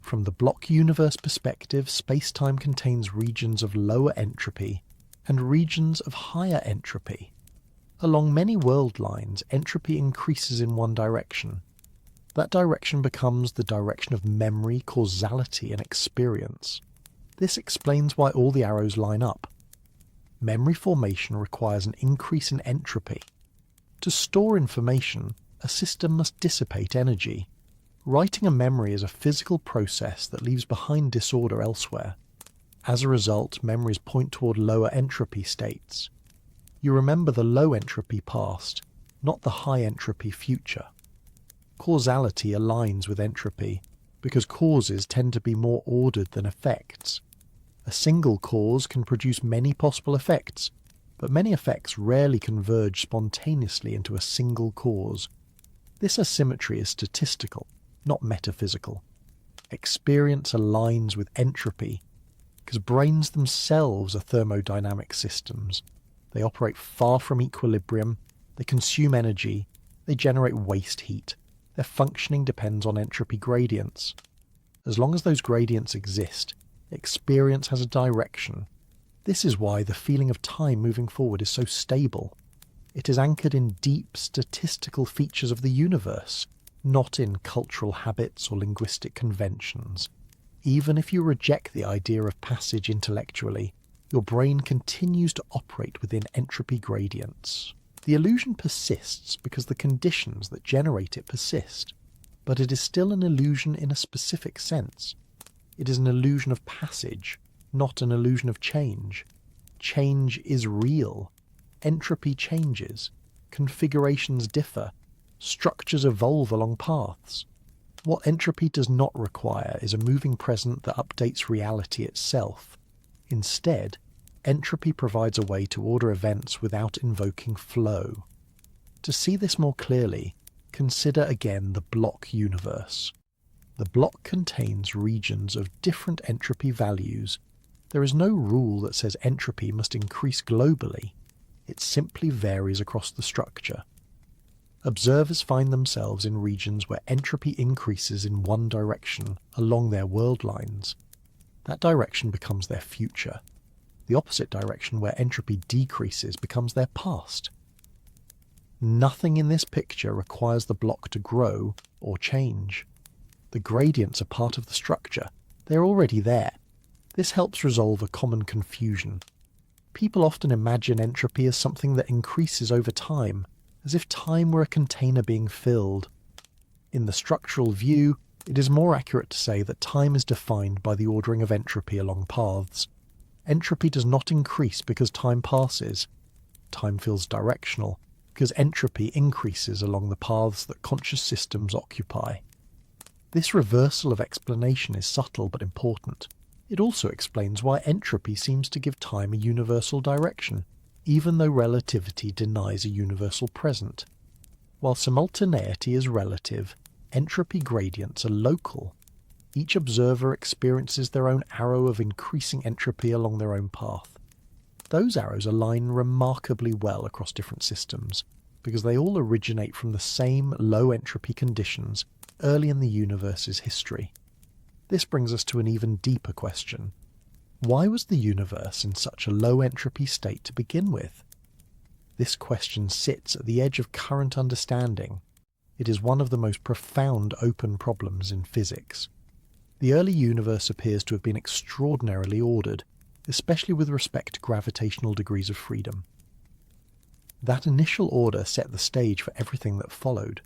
From the block universe perspective, space-time contains regions of lower entropy and regions of higher entropy. Along many world lines, entropy increases in one direction. That direction becomes the direction of memory, causality, and experience. This explains why all the arrows line up. Memory formation requires an increase in entropy. To store information, a system must dissipate energy. Writing a memory is a physical process that leaves behind disorder elsewhere. As a result, memories point toward lower entropy states. You remember the low entropy past, not the high entropy future. Causality aligns with entropy, because causes tend to be more ordered than effects. A single cause can produce many possible effects, but many effects rarely converge spontaneously into a single cause. This asymmetry is statistical, not metaphysical. Experience aligns with entropy, because brains themselves are thermodynamic systems. They operate far from equilibrium, they consume energy, they generate waste heat. Their functioning depends on entropy gradients. As long as those gradients exist, experience has a direction. This is why the feeling of time moving forward is so stable. It is anchored in deep statistical features of the universe, not in cultural habits or linguistic conventions. Even if you reject the idea of passage intellectually, your brain continues to operate within entropy gradients. The illusion persists because the conditions that generate it persist, but it is still an illusion in a specific sense. It is an illusion of passage, not an illusion of change. Change is real. Entropy changes. Configurations differ. Structures evolve along paths. What entropy does not require is a moving present that updates reality itself. Instead, entropy provides a way to order events without invoking flow. To see this more clearly, consider again the block universe. The block contains regions of different entropy values. There is no rule that says entropy must increase globally. It simply varies across the structure. Observers find themselves in regions where entropy increases in one direction along their world lines. That direction becomes their future. The opposite direction where entropy decreases becomes their past. Nothing in this picture requires the block to grow or change. The gradients are part of the structure. They're already there. This helps resolve a common confusion. People often imagine entropy as something that increases over time, as if time were a container being filled. In the structural view, it is more accurate to say that time is defined by the ordering of entropy along paths. Entropy does not increase because time passes. Time feels directional, because entropy increases along the paths that conscious systems occupy. This reversal of explanation is subtle but important. It also explains why entropy seems to give time a universal direction, even though relativity denies a universal present. While simultaneity is relative, entropy gradients are local. Each observer experiences their own arrow of increasing entropy along their own path. Those arrows align remarkably well across different systems, because they all originate from the same low entropy conditions early in the universe's history. This brings us to an even deeper question. Why was the universe in such a low entropy state to begin with? This question sits at the edge of current understanding. It is one of the most profound open problems in physics. The early universe appears to have been extraordinarily ordered, especially with respect to gravitational degrees of freedom. That initial order set the stage for everything that followed.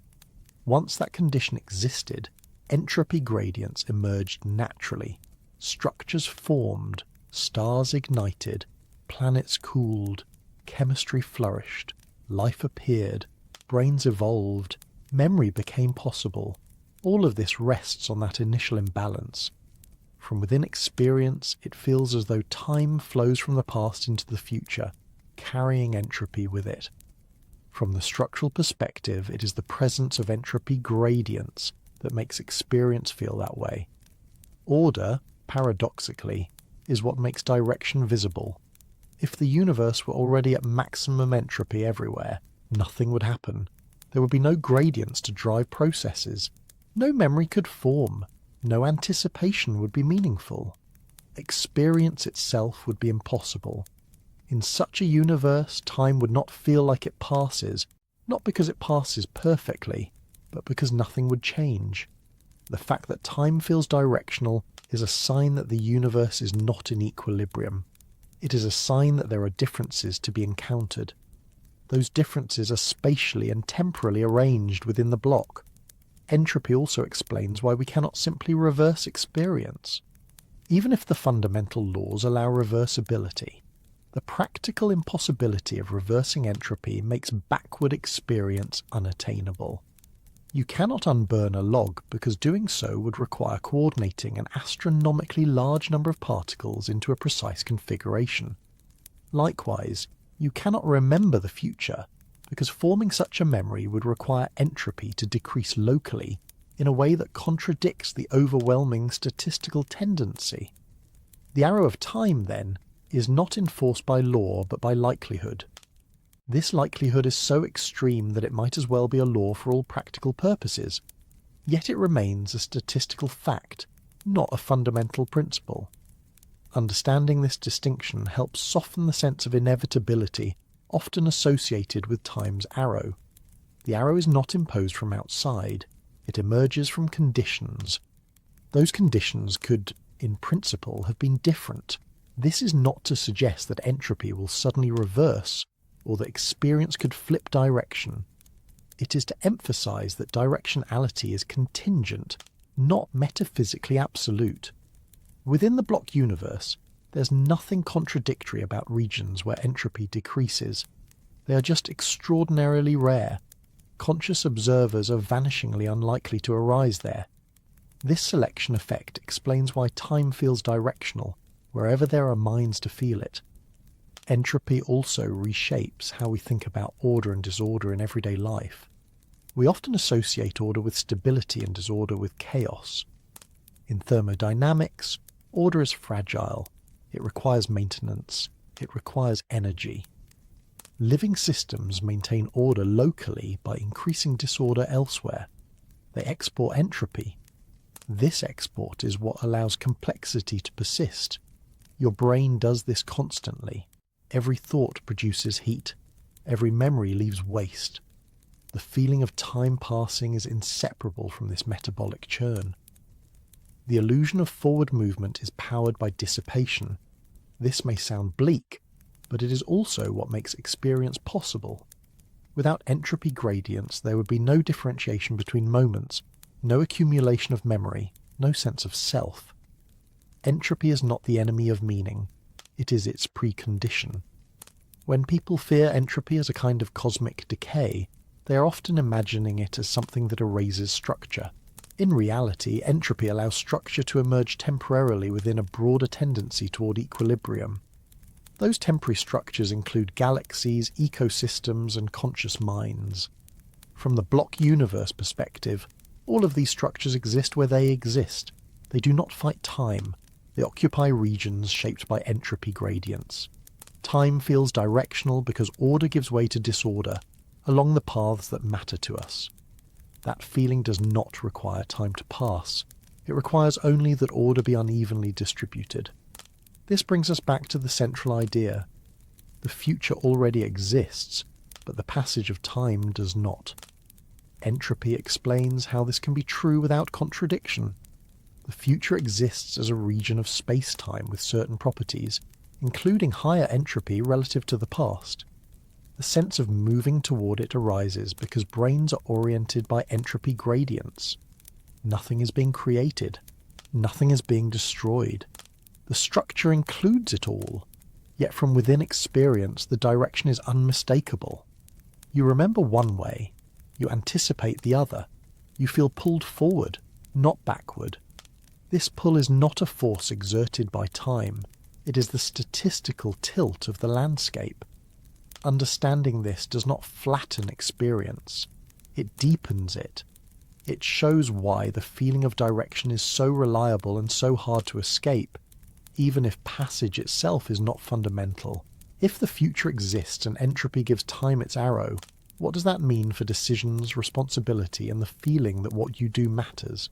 Once that condition existed, entropy gradients emerged naturally. Structures formed, stars ignited, planets cooled, chemistry flourished, life appeared, brains evolved, memory became possible. All of this rests on that initial imbalance. From within experience, it feels as though time flows from the past into the future, carrying entropy with it. From the structural perspective, it is the presence of entropy gradients that makes experience feel that way. Order, paradoxically, is what makes direction visible. If the universe were already at maximum entropy everywhere, nothing would happen. There would be no gradients to drive processes. No memory could form. No anticipation would be meaningful. Experience itself would be impossible. In such a universe, time would not feel like it passes, not because it passes perfectly, but because nothing would change. The fact that time feels directional is a sign that the universe is not in equilibrium. It is a sign that there are differences to be encountered. Those differences are spatially and temporally arranged within the block. Entropy also explains why we cannot simply reverse experience. Even if the fundamental laws allow reversibility, the practical impossibility of reversing entropy makes backward experience unattainable. You cannot unburn a log because doing so would require coordinating an astronomically large number of particles into a precise configuration. Likewise, you cannot remember the future because forming such a memory would require entropy to decrease locally in a way that contradicts the overwhelming statistical tendency. The arrow of time, then, is not enforced by law but by likelihood. This likelihood is so extreme that it might as well be a law for all practical purposes, yet it remains a statistical fact, not a fundamental principle. Understanding this distinction helps soften the sense of inevitability often associated with time's arrow. The arrow is not imposed from outside, it emerges from conditions. Those conditions could, in principle, have been different. This is not to suggest that entropy will suddenly reverse, or that experience could flip direction. It is to emphasize that directionality is contingent, not metaphysically absolute. Within the block universe, there's nothing contradictory about regions where entropy decreases. They are just extraordinarily rare. Conscious observers are vanishingly unlikely to arise there. This selection effect explains why time feels directional, wherever there are minds to feel it. Entropy also reshapes how we think about order and disorder in everyday life. We often associate order with stability and disorder with chaos. In thermodynamics, order is fragile. It requires maintenance. It requires energy. Living systems maintain order locally by increasing disorder elsewhere. They export entropy. This export is what allows complexity to persist. Your brain does this constantly. Every thought produces heat. Every memory leaves waste. The feeling of time passing is inseparable from this metabolic churn. The illusion of forward movement is powered by dissipation. This may sound bleak, but it is also what makes experience possible. Without entropy gradients, there would be no differentiation between moments, no accumulation of memory, no sense of self. Entropy is not the enemy of meaning. It is its precondition. When people fear entropy as a kind of cosmic decay, they are often imagining it as something that erases structure. In reality, entropy allows structure to emerge temporarily within a broader tendency toward equilibrium. Those temporary structures include galaxies, ecosystems, and conscious minds. From the block universe perspective, all of these structures exist where they exist. They do not fight time. They occupy regions shaped by entropy gradients. Time feels directional because order gives way to disorder, along the paths that matter to us. That feeling does not require time to pass. It requires only that order be unevenly distributed. This brings us back to the central idea. The future already exists, but the passage of time does not. Entropy explains how this can be true without contradiction. The future exists as a region of space-time with certain properties, including higher entropy relative to the past. The sense of moving toward it arises because brains are oriented by entropy gradients. Nothing is being created. Nothing is being destroyed. The structure includes it all, yet from within experience the direction is unmistakable. You remember one way, you anticipate the other, you feel pulled forward, not backward. This pull is not a force exerted by time, it is the statistical tilt of the landscape. Understanding this does not flatten experience, it deepens it. It shows why the feeling of direction is so reliable and so hard to escape, even if passage itself is not fundamental. If the future exists and entropy gives time its arrow, what does that mean for decisions, responsibility, and the feeling that what you do matters?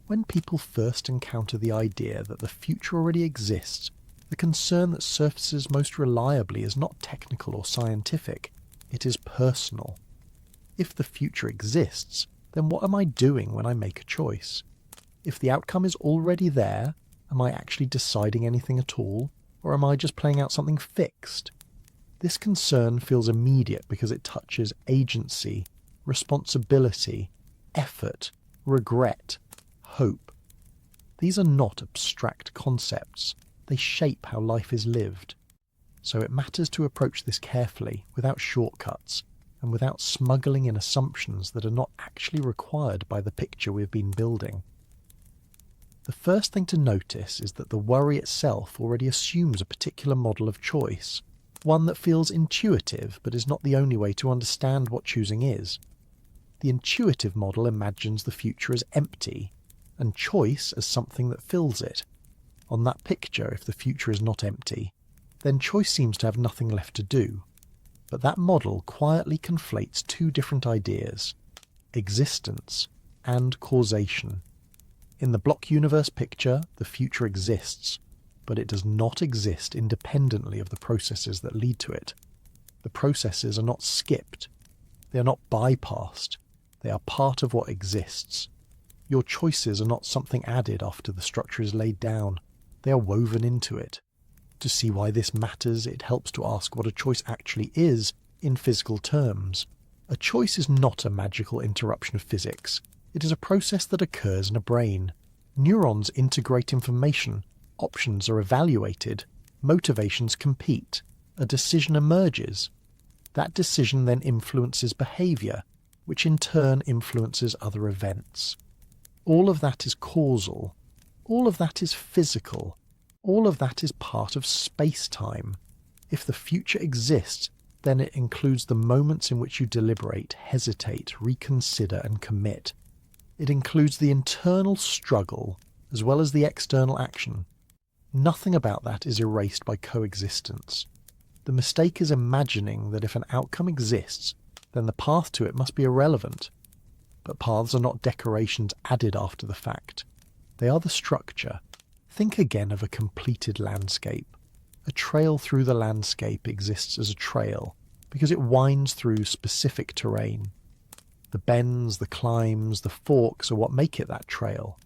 When people first encounter the idea that the future already exists, the concern that surfaces most reliably is not technical or scientific, it is personal. If the future exists, then what am I doing when I make a choice? If the outcome is already there, am I actually deciding anything at all, or am I just playing out something fixed? This concern feels immediate because it touches agency, responsibility, effort, regret, hope. These are not abstract concepts. They shape how life is lived. So it matters to approach this carefully, without shortcuts, and without smuggling in assumptions that are not actually required by the picture we've been building. The first thing to notice is that the worry itself already assumes a particular model of choice, one that feels intuitive but is not the only way to understand what choosing is. The intuitive model imagines the future as empty, and choice as something that fills it. On that picture, if the future is not empty, then choice seems to have nothing left to do. But that model quietly conflates two different ideas, existence and causation. In the block universe picture, the future exists, but it does not exist independently of the processes that lead to it. The processes are not skipped. They are not bypassed. They are part of what exists. Your choices are not something added after the structure is laid down. They are woven into it. To see why this matters, it helps to ask what a choice actually is in physical terms. A choice is not a magical interruption of physics. It is a process that occurs in a brain. Neurons integrate information, options are evaluated, motivations compete, a decision emerges. That decision then influences behaviour, which in turn influences other events. All of that is causal. All of that is physical. All of that is part of space-time. If the future exists, then it includes the moments in which you deliberate, hesitate, reconsider, and commit. It includes the internal struggle as well as the external action. Nothing about that is erased by coexistence. The mistake is imagining that if an outcome exists, then the path to it must be irrelevant. But paths are not decorations added after the fact. They are the structure. Think again of a completed landscape. A trail through the landscape exists as a trail because it winds through specific terrain. The bends, the climbs, the forks are what make it that trail.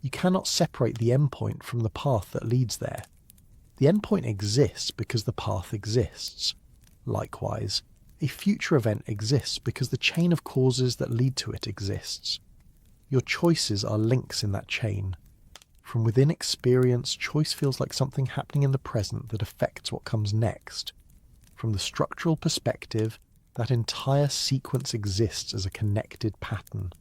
You cannot separate the endpoint from the path that leads there. The endpoint exists because the path exists. Likewise, a future event exists because the chain of causes that lead to it exists. Your choices are links in that chain. From within experience, choice feels like something happening in the present that affects what comes next. From the structural perspective, that entire sequence exists as a connected pattern.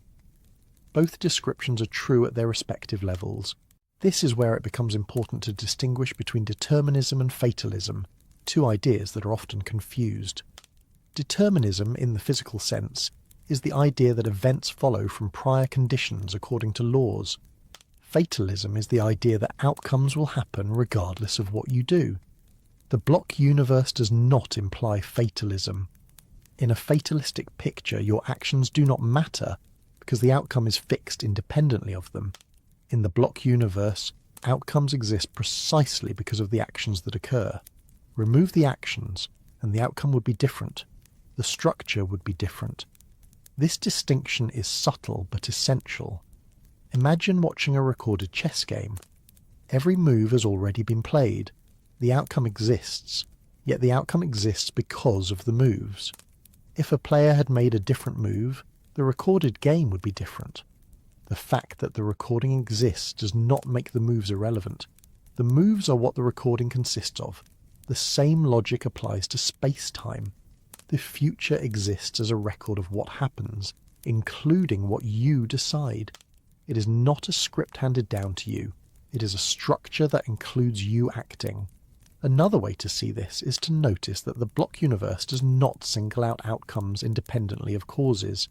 Both descriptions are true at their respective levels. This is where it becomes important to distinguish between determinism and fatalism, two ideas that are often confused. Determinism, in the physical sense, is the idea that events follow from prior conditions according to laws. Fatalism is the idea that outcomes will happen regardless of what you do. The block universe does not imply fatalism. In a fatalistic picture, your actions do not matter because the outcome is fixed independently of them. In the block universe, outcomes exist precisely because of the actions that occur. Remove the actions, and the outcome would be different. The structure would be different. This distinction is subtle but essential. Imagine watching a recorded chess game. Every move has already been played. The outcome exists. yet the outcome exists because of the moves. If a player had made a different move, the recorded game would be different. The fact that the recording exists does not make the moves irrelevant. The moves are what the recording consists of. The same logic applies to space-time. The future exists as a record of what happens, including what you decide. It is not a script handed down to you. It is a structure that includes you acting. Another way to see this is to notice that the block universe does not single out outcomes independently of causes.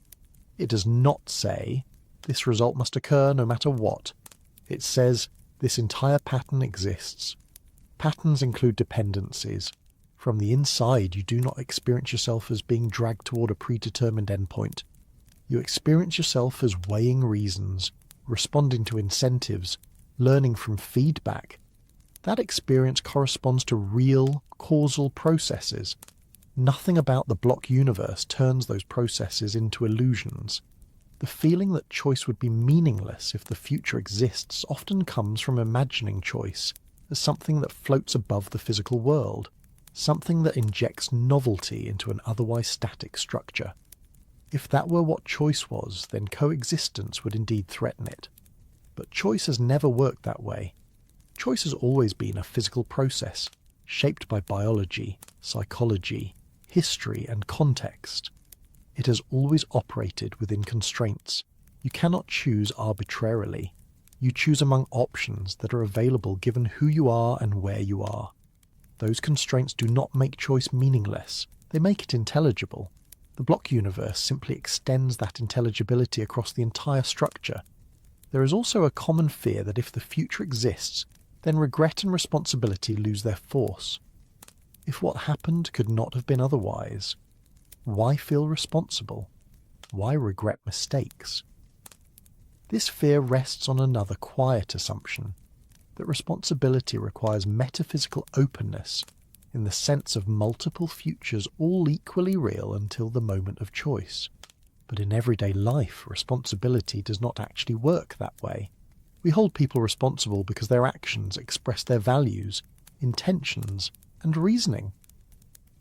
It does not say, this result must occur no matter what. It says, this entire pattern exists. Patterns include dependencies. From the inside, you do not experience yourself as being dragged toward a predetermined endpoint. You experience yourself as weighing reasons, responding to incentives, learning from feedback. That experience corresponds to real, causal processes. Nothing about the block universe turns those processes into illusions. The feeling that choice would be meaningless if the future exists often comes from imagining choice as something that floats above the physical world, something that injects novelty into an otherwise static structure. If that were what choice was, then coexistence would indeed threaten it. But choice has never worked that way. Choice has always been a physical process, shaped by biology, psychology, history, and context. It has always operated within constraints. You cannot choose arbitrarily. You choose among options that are available given who you are and where you are. Those constraints do not make choice meaningless. They make it intelligible. The block universe simply extends that intelligibility across the entire structure. There is also a common fear that if the future exists, then regret and responsibility lose their force. If what happened could not have been otherwise, why feel responsible? Why regret mistakes? This fear rests on another quiet assumption, that responsibility requires metaphysical openness in the sense of multiple futures all equally real until the moment of choice. But in everyday life, responsibility does not actually work that way. We hold people responsible because their actions express their values, intentions, and reasoning.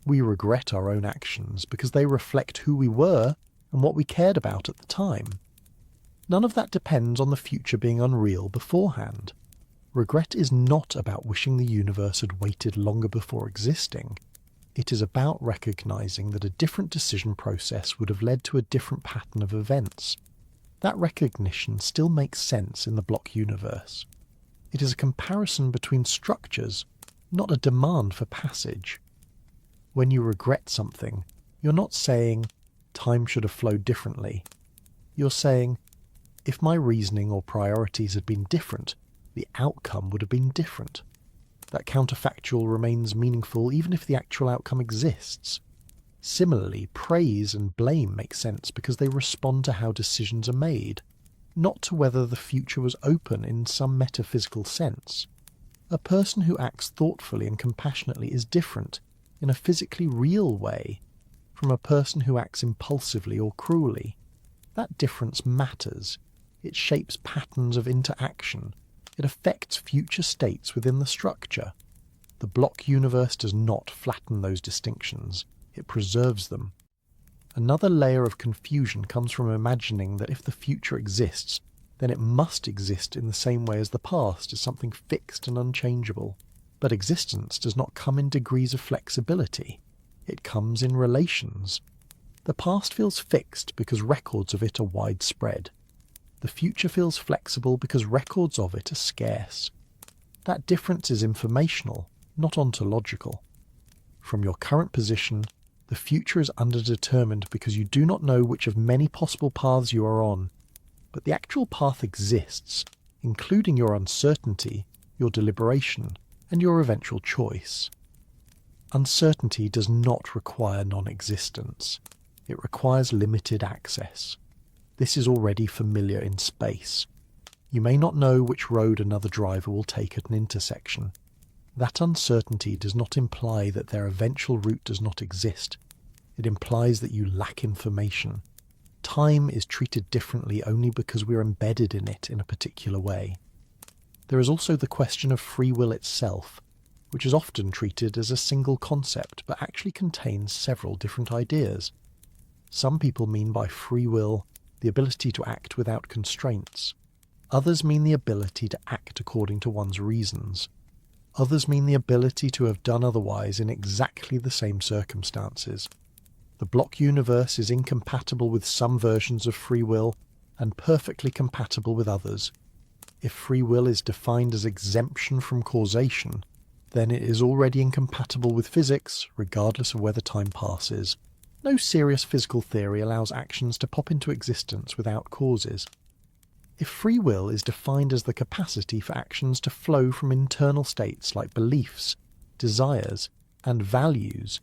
We regret our own actions because they reflect who we were and what we cared about at the time. None of that depends on the future being unreal beforehand. Regret is not about wishing the universe had waited longer before existing. It is about recognizing that a different decision process would have led to a different pattern of events. That recognition still makes sense in the block universe. It is a comparison between structures, not a demand for passage. When you regret something, you're not saying, time should have flowed differently. You're saying, if my reasoning or priorities had been different, the outcome would have been different. That counterfactual remains meaningful even if the actual outcome exists. Similarly, praise and blame make sense because they respond to how decisions are made, not to whether the future was open in some metaphysical sense. A person who acts thoughtfully and compassionately is different, in a physically real way, from a person who acts impulsively or cruelly. That difference matters. It shapes patterns of interaction. It affects future states within the structure. The block universe does not flatten those distinctions. It preserves them. Another layer of confusion comes from imagining that if the future exists, then it must exist in the same way as the past, as something fixed and unchangeable. But existence does not come in degrees of flexibility. It comes in relations. The past feels fixed because records of it are widespread. The future feels flexible because records of it are scarce. That difference is informational, not ontological. From your current position, the future is underdetermined because you do not know which of many possible paths you are on. But the actual path exists, including your uncertainty, your deliberation, and your eventual choice. Uncertainty does not require non-existence. It requires limited access. This is already familiar in space. You may not know which road another driver will take at an intersection. That uncertainty does not imply that their eventual route does not exist. It implies that you lack information. Time is treated differently only because we are embedded in it in a particular way. There is also the question of free will itself. which is often treated as a single concept but actually contains several different ideas. Some people mean by free will the ability to act without constraints. Others mean the ability to act according to one's reasons. Others mean the ability to have done otherwise in exactly the same circumstances. The block universe is incompatible with some versions of free will and perfectly compatible with others. If free will is defined as exemption from causation, then it is already incompatible with physics, regardless of whether time passes. No serious physical theory allows actions to pop into existence without causes. If free will is defined as the capacity for actions to flow from internal states like beliefs, desires, and values,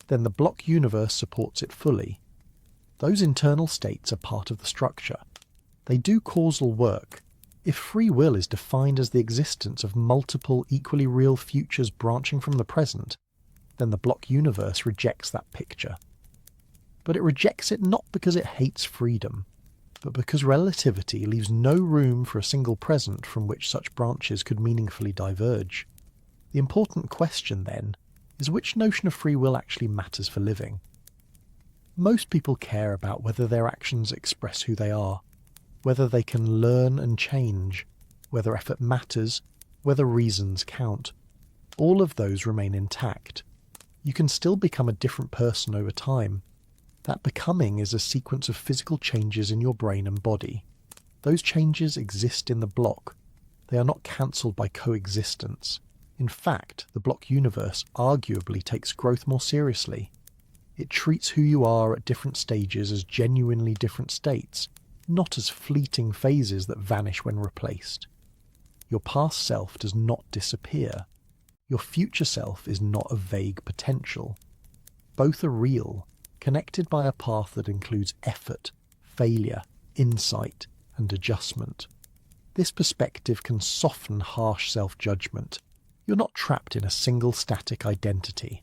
then the block universe supports it fully. Those internal states are part of the structure. They do causal work. If free will is defined as the existence of multiple equally real futures branching from the present, then the block universe rejects that picture. But it rejects it not because it hates freedom, but because relativity leaves no room for a single present from which such branches could meaningfully diverge. The important question, then, is which notion of free will actually matters for living. Most people care about whether their actions express who they are, whether they can learn and change, whether effort matters, whether reasons count. All of those remain intact. You can still become a different person over time. That becoming is a sequence of physical changes in your brain and body. Those changes exist in the block. They are not cancelled by coexistence. In fact, the block universe arguably takes growth more seriously. It treats who you are at different stages as genuinely different states, not as fleeting phases that vanish when replaced. Your past self does not disappear. Your future self is not a vague potential. Both are real, connected by a path that includes effort, failure, insight, and adjustment. This perspective can soften harsh self-judgment. You're not trapped in a single static identity.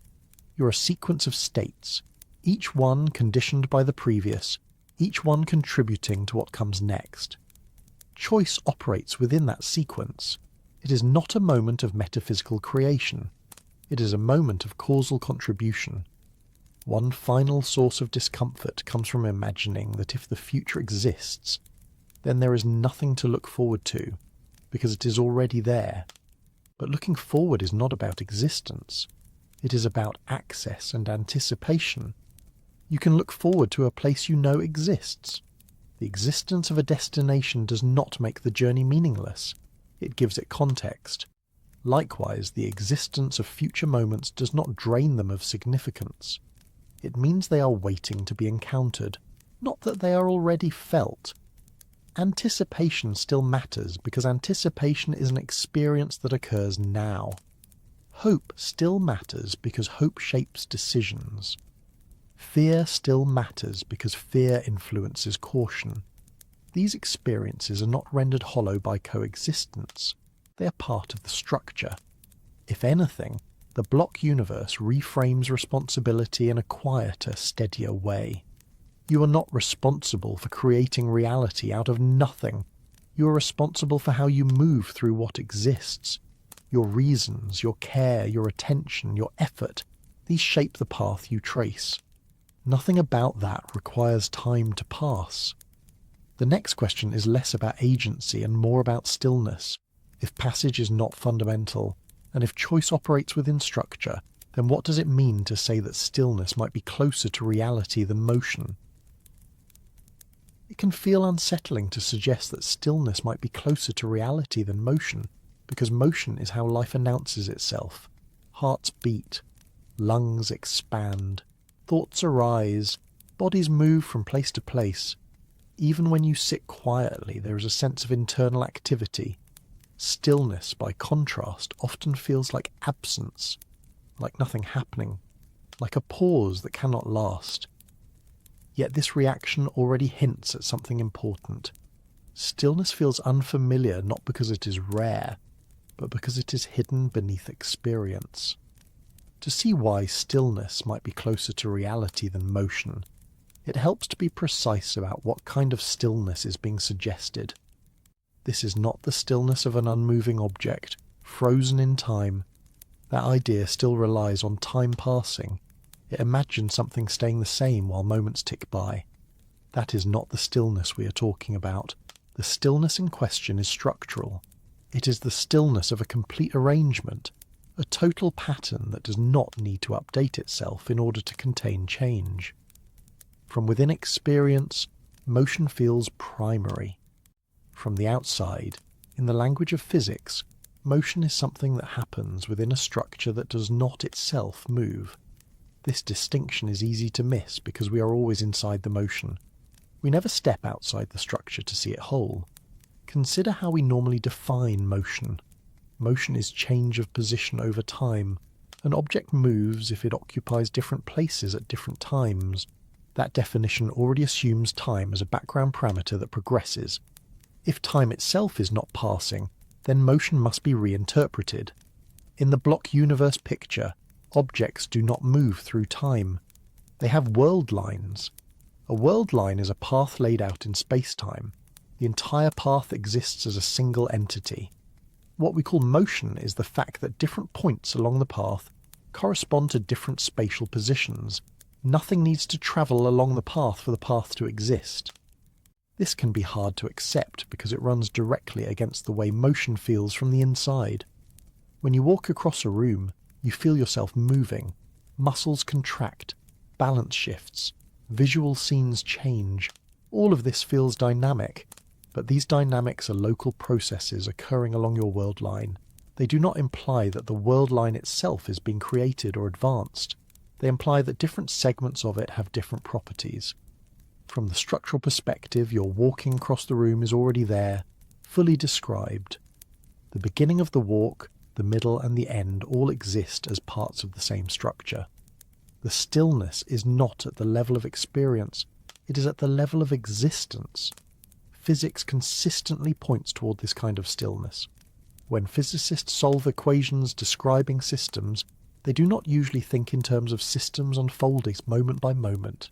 You're a sequence of states, each one conditioned by the previous, each one contributing to what comes next. Choice operates within that sequence. It is not a moment of metaphysical creation. It is a moment of causal contribution. One final source of discomfort comes from imagining that if the future exists, then there is nothing to look forward to, because it is already there. But looking forward is not about existence. It is about access and anticipation. You can look forward to a place you know exists. The existence of a destination does not make the journey meaningless. It gives it context. Likewise, the existence of future moments does not drain them of significance. It means they are waiting to be encountered, not that they are already felt. Anticipation still matters because anticipation is an experience that occurs now. Hope still matters because hope shapes decisions. Fear still matters because fear influences caution. These experiences are not rendered hollow by coexistence. They are part of the structure. If anything, the block universe reframes responsibility in a quieter, steadier way. You are not responsible for creating reality out of nothing. You are responsible for how you move through what exists. Your reasons, your care, your attention, your effort, these shape the path you trace. Nothing about that requires time to pass. The next question is less about agency and more about stillness. If passage is not fundamental, and if choice operates within structure, then what does it mean to say that stillness might be closer to reality than motion? It can feel unsettling to suggest that stillness might be closer to reality than motion, because motion is how life announces itself. Hearts beat, lungs expand, thoughts arise, bodies move from place to place. Even when you sit quietly, there is a sense of internal activity. Stillness, by contrast, often feels like absence, like nothing happening, like a pause that cannot last. Yet this reaction already hints at something important. Stillness feels unfamiliar not because it is rare, but because it is hidden beneath experience. To see why stillness might be closer to reality than motion, it helps to be precise about what kind of stillness is being suggested. This is not the stillness of an unmoving object, frozen in time. That idea still relies on time passing. It imagines something staying the same while moments tick by. That is not the stillness we are talking about. The stillness in question is structural. It is the stillness of a complete arrangement, a total pattern that does not need to update itself in order to contain change. From within experience, motion feels primary. From the outside, in the language of physics, motion is something that happens within a structure that does not itself move. This distinction is easy to miss because we are always inside the motion. We never step outside the structure to see it whole. Consider how we normally define motion. Motion is change of position over time. An object moves if it occupies different places at different times. That definition already assumes time as a background parameter that progresses. If time itself is not passing, then motion must be reinterpreted. In the block universe picture, objects do not move through time. They have world lines. A world line is a path laid out in space-time. The entire path exists as a single entity. What we call motion is the fact that different points along the path correspond to different spatial positions. Nothing needs to travel along the path for the path to exist. This can be hard to accept because it runs directly against the way motion feels from the inside. When you walk across a room, you feel yourself moving. Muscles contract, balance shifts, visual scenes change. All of this feels dynamic, but these dynamics are local processes occurring along your world line. They do not imply that the world line itself is being created or advanced. They imply that different segments of it have different properties. From the structural perspective, your walking across the room is already there, fully described. The beginning of the walk, the middle and the end all exist as parts of the same structure. The stillness is not at the level of experience, it is at the level of existence. Physics consistently points toward this kind of stillness. When physicists solve equations describing systems, they do not usually think in terms of systems unfolding moment by moment.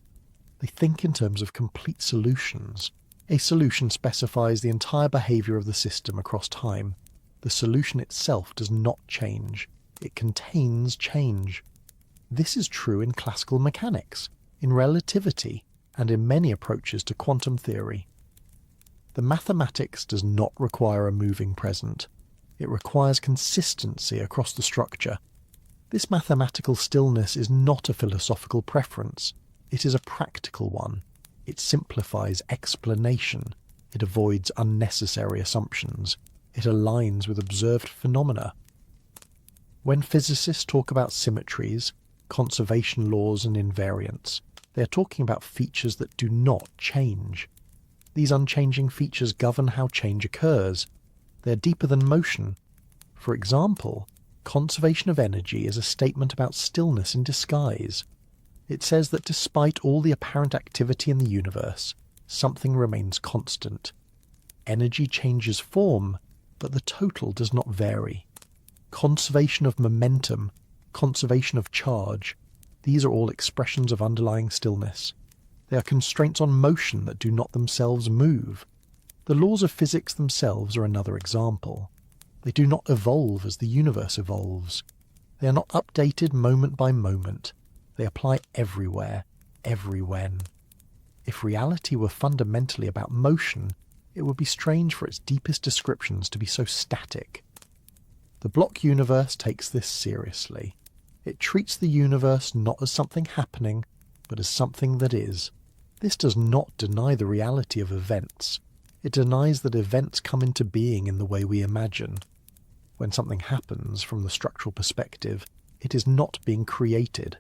They think in terms of complete solutions. A solution specifies the entire behavior of the system across time. The solution itself does not change. It contains change. This is true in classical mechanics, in relativity, and in many approaches to quantum theory. The mathematics does not require a moving present. It requires consistency across the structure. This mathematical stillness is not a philosophical preference. It is a practical one. It simplifies explanation. It avoids unnecessary assumptions. It aligns with observed phenomena. When physicists talk about symmetries, conservation laws and invariants, they are talking about features that do not change. These unchanging features govern how change occurs. They are deeper than motion. For example, conservation of energy is a statement about stillness in disguise. It says that despite all the apparent activity in the universe, something remains constant. Energy changes form, but the total does not vary. Conservation of momentum, conservation of charge, these are all expressions of underlying stillness. They are constraints on motion that do not themselves move. The laws of physics themselves are another example. They do not evolve as the universe evolves. They are not updated moment by moment. They apply everywhere, everywhen. If reality were fundamentally about motion, it would be strange for its deepest descriptions to be so static. The block universe takes this seriously. It treats the universe not as something happening, but as something that is. This does not deny the reality of events. It denies that events come into being in the way we imagine. When something happens from the structural perspective, it is not being created.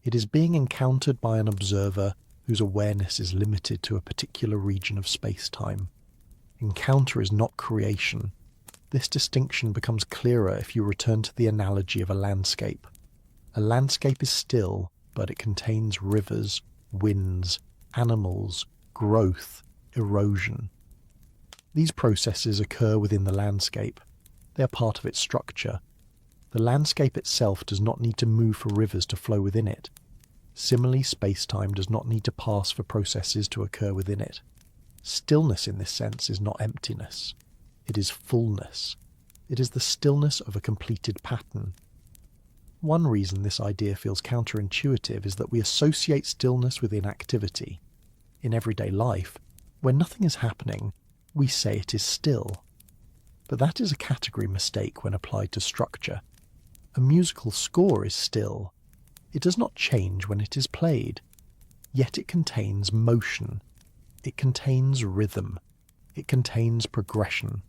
It is being encountered by an observer whose awareness is limited to a particular region of space-time. Encounter is not creation. This distinction becomes clearer if you return to the analogy of a landscape. A landscape is still, but it contains rivers, winds, animals, growth, erosion. These processes occur within the landscape. They are part of its structure. The landscape itself does not need to move for rivers to flow within it. Similarly, space-time does not need to pass for processes to occur within it. Stillness in this sense is not emptiness. It is fullness. It is the stillness of a completed pattern. One reason this idea feels counterintuitive is that we associate stillness with inactivity. In everyday life, when nothing is happening, we say it is still. But that is a category mistake when applied to structure. A musical score is still. It does not change when it is played. Yet it contains motion. It contains rhythm. It contains progression.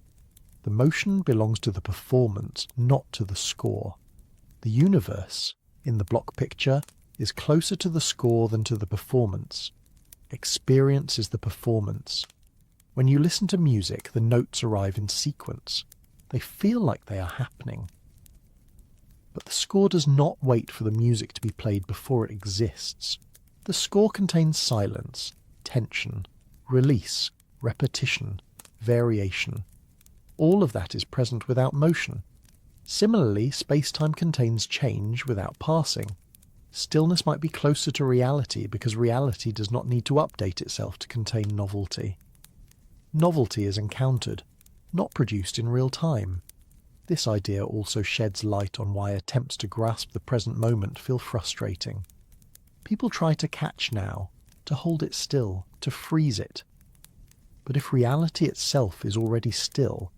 The motion belongs to the performance, not to the score. The universe, in the block picture, is closer to the score than to the performance. Experience is the performance. When you listen to music, the notes arrive in sequence. They feel like they are happening. But the score does not wait for the music to be played before it exists. The score contains silence, tension, release, repetition, variation. All of that is present without motion. Similarly, space-time contains change without passing. Stillness might be closer to reality because reality does not need to update itself to contain novelty. Novelty is encountered, not produced in real time. This idea also sheds light on why attempts to grasp the present moment feel frustrating. People try to catch now, to hold it still, to freeze it. But if reality itself is already still,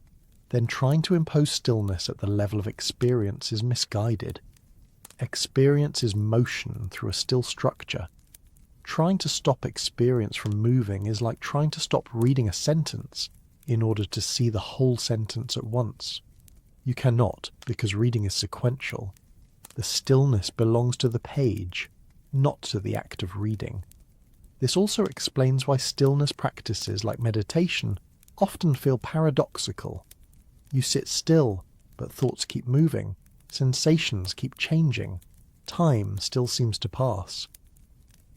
then trying to impose stillness at the level of experience is misguided. Experience is motion through a still structure. Trying to stop experience from moving is like trying to stop reading a sentence in order to see the whole sentence at once. You cannot, because reading is sequential. The stillness belongs to the page, not to the act of reading. This also explains why stillness practices like meditation often feel paradoxical. You sit still, but thoughts keep moving, sensations keep changing, time still seems to pass.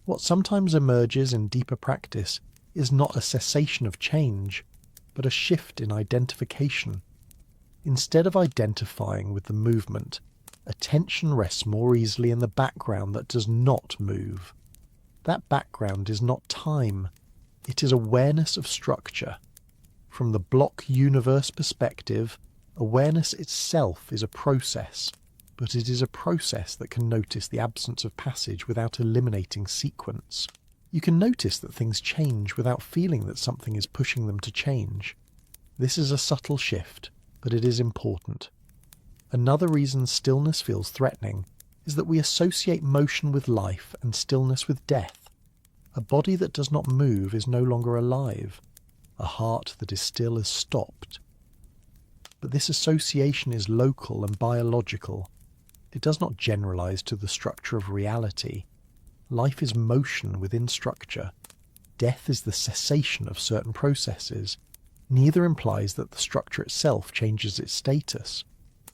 What sometimes emerges in deeper practice is not a cessation of change, but a shift in identification. Instead of identifying with the movement, attention rests more easily in the background that does not move. That background is not time, it is awareness of structure. From the block universe perspective, awareness itself is a process, but it is a process that can notice the absence of passage without eliminating sequence. You can notice that things change without feeling that something is pushing them to change. This is a subtle shift, but it is important. Another reason stillness feels threatening is that we associate motion with life and stillness with death. A body that does not move is no longer alive. A heart that is still is stopped. But this association is local and biological. It does not generalize to the structure of reality. Life is motion within structure. Death is the cessation of certain processes. Neither implies that the structure itself changes its status.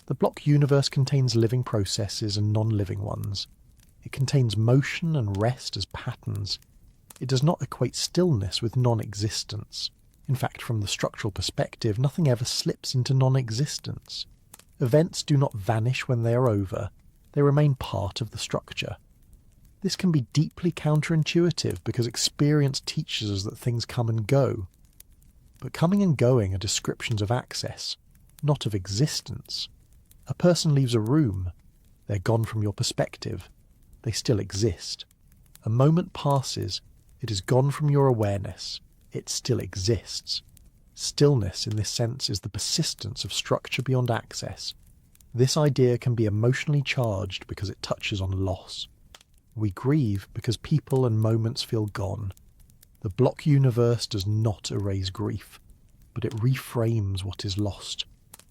The block universe contains living processes and non-living ones. It contains motion and rest as patterns. It does not equate stillness with non-existence. In fact, from the structural perspective, nothing ever slips into non-existence. Events do not vanish when they are over. They remain part of the structure. This can be deeply counterintuitive because experience teaches us that things come and go. But coming and going are descriptions of access, not of existence. A person leaves a room. They're gone from your perspective. They still exist. A moment passes. It is gone from your awareness. It still exists. Stillness, in this sense, is the persistence of structure beyond access. This idea can be emotionally charged because it touches on loss. We grieve because people and moments feel gone. The block universe does not erase grief, but it reframes what is lost.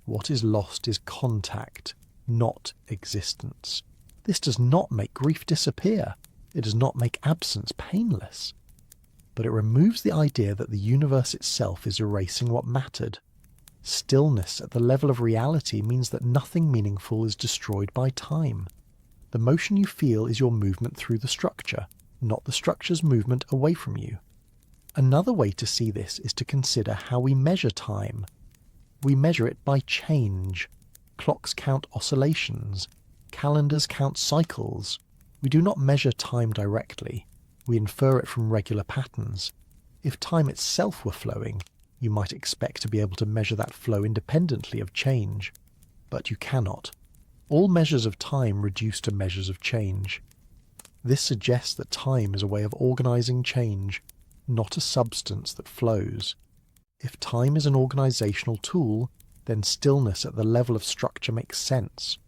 What is lost is contact, not existence. This does not make grief disappear. It does not make absence painless. But it removes the idea that the universe itself is erasing what mattered. Stillness at the level of reality means that nothing meaningful is destroyed by time. The motion you feel is your movement through the structure, not the structure's movement away from you. Another way to see this is to consider how we measure time. We measure it by change. Clocks count oscillations. Calendars count cycles. We do not measure time directly. We infer it from regular patterns. If time itself were flowing, you might expect to be able to measure that flow independently of change. But you cannot. All measures of time reduce to measures of change. This suggests that time is a way of organizing change, not a substance that flows. If time is an organizational tool, then stillness at the level of structure makes sense.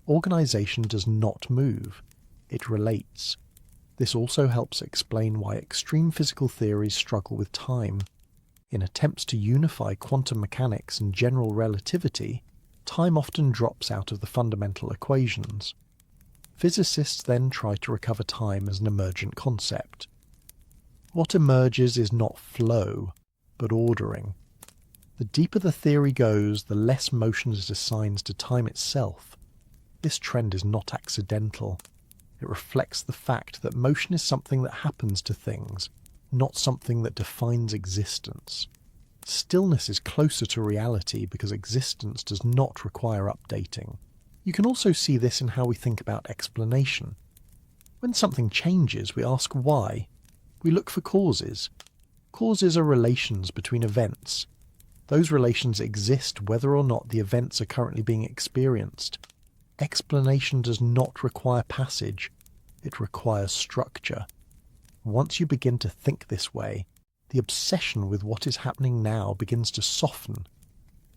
Organization does not move, it relates. This also helps explain why extreme physical theories struggle with time. In attempts to unify quantum mechanics and general relativity, time often drops out of the fundamental equations. Physicists then try to recover time as an emergent concept. What emerges is not flow, but ordering. The deeper the theory goes, the less motion it assigns to time itself. This trend is not accidental. It reflects the fact that motion is something that happens to things, not something that defines existence. Stillness is closer to reality because existence does not require updating. You can also see this in how we think about explanation. When something changes, we ask why. We look for causes. Causes are relations between events. Those relations exist whether or not the events are currently being experienced. Explanation does not require passage, it requires structure. Once you begin to think this way, the obsession with what is happening now begins to soften.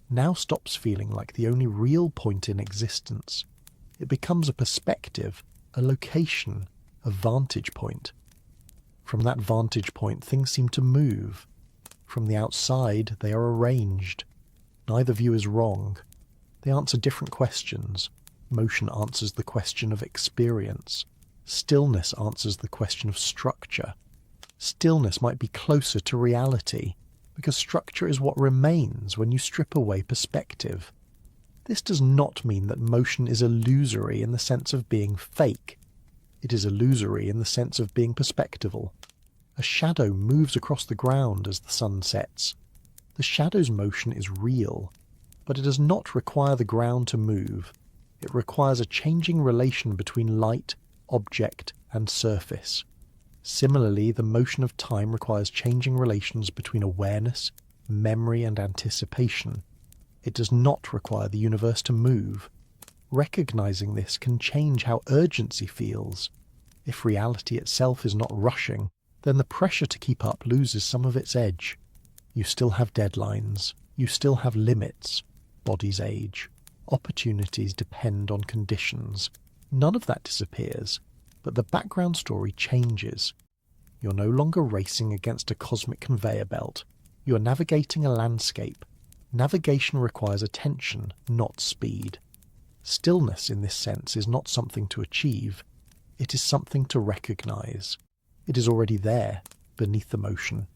Now stops feeling like the only real point in existence. It becomes a perspective, a location, a vantage point. From that vantage point, things seem to move. From the outside, they are arranged. Neither view is wrong. They answer different questions. Motion answers the question of experience. Stillness answers the question of structure. Stillness might be closer to reality, because structure is what remains when you strip away perspective. This does not mean that motion is illusory in the sense of being fake. It is illusory in the sense of being perspectival. A shadow moves across the ground as the sun sets. The shadow's motion is real, but it does not require the ground to move. It requires a changing relation between light, object, and surface. Similarly, the motion of time requires changing relations between awareness, memory, and anticipation. It does not require the universe to move. Recognizing this can change how urgency feels. If reality itself is not rushing, then the pressure to keep up loses some of its edge. You still have deadlines. You still have limits. Bodies age. Opportunities depend on conditions. None of that disappears, but the background story changes. You're no longer racing against a cosmic conveyor belt. You are navigating a landscape. Navigation requires attention, not speed. Stillness, in this sense, is not something to achieve. It is something to recognize. It is already there, beneath the motion.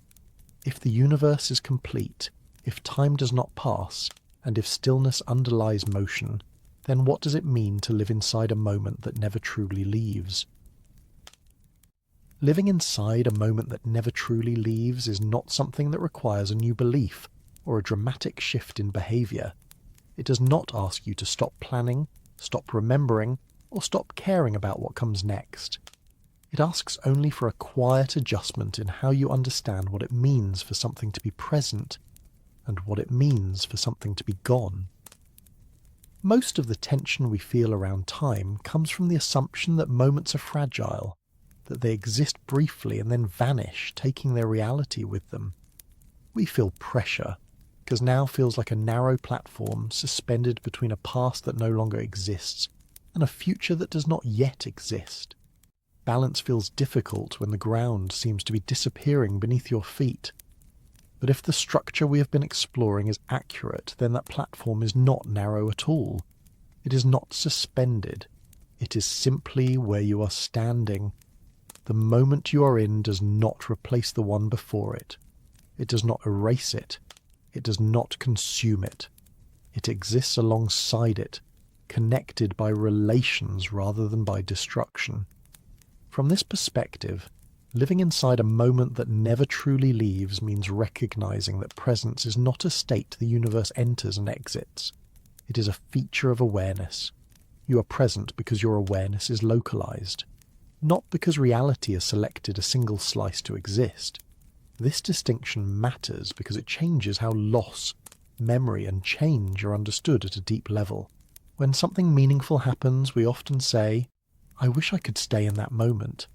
If the universe is complete, if time does not pass, and if stillness underlies motion, then what does it mean to live inside a moment that never truly leaves? Living inside a moment that never truly leaves is not something that requires a new belief or a dramatic shift in behavior. It does not ask you to stop planning, stop remembering, or stop caring about what comes next. It asks only for a quiet adjustment in how you understand what it means for something to be present and what it means for something to be gone. Most of the tension we feel around time comes from the assumption that moments are fragile, that they exist briefly and then vanish, taking their reality with them. We feel pressure, because now feels like a narrow platform suspended between a past that no longer exists and a future that does not yet exist. Balance feels difficult when the ground seems to be disappearing beneath your feet. But if the structure we have been exploring is accurate, then that platform is not narrow at all. It is not suspended. It is simply where you are standing. The moment you are in does not replace the one before it. It does not erase it. It does not consume it. It exists alongside it, connected by relations rather than by destruction. From this perspective, living inside a moment that never truly leaves means recognizing that presence is not a state the universe enters and exits. It is a feature of awareness. You are present because your awareness is localized, not because reality has selected a single slice to exist. This distinction matters because it changes how loss, memory, and change are understood at a deep level. When something meaningful happens, we often say, "I wish I could stay in that moment."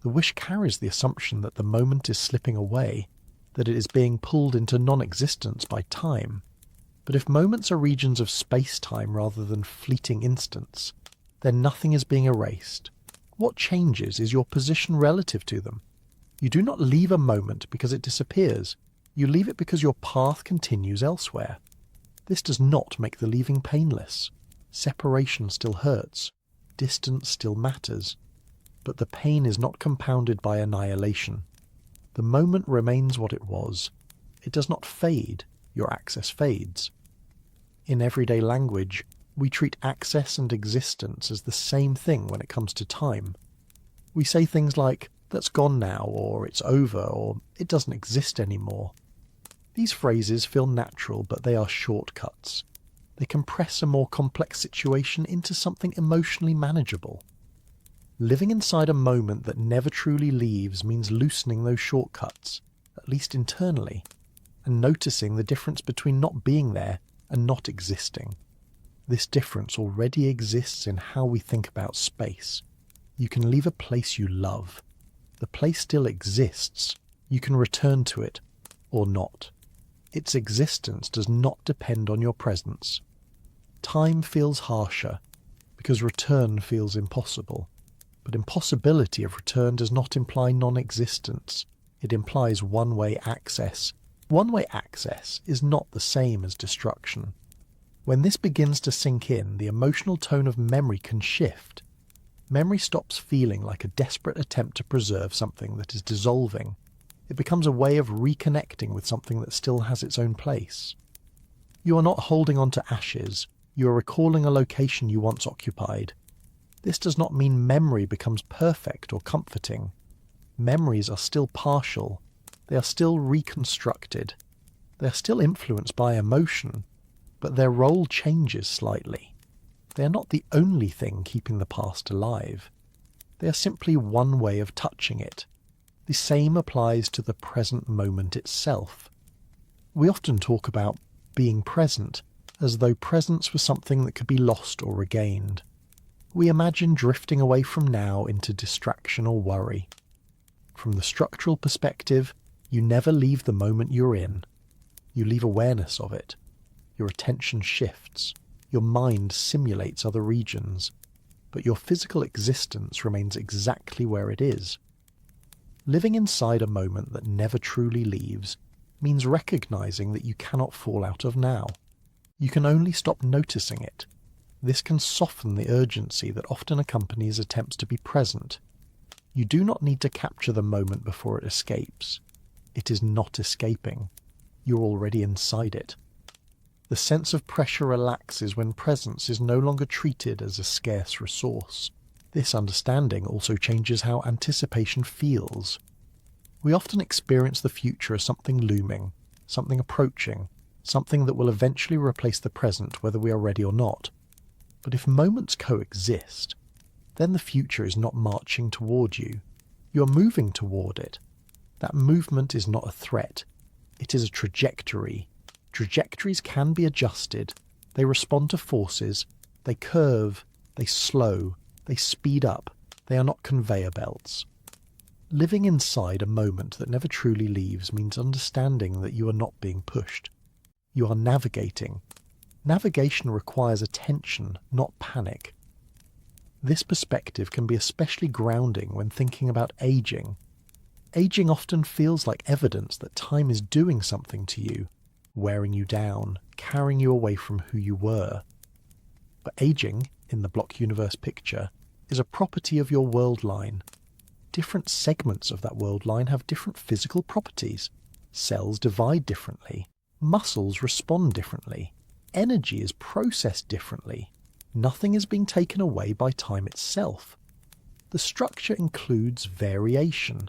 The wish carries the assumption that the moment is slipping away, that it is being pulled into non-existence by time. But if moments are regions of space-time rather than fleeting instants, then nothing is being erased. What changes is your position relative to them. You do not leave a moment because it disappears. You leave it because your path continues elsewhere. This does not make the leaving painless. Separation still hurts. Distance still matters. But the pain is not compounded by annihilation. The moment remains what it was. It does not fade. Your access fades. In everyday language, we treat access and existence as the same thing when it comes to time. We say things like, "That's gone now," or "It's over," or "It doesn't exist anymore." These phrases feel natural, but they are shortcuts. They compress a more complex situation into something emotionally manageable. Living inside a moment that never truly leaves means loosening those shortcuts, at least internally, and noticing the difference between not being there and not existing. This difference already exists in how we think about space. You can leave a place you love. The place still exists. You can return to it, or not. Its existence does not depend on your presence. Time feels harsher, because return feels impossible. But impossibility of return does not imply non-existence. It implies one-way access. One-way access is not the same as destruction. When this begins to sink in, the emotional tone of memory can shift. Memory stops feeling like a desperate attempt to preserve something that is dissolving. It becomes a way of reconnecting with something that still has its own place. You are not holding on to ashes. You are recalling a location you once occupied. This does not mean memory becomes perfect or comforting. Memories are still partial. They are still reconstructed. They are still influenced by emotion, but their role changes slightly. They are not the only thing keeping the past alive. They are simply one way of touching it. The same applies to the present moment itself. We often talk about being present as though presence was something that could be lost or regained. We imagine drifting away from now into distraction or worry. From the structural perspective, you never leave the moment you're in. You leave awareness of it. Your attention shifts. Your mind simulates other regions. But your physical existence remains exactly where it is. Living inside a moment that never truly leaves means recognizing that you cannot fall out of now. You can only stop noticing it. This can soften the urgency that often accompanies attempts to be present. You do not need to capture the moment before it escapes. It is not escaping. You're already inside it. The sense of pressure relaxes when presence is no longer treated as a scarce resource. This understanding also changes how anticipation feels. We often experience the future as something looming, something approaching, something that will eventually replace the present whether we are ready or not. But if moments coexist, then the future is not marching toward you. You are moving toward it. That movement is not a threat. It is a trajectory. Trajectories can be adjusted. They respond to forces. They curve. They slow. They speed up. They are not conveyor belts. Living inside a moment that never truly leaves means understanding that you are not being pushed. You are navigating. Navigation requires attention, not panic. This perspective can be especially grounding when thinking about aging. Aging often feels like evidence that time is doing something to you, wearing you down, carrying you away from who you were. But aging, in the block universe picture, is a property of your world line. Different segments of that world line have different physical properties. Cells divide differently. Muscles respond differently. Energy is processed differently. Nothing is being taken away by time itself. The structure includes variation.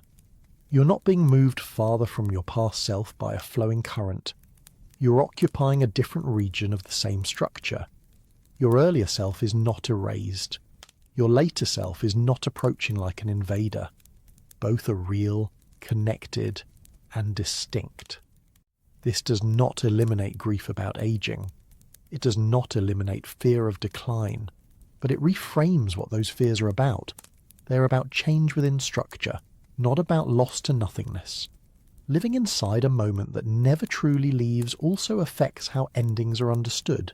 You're not being moved farther from your past self by a flowing current. You're occupying a different region of the same structure. Your earlier self is not erased. Your later self is not approaching like an invader. Both are real, connected, and distinct. This does not eliminate grief about aging. It does not eliminate fear of decline, but it reframes what those fears are about. They are about change within structure, not about loss to nothingness. Living inside a moment that never truly leaves also affects how endings are understood.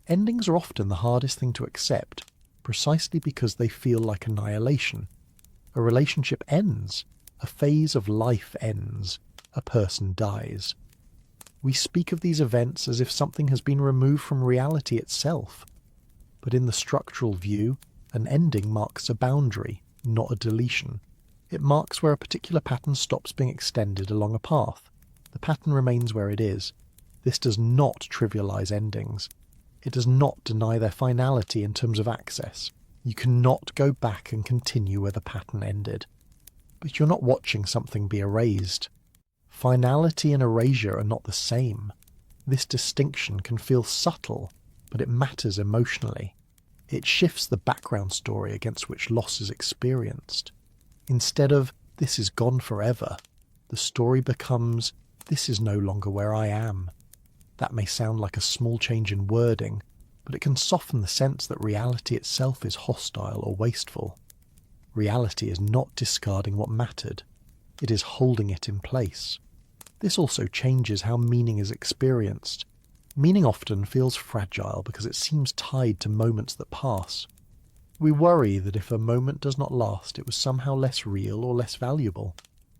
Endings are often the hardest thing to accept, precisely because they feel like annihilation. A relationship ends, a phase of life ends, a person dies. We speak of these events as if something has been removed from reality itself. But in the structural view, an ending marks a boundary, not a deletion. It marks where a particular pattern stops being extended along a path. The pattern remains where it is. This does not trivialize endings. It does not deny their finality in terms of access. You cannot go back and continue where the pattern ended. But you're not watching something be erased. Finality and erasure are not the same. This distinction can feel subtle, but it matters emotionally. It shifts the background story against which loss is experienced. Instead of, "this is gone forever," the story becomes, "this is no longer where I am." That may sound like a small change in wording, but it can soften the sense that reality itself is hostile or wasteful. Reality is not discarding what mattered. It is holding it in place. This also changes how meaning is experienced. Meaning often feels fragile because it seems tied to moments that pass. We worry that if a moment does not last, it was somehow less real or less valuable.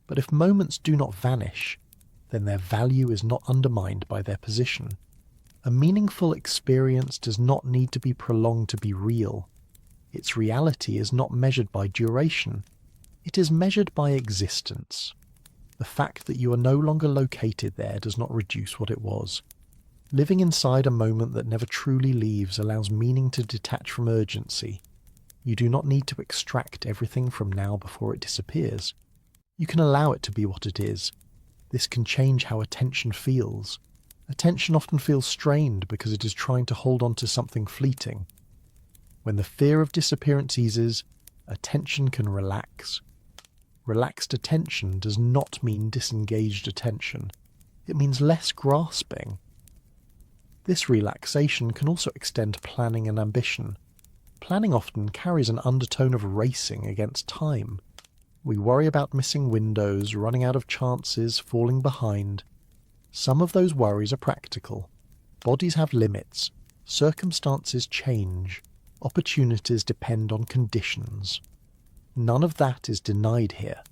But if moments do not vanish, then their value is not undermined by their position. A meaningful experience does not need to be prolonged to be real. Its reality is not measured by duration. It is measured by existence. The fact that you are no longer located there does not reduce what it was. Living inside a moment that never truly leaves allows meaning to detach from urgency. You do not need to extract everything from now before it disappears. You can allow it to be what it is. This can change how attention feels. Attention often feels strained because it is trying to hold on to something fleeting. When the fear of disappearance eases, attention can relax. Relaxed attention does not mean disengaged attention. It means less grasping. This relaxation can also extend planning and ambition. Planning often carries an undertone of racing against time. We worry about missing windows, running out of chances, falling behind. Some of those worries are practical. Bodies have limits. Circumstances change. Opportunities depend on conditions. None of that is denied here.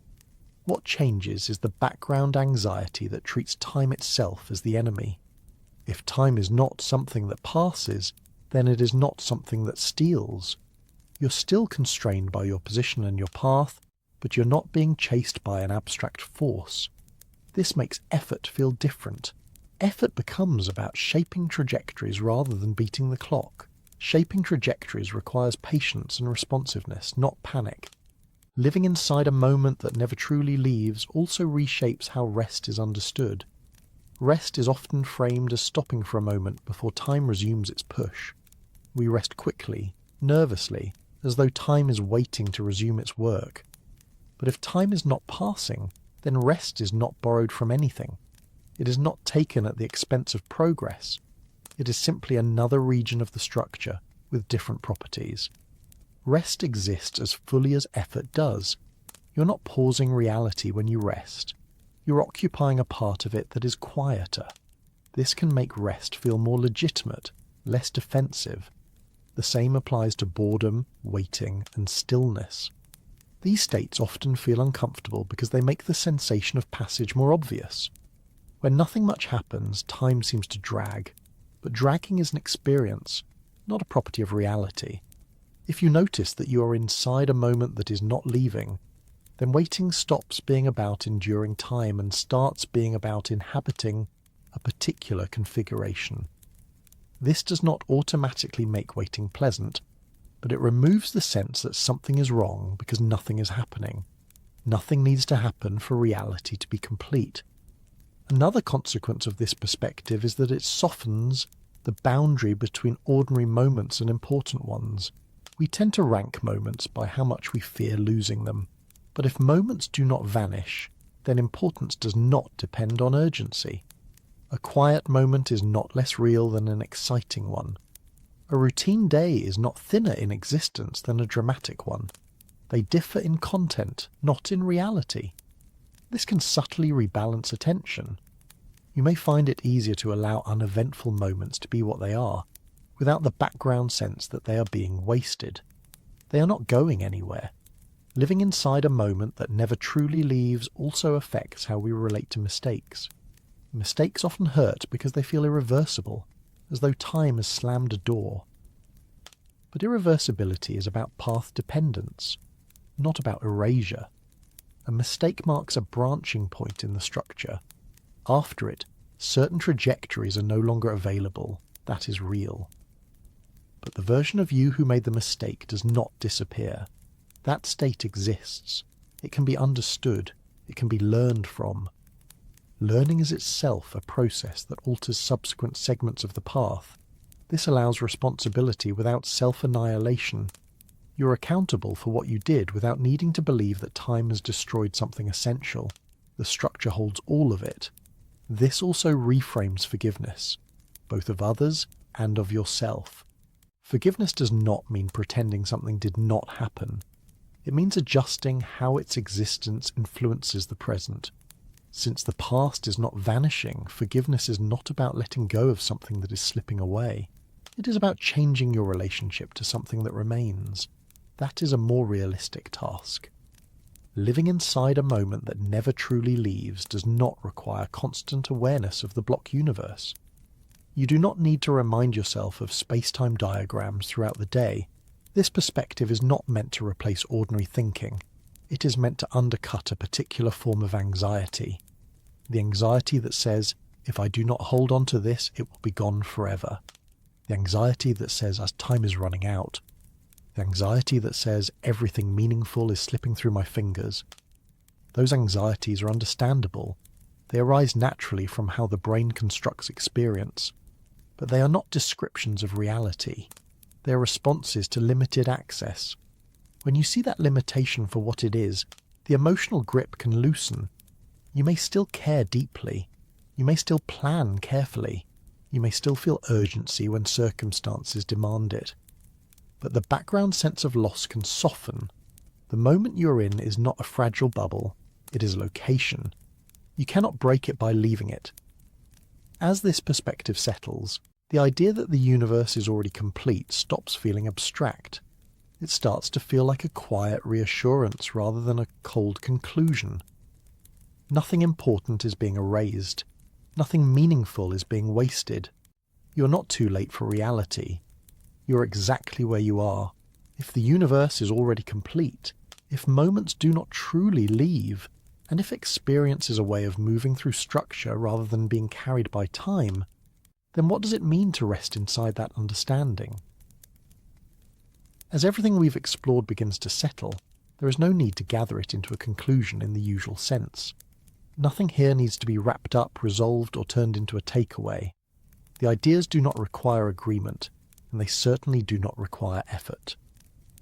What changes is the background anxiety that treats time itself as the enemy. If time is not something that passes, then it is not something that steals. You're still constrained by your position and your path, but you're not being chased by an abstract force. This makes effort feel different. Effort becomes about shaping trajectories rather than beating the clock. Shaping trajectories requires patience and responsiveness, not panic. Living inside a moment that never truly leaves also reshapes how rest is understood. Rest is often framed as stopping for a moment before time resumes its push. We rest quickly, nervously, as though time is waiting to resume its work. But if time is not passing, then rest is not borrowed from anything. It is not taken at the expense of progress. It is simply another region of the structure with different properties. Rest exists as fully as effort does. You're not pausing reality when you rest. You're occupying a part of it that is quieter. This can make rest feel more legitimate, less defensive. The same applies to boredom, waiting, and stillness. These states often feel uncomfortable because they make the sensation of passage more obvious. When nothing much happens, time seems to drag. But dragging is an experience, not a property of reality. If you notice that you are inside a moment that is not leaving, then waiting stops being about enduring time and starts being about inhabiting a particular configuration. This does not automatically make waiting pleasant, but it removes the sense that something is wrong because nothing is happening. Nothing needs to happen for reality to be complete. Another consequence of this perspective is that it softens the boundary between ordinary moments and important ones. We tend to rank moments by how much we fear losing them. But if moments do not vanish, then importance does not depend on urgency. A quiet moment is not less real than an exciting one. A routine day is not thinner in existence than a dramatic one. They differ in content, not in reality. This can subtly rebalance attention. You may find it easier to allow uneventful moments to be what they are, without the background sense that they are being wasted. They are not going anywhere. Living inside a moment that never truly leaves also affects how we relate to mistakes. Mistakes often hurt because they feel irreversible, as though time has slammed a door. But irreversibility is about path dependence, not about erasure. A mistake marks a branching point in the structure. After it, certain trajectories are no longer available. That is real. But the version of you who made the mistake does not disappear. That state exists. It can be understood. It can be learned from. Learning is itself a process that alters subsequent segments of the path. This allows responsibility without self-annihilation. You're accountable for what you did without needing to believe that time has destroyed something essential. The structure holds all of it. This also reframes forgiveness, both of others and of yourself. Forgiveness does not mean pretending something did not happen. It means adjusting how its existence influences the present. Since the past is not vanishing, forgiveness is not about letting go of something that is slipping away. It is about changing your relationship to something that remains. That is a more realistic task. Living inside a moment that never truly leaves does not require constant awareness of the block universe. You do not need to remind yourself of space-time diagrams throughout the day. This perspective is not meant to replace ordinary thinking. It is meant to undercut a particular form of anxiety. The anxiety that says, if I do not hold on to this, it will be gone forever. The anxiety that says, as time is running out. The anxiety that says, everything meaningful is slipping through my fingers. Those anxieties are understandable. They arise naturally from how the brain constructs experience. But they are not descriptions of reality. They are responses to limited access. When you see that limitation for what it is, the emotional grip can loosen. You may still care deeply. You may still plan carefully. You may still feel urgency when circumstances demand it. But the background sense of loss can soften. The moment you're in is not a fragile bubble. It is a location. You cannot break it by leaving it. As this perspective settles, the idea that the universe is already complete stops feeling abstract. It starts to feel like a quiet reassurance rather than a cold conclusion. Nothing important is being erased. Nothing meaningful is being wasted. You're not too late for reality. You're exactly where you are. If the universe is already complete, if moments do not truly leave, and if experience is a way of moving through structure rather than being carried by time, then what does it mean to rest inside that understanding? As everything we've explored begins to settle, there is no need to gather it into a conclusion in the usual sense. Nothing here needs to be wrapped up, resolved, or turned into a takeaway. The ideas do not require agreement, and they certainly do not require effort.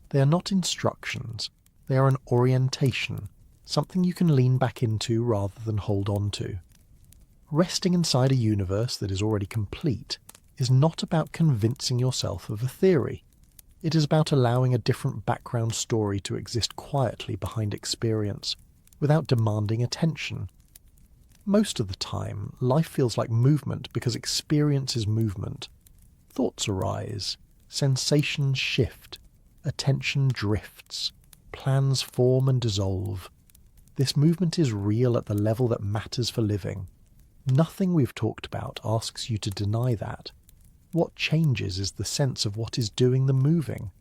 They are not instructions. They are an orientation, something you can lean back into rather than hold on to. Resting inside a universe that is already complete is not about convincing yourself of a theory. It is about allowing a different background story to exist quietly behind experience, without demanding attention. Most of the time, life feels like movement because experience is movement. Thoughts arise, sensations shift, attention drifts, plans form and dissolve. This movement is real at the level that matters for living. Nothing we've talked about asks you to deny that. What changes is the sense of what is doing the moving.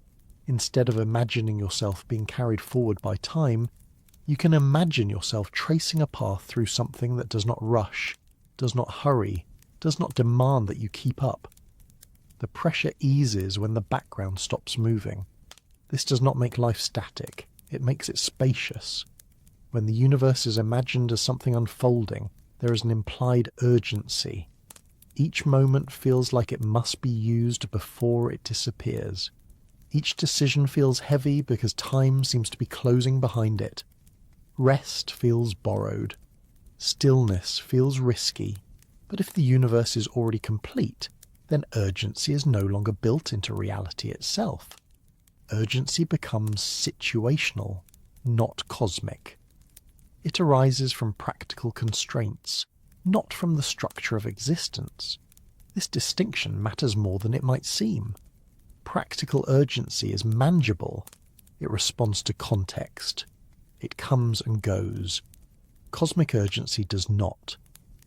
Instead of imagining yourself being carried forward by time, you can imagine yourself tracing a path through something that does not rush, does not hurry, does not demand that you keep up. The pressure eases when the background stops moving. This does not make life static, it makes it spacious. When the universe is imagined as something unfolding, there is an implied urgency. Each moment feels like it must be used before it disappears. Each decision feels heavy because time seems to be closing behind it. Rest feels borrowed. Stillness feels risky. But if the universe is already complete, then urgency is no longer built into reality itself. Urgency becomes situational, not cosmic. It arises from practical constraints, not from the structure of existence. This distinction matters more than it might seem. Practical urgency is manageable. It responds to context. It comes and goes. Cosmic urgency does not.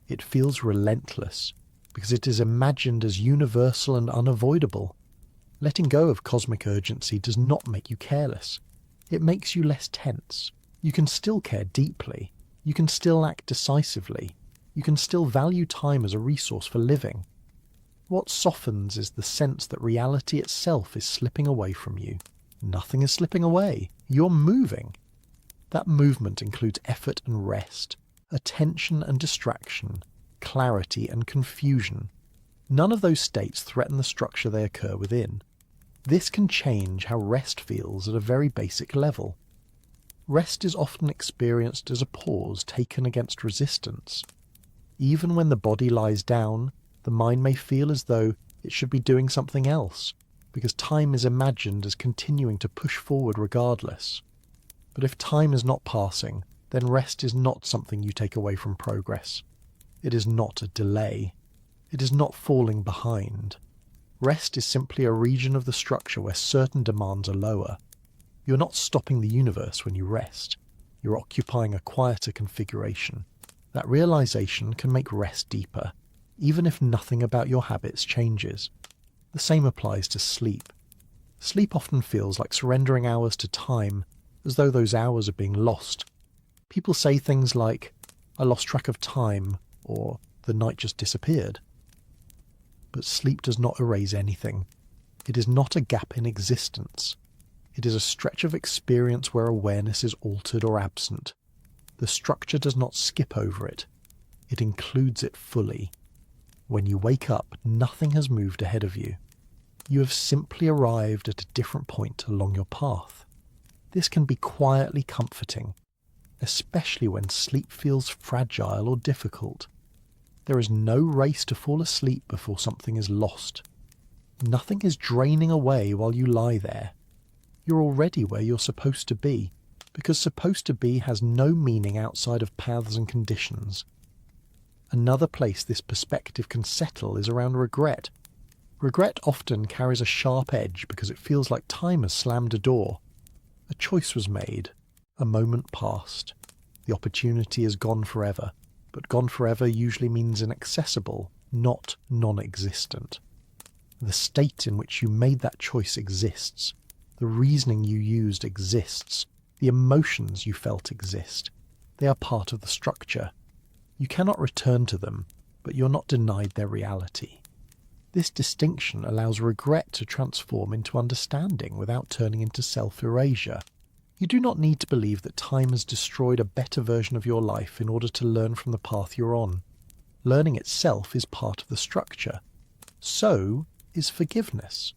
It feels relentless because it is imagined as universal and unavoidable. Letting go of cosmic urgency does not make you careless. It makes you less tense. You can still care deeply. You can still act decisively. You can still value time as a resource for living. What softens is the sense that reality itself is slipping away from you. Nothing is slipping away. You're moving. That movement includes effort and rest, attention and distraction, clarity and confusion. None of those states threaten the structure they occur within. This can change how rest feels at a very basic level. Rest is often experienced as a pause taken against resistance. Even when the body lies down, the mind may feel as though it should be doing something else, because time is imagined as continuing to push forward regardless. But if time is not passing, then rest is not something you take away from progress. It is not a delay. It is not falling behind. Rest is simply a region of the structure where certain demands are lower. You're not stopping the universe when you rest. You're occupying a quieter configuration. That realization can make rest deeper, even if nothing about your habits changes. The same applies to sleep. Sleep often feels like surrendering hours to time, as though those hours are being lost. People say things like, "I lost track of time," or "the night just disappeared." But sleep does not erase anything. It is not a gap in existence. It is a stretch of experience where awareness is altered or absent. The structure does not skip over it. It includes it fully. When you wake up, nothing has moved ahead of you. You have simply arrived at a different point along your path. This can be quietly comforting, especially when sleep feels fragile or difficult. There is no race to fall asleep before something is lost. Nothing is draining away while you lie there. You're already where you're supposed to be, because supposed to be has no meaning outside of paths and conditions. Another place this perspective can settle is around regret. Regret often carries a sharp edge because it feels like time has slammed a door. A choice was made. A moment passed. The opportunity is gone forever. But gone forever usually means inaccessible, not non-existent. The state in which you made that choice exists. The reasoning you used exists. The emotions you felt exist. They are part of the structure. You cannot return to them, but you're not denied their reality. This distinction allows regret to transform into understanding without turning into self-erasure. You do not need to believe that time has destroyed a better version of your life in order to learn from the path you're on. Learning itself is part of the structure. So is forgiveness.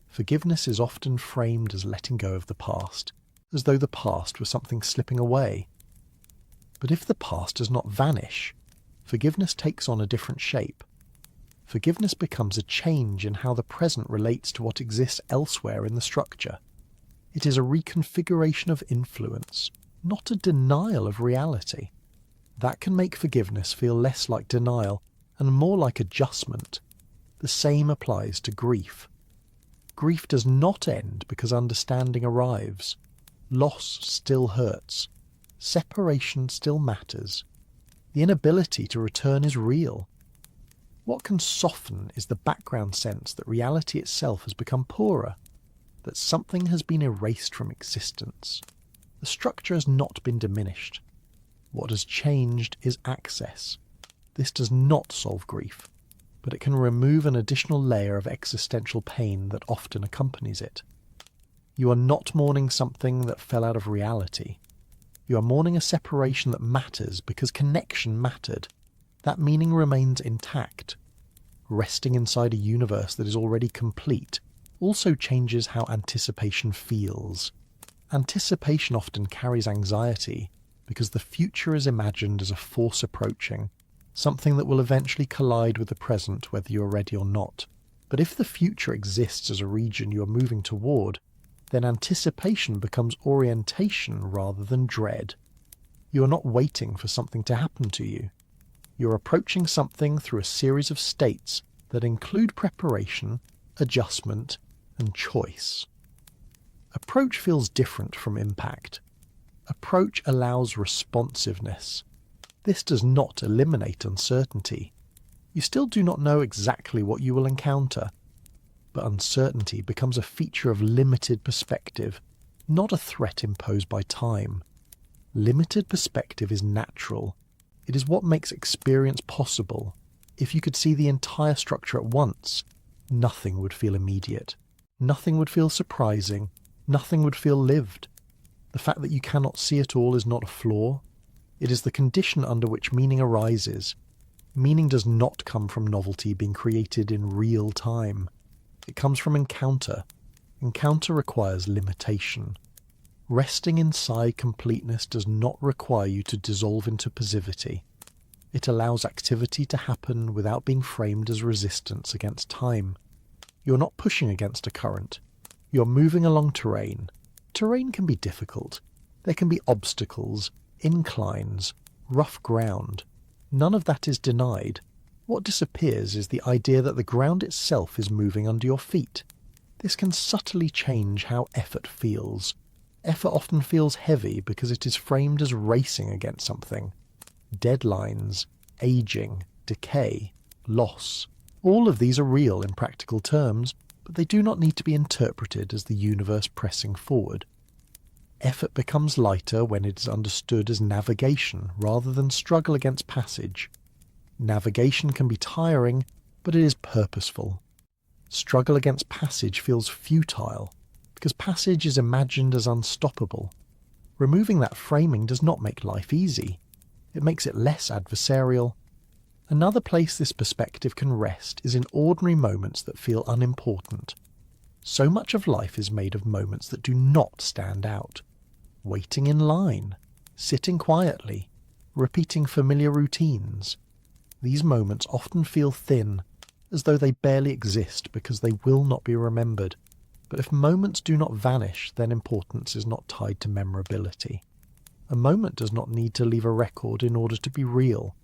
Forgiveness is often framed as letting go of the past, as though the past was something slipping away. But if the past does not vanish, forgiveness takes on a different shape. Forgiveness becomes a change in how the present relates to what exists elsewhere in the structure. It is a reconfiguration of influence, not a denial of reality. That can make forgiveness feel less like denial and more like adjustment. The same applies to grief. Grief does not end because understanding arrives. Loss still hurts. Separation still matters. The inability to return is real. What can soften is the background sense that reality itself has become poorer, that something has been erased from existence. The structure has not been diminished. What has changed is access. This does not solve grief, but it can remove an additional layer of existential pain that often accompanies it. You are not mourning something that fell out of reality. You are mourning a separation that matters because connection mattered. That meaning remains intact. Resting inside a universe that is already complete also changes how anticipation feels. Anticipation often carries anxiety because the future is imagined as a force approaching, something that will eventually collide with the present whether you're ready or not. But if the future exists as a region you are moving toward, then anticipation becomes orientation rather than dread. You are not waiting for something to happen to you. You're approaching something through a series of states that include preparation, adjustment, and choice. Approach feels different from impact. Approach allows responsiveness. This does not eliminate uncertainty. You still do not know exactly what you will encounter, but uncertainty becomes a feature of limited perspective, not a threat imposed by time. Limited perspective is natural. It is what makes experience possible. If you could see the entire structure at once, nothing would feel immediate. Nothing would feel surprising. Nothing would feel lived. The fact that you cannot see it all is not a flaw. It is the condition under which meaning arises. Meaning does not come from novelty being created in real time. It comes from encounter. Encounter requires limitation. Resting inside completeness does not require you to dissolve into passivity. It allows activity to happen without being framed as resistance against time. You're not pushing against a current. You're moving along terrain. Terrain can be difficult. There can be obstacles, inclines, rough ground. None of that is denied. What disappears is the idea that the ground itself is moving under your feet. This can subtly change how effort feels. Effort often feels heavy because it is framed as racing against something. Deadlines, aging, decay, loss. All of these are real in practical terms, but they do not need to be interpreted as the universe pressing forward. Effort becomes lighter when it is understood as navigation rather than struggle against passage. Navigation can be tiring, but it is purposeful. Struggle against passage feels futile, because passage is imagined as unstoppable. Removing that framing does not make life easy. It makes it less adversarial. Another place this perspective can rest is in ordinary moments that feel unimportant. So much of life is made of moments that do not stand out. Waiting in line, sitting quietly, repeating familiar routines. These moments often feel thin, as though they barely exist because they will not be remembered. But if moments do not vanish, then importance is not tied to memorability. A moment does not need to leave a record in order to be real.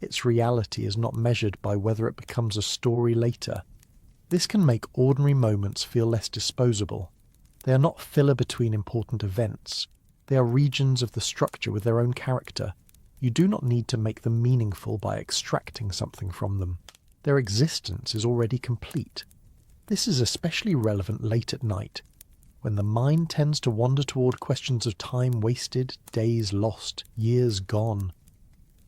Its reality is not measured by whether it becomes a story later. This can make ordinary moments feel less disposable. They are not filler between important events. They are regions of the structure with their own character. You do not need to make them meaningful by extracting something from them. Their existence is already complete. This is especially relevant late at night, when the mind tends to wander toward questions of time wasted, days lost, years gone.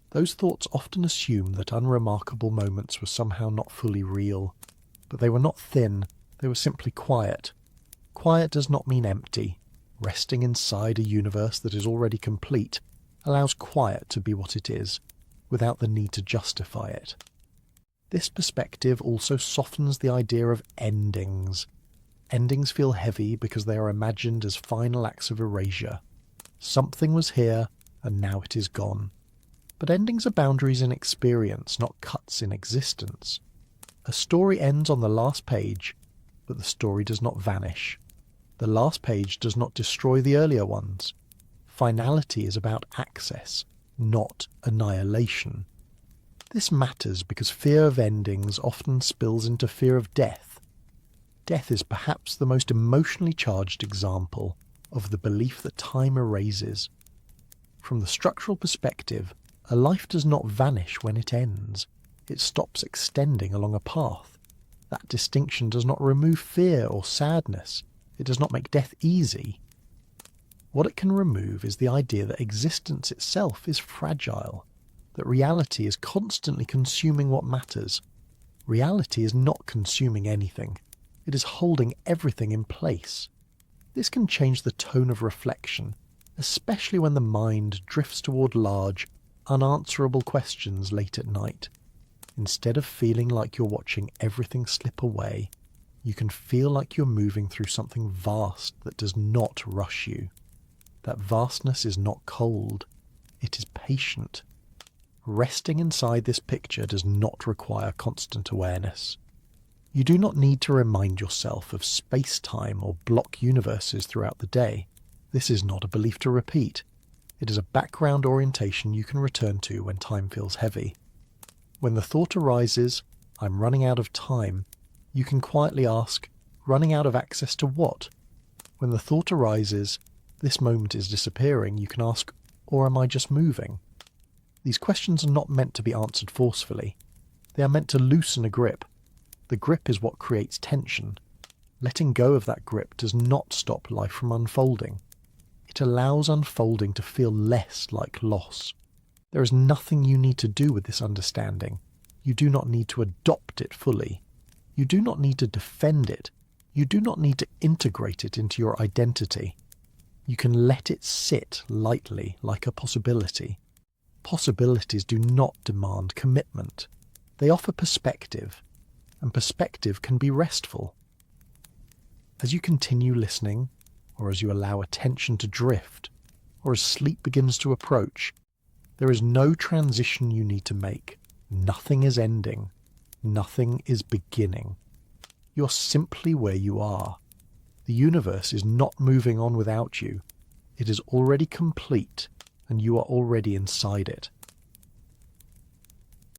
Those thoughts often assume that unremarkable moments were somehow not fully real. But they were not thin, they were simply quiet. Quiet does not mean empty. Resting inside a universe that is already complete allows quiet to be what it is, without the need to justify it. This perspective also softens the idea of endings. Endings feel heavy because they are imagined as final acts of erasure. Something was here, and now it is gone. But endings are boundaries in experience, not cuts in existence. A story ends on the last page, but the story does not vanish. The last page does not destroy the earlier ones. Finality is about access, not annihilation. This matters because fear of endings often spills into fear of death. Death is perhaps the most emotionally charged example of the belief that time erases. From the structural perspective, a life does not vanish when it ends. It stops extending along a path. That distinction does not remove fear or sadness. It does not make death easy. What it can remove is the idea that existence itself is fragile, that reality is constantly consuming what matters. Reality is not consuming anything. It is holding everything in place. This can change the tone of reflection, especially when the mind drifts toward large, unanswerable questions late at night. Instead of feeling like you're watching everything slip away, you can feel like you're moving through something vast that does not rush you. That vastness is not cold. It is patient. Resting inside this picture does not require constant awareness. You do not need to remind yourself of space-time or block universes throughout the day. This is not a belief to repeat. It is a background orientation you can return to when time feels heavy. When the thought arises, "I'm running out of time," you can quietly ask, "Running out of access to what?" When the thought arises, "This moment is disappearing," you can ask, "Or am I just moving?" These questions are not meant to be answered forcefully. They are meant to loosen a grip. The grip is what creates tension. Letting go of that grip does not stop life from unfolding. It allows unfolding to feel less like loss. There is nothing you need to do with this understanding. You do not need to adopt it fully. You do not need to defend it. You do not need to integrate it into your identity. You can let it sit lightly like a possibility. Possibilities do not demand commitment. They offer perspective, and perspective can be restful. As you continue listening, or as you allow attention to drift, or as sleep begins to approach, there is no transition you need to make. Nothing is ending. Nothing is beginning. You're simply where you are. The universe is not moving on without you. It is already complete, and you are already inside it.